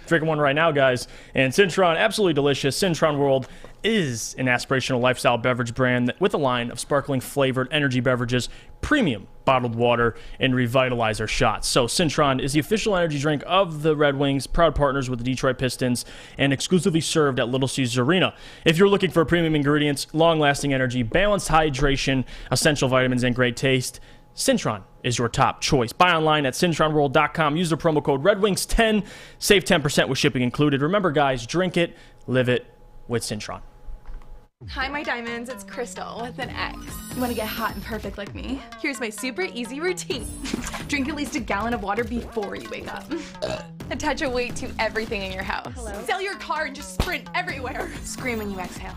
Drinking one right now, guys. And Cintron, absolutely delicious. Cintron World is an aspirational lifestyle beverage brand with a line of sparkling flavored energy beverages, premium bottled water, and revitalizer shots. So Cintron is the official energy drink of the Red Wings, proud partners with the Detroit Pistons, and exclusively served at Little Caesars Arena. If you're looking for premium ingredients, long-lasting energy, balanced hydration, essential vitamins, and great taste, Cintron is your top choice. Buy online at cintronworld.com. Use the promo code RedWings10. Save 10% with shipping included. Remember, guys, drink it, live it with Cintron. Hi, my diamonds. It's Crystal with an X. You want to get hot and perfect like me? Here's my super easy routine. Drink at least a gallon of water before you wake up. Attach a weight to everything in your house. Hello? Sell your car and just sprint everywhere. Scream when you exhale.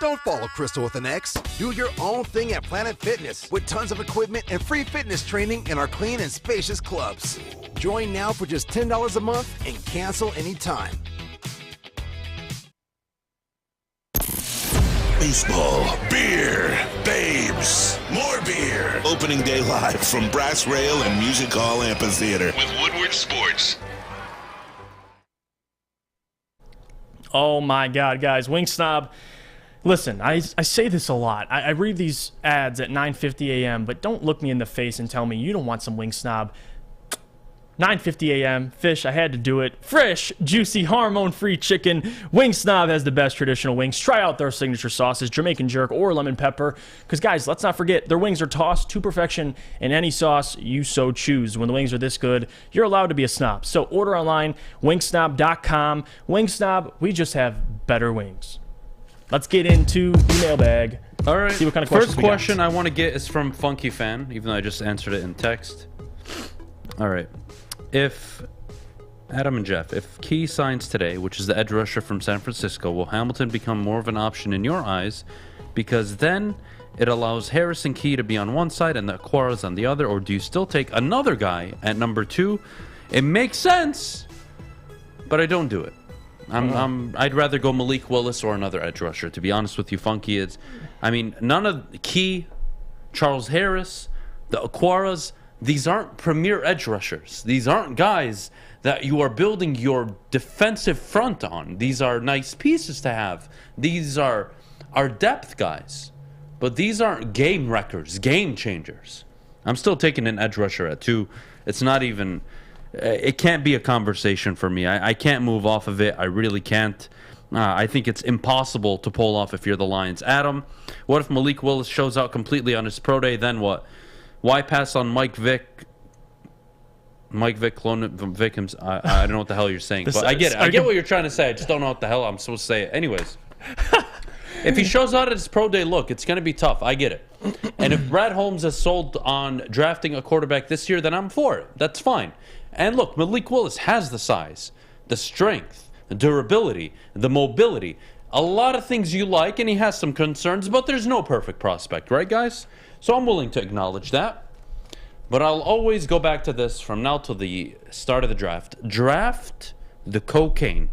Don't follow Crystal with an X. Do your own thing at Planet Fitness with tons of equipment and free fitness training in our clean and spacious clubs. Join now for just $10 a month and cancel anytime. Baseball, beer, babes, more beer. Opening day live from Brass Rail and Music Hall Amphitheater with Woodward Sports. Oh my God, guys, Wingstop. Listen, I say this a lot. I read these ads at 9:50 a.m., but don't look me in the face and tell me you don't want some Wingstop. 9:50 a.m., fish, I had to do it. Fresh, juicy, hormone-free chicken. Wingstop has the best traditional wings. Try out their signature sauces, Jamaican jerk or lemon pepper. Because, guys, let's not forget, their wings are tossed to perfection in any sauce you so choose. When the wings are this good, you're allowed to be a snob. So order online, wingsnob.com. Wingstop, we just have better wings. Let's get into the mailbag. All right. See what kind of questions First question I want to get is from Funky Fan, even though I just answered it in text. All right. If Adham and Jeff, if Key signs today, which is the edge rusher from San Francisco, will Hamilton become more of an option in your eyes? Because then it allows Harris and Key to be on one side and the Aquaras on the other, or do you still take another guy at number 2? It makes sense, but I don't do it. I'd rather go Malik Willis or another edge rusher. To be honest with you, Funky, none of Key, Charles Harris, the Aquaras. These aren't premier edge rushers. These aren't guys that you are building your defensive front on. These are nice pieces to have. These are depth guys. But these aren't game wreckers, game changers. I'm still taking an edge rusher at 2. It's not even... It can't be a conversation for me. I can't move off of it. I really can't. I think it's impossible to pull off if you're the Lions. Adam, what if Malik Willis shows out completely on his pro day? Then what? Why pass on Mike Vick? Mike Vick, clone Vick himself. I don't know what the hell you're saying, but I get it. I get what you're trying to say. I just don't know what the hell I'm supposed to say. Anyways, if he shows out at his pro day, look, it's going to be tough. I get it. And if Brad Holmes has sold on drafting a quarterback this year, then I'm for it. That's fine. And look, Malik Willis has the size, the strength, the durability, the mobility. A lot of things you like, and he has some concerns, but there's no perfect prospect, right, guys? So I'm willing to acknowledge that. But I'll always go back to this from now till the start of the draft. Draft the cocaine.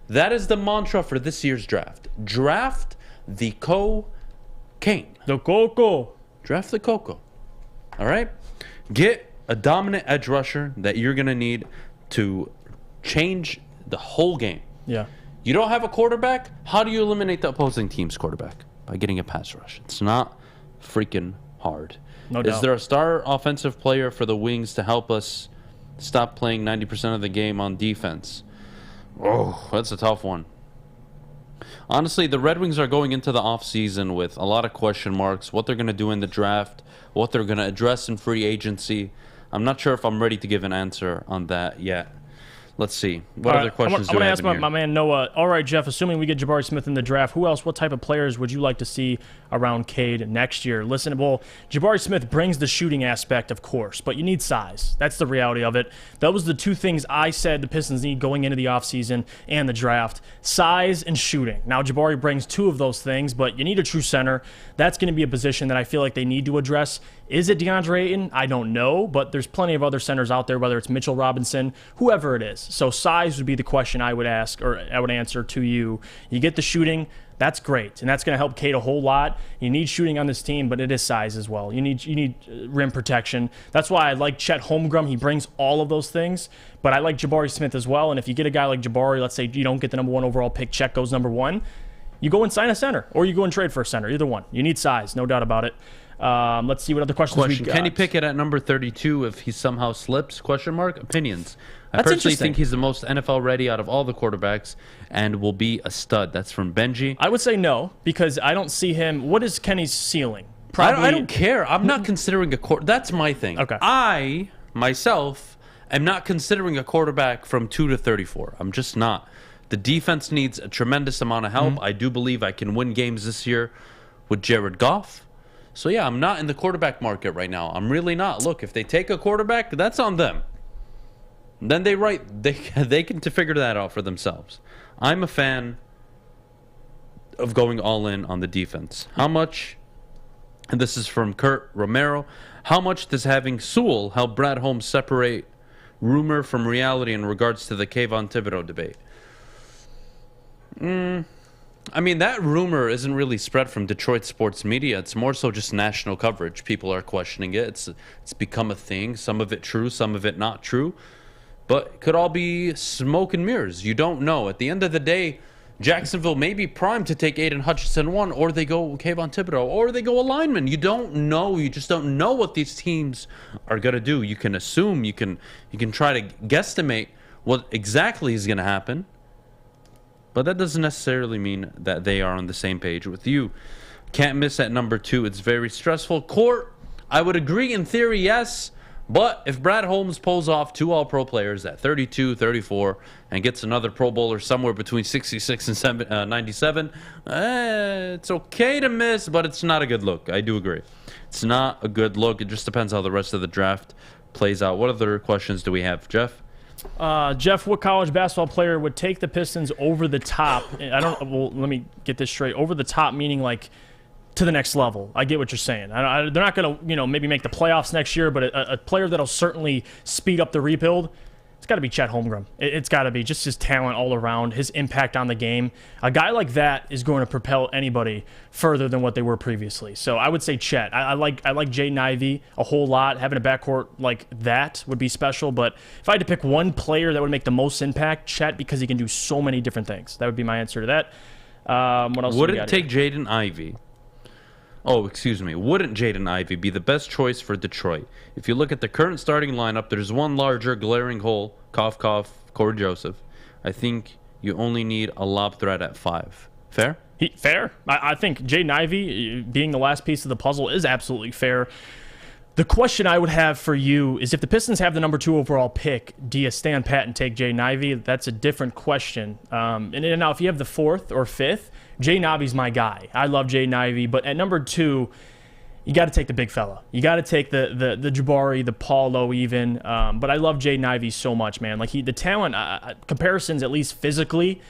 That is the mantra for this year's draft. Draft the cocaine. The coco. Draft the coco. All right? Get a dominant edge rusher that you're going to need to change the whole game. Yeah. You don't have a quarterback? How do you eliminate the opposing team's quarterback? By getting a pass rush. It's not freaking hard. No doubt. Is there a star offensive player for the Wings to help us stop playing 90% of the game on defense? Oh, that's a tough one. Honestly, the Red Wings are going into the offseason with a lot of question marks, what they're going to do in the draft, what they're going to address in free agency. I'm not sure if I'm ready to give an answer on that yet. Let's see. What other questions do we have in here? I'm going to ask my man Noah. All right, Jeff, assuming we get Jabari Smith in the draft, who else, what type of players would you like to see around Cade next year? Listen, well, Jabari Smith brings the shooting aspect, of course, but you need size. That's the reality of it. That was the two things I said the Pistons need going into the offseason and the draft, size and shooting. Now, Jabari brings two of those things, but you need a true center. That's going to be a position that I feel like they need to address. Is it DeAndre Ayton? I don't know, but there's plenty of other centers out there, whether it's Mitchell Robinson, whoever it is. So size would be the question I would ask, or I would answer to you. You get the shooting, that's great, and that's going to help Cade a whole lot. You need shooting on this team, but it is size as well. You need rim protection. That's why I like Chet Holmgren. He brings all of those things, but I like Jabari Smith as well. And if you get a guy like Jabari, let's say you don't get the number 1 overall pick, Chet goes number 1, you go and sign a center, or you go and trade for a center, either one. You need size, no doubt about it. Let's see what other questions we got. Can he pick it at number 32 if he somehow slips? Question mark. Opinions. That's I personally think he's the most NFL ready out of all the quarterbacks and will be a stud. That's from Benji. I would say no, because I don't see him. What is Kenny's ceiling? Probably, I don't care. I'm not considering a quarterback. That's my thing. Okay. I, myself, am not considering a quarterback from 2 to 34. I'm just not. The defense needs a tremendous amount of help. I do believe I can win games this year with Jared Goff. So, yeah, I'm not in the quarterback market right now. I'm really not. Look, if they take a quarterback, that's on them. Then they can figure that out for themselves. I'm a fan of going all in on the defense. How much, and this is from Kurt Romero, how much does having Sewell help Brad Holmes separate rumor from reality in regards to the Kayvon Thibodeau debate? I mean, that rumor isn't really spread from Detroit sports media. It's more so just national coverage. People are questioning it. It's become a thing. Some of it true, some of it not true. But it could all be smoke and mirrors. You don't know. At the end of the day, Jacksonville may be primed to take Aiden Hutchinson 1, or they go Kayvon Thibodeau, or they go a lineman. You don't know. You just don't know what these teams are going to do. You can assume. You can try to guesstimate what exactly is going to happen. But that doesn't necessarily mean that they are on the same page with you. Can't miss at number 2. It's very stressful. Court, I would agree in theory, yes. But if Brad Holmes pulls off 2 All-Pro players at 32, 34, and gets another Pro Bowler somewhere between 66 and 97, it's okay to miss, but it's not a good look. I do agree. It's not a good look. It just depends how the rest of the draft plays out. What other questions do we have, Jeff? Jeff, what college basketball player would take the Pistons over the top? Well, let me get this straight. Over the top meaning like to the next level. I get what you're saying. They're not going to, maybe make the playoffs next year, but a player that'll certainly speed up the rebuild. It's got to be Chet Holmgren. It's got to be just his talent all around, his impact on the game. A guy like that is going to propel anybody further than what they were previously. So I would say Chet. I like Jaden Ivey a whole lot. Having a backcourt like that would be special. But if I had to pick one player that would make the most impact, Chet, because he can do so many different things. That would be my answer to that. What else? Would it take Jaden Ivey? Oh, excuse me. Wouldn't Jaden Ivey be the best choice for Detroit? If you look at the current starting lineup, there's one larger glaring hole. Cough, cough, Corey Joseph. I think you only need a lob threat at 5. Fair? Fair. I think Jaden Ivey being the last piece of the puzzle is absolutely fair. The question I would have for you is if the Pistons have the number 2 overall pick, do you stand pat and take Jaden Ivey? That's a different question. And now if you have the 4th or 5th, Jaden Ivey's my guy. I love Jaden Ivey, but at number 2, you got to take the big fella. You got to take the Jabari, the Paulo even. But I love Jaden Ivey so much, man. Like the talent comparisons, at least physically,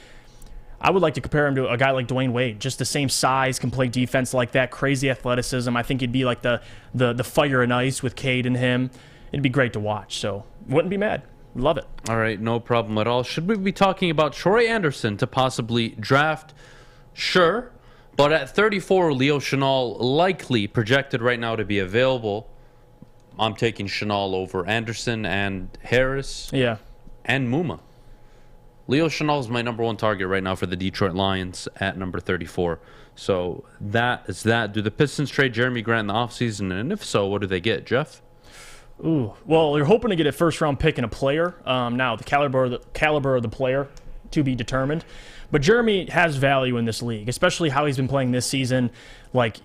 I would like to compare him to a guy like Dwayne Wade. Just the same size, can play defense like that, crazy athleticism. I think he'd be like the fire and ice with Cade and him. It'd be great to watch. So wouldn't be mad. Love it. All right, no problem at all. Should we be talking about Troy Anderson to possibly draft? Sure. But at 34, Leo Chenal likely projected right now to be available. I'm taking Chenal over Anderson and Harris. Yeah. And Muma. Leo Chenal is my number 1 target right now for the Detroit Lions at number 34. So that is that. Do the Pistons trade Jerami Grant in the offseason? And if so, what do they get, Jeff? Ooh, well, you're hoping to get a first-round pick and a player. Now, the caliber of the player to be determined. But Jerami has value in this league, especially how he's been playing this season. Like,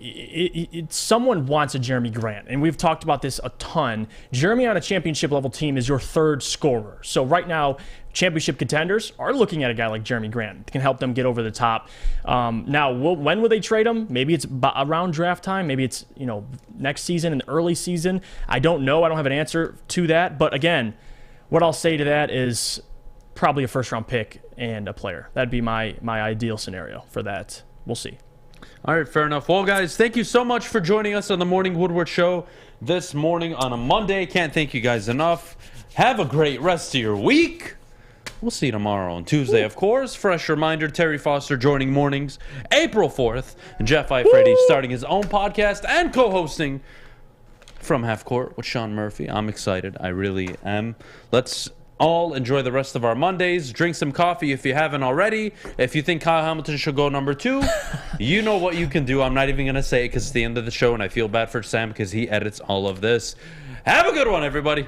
someone wants a Jerami Grant, and we've talked about this a ton. Jerami on a championship-level team is your 3rd scorer. So right now, championship contenders are looking at a guy like Jerami Grant. It can help them get over the top. Now, when will they trade him? Maybe it's around draft time. Maybe it's next season, in the early season. I don't know. I don't have an answer to that. But again, what I'll say to that is probably a first-round pick and a player. That'd be my ideal scenario for that. We'll see. All right, fair enough. Well, guys, thank you so much for joining us on the Morning Woodward Show this morning on a Monday. Can't thank you guys enough. Have a great rest of your week. We'll see you tomorrow on Tuesday, of course. Fresh reminder, Terry Foster joining mornings April 4th. And Jeff Eifredi starting his own podcast and co-hosting From Half Court with Sean Murphy. I'm excited. I really am. Let's all enjoy the rest of our Mondays. Drink some coffee if you haven't already. If you think Kyle Hamilton should go number 2, you know what you can do. I'm not even going to say it because it's the end of the show, and I feel bad for Sam because he edits all of this. Have a good one, everybody.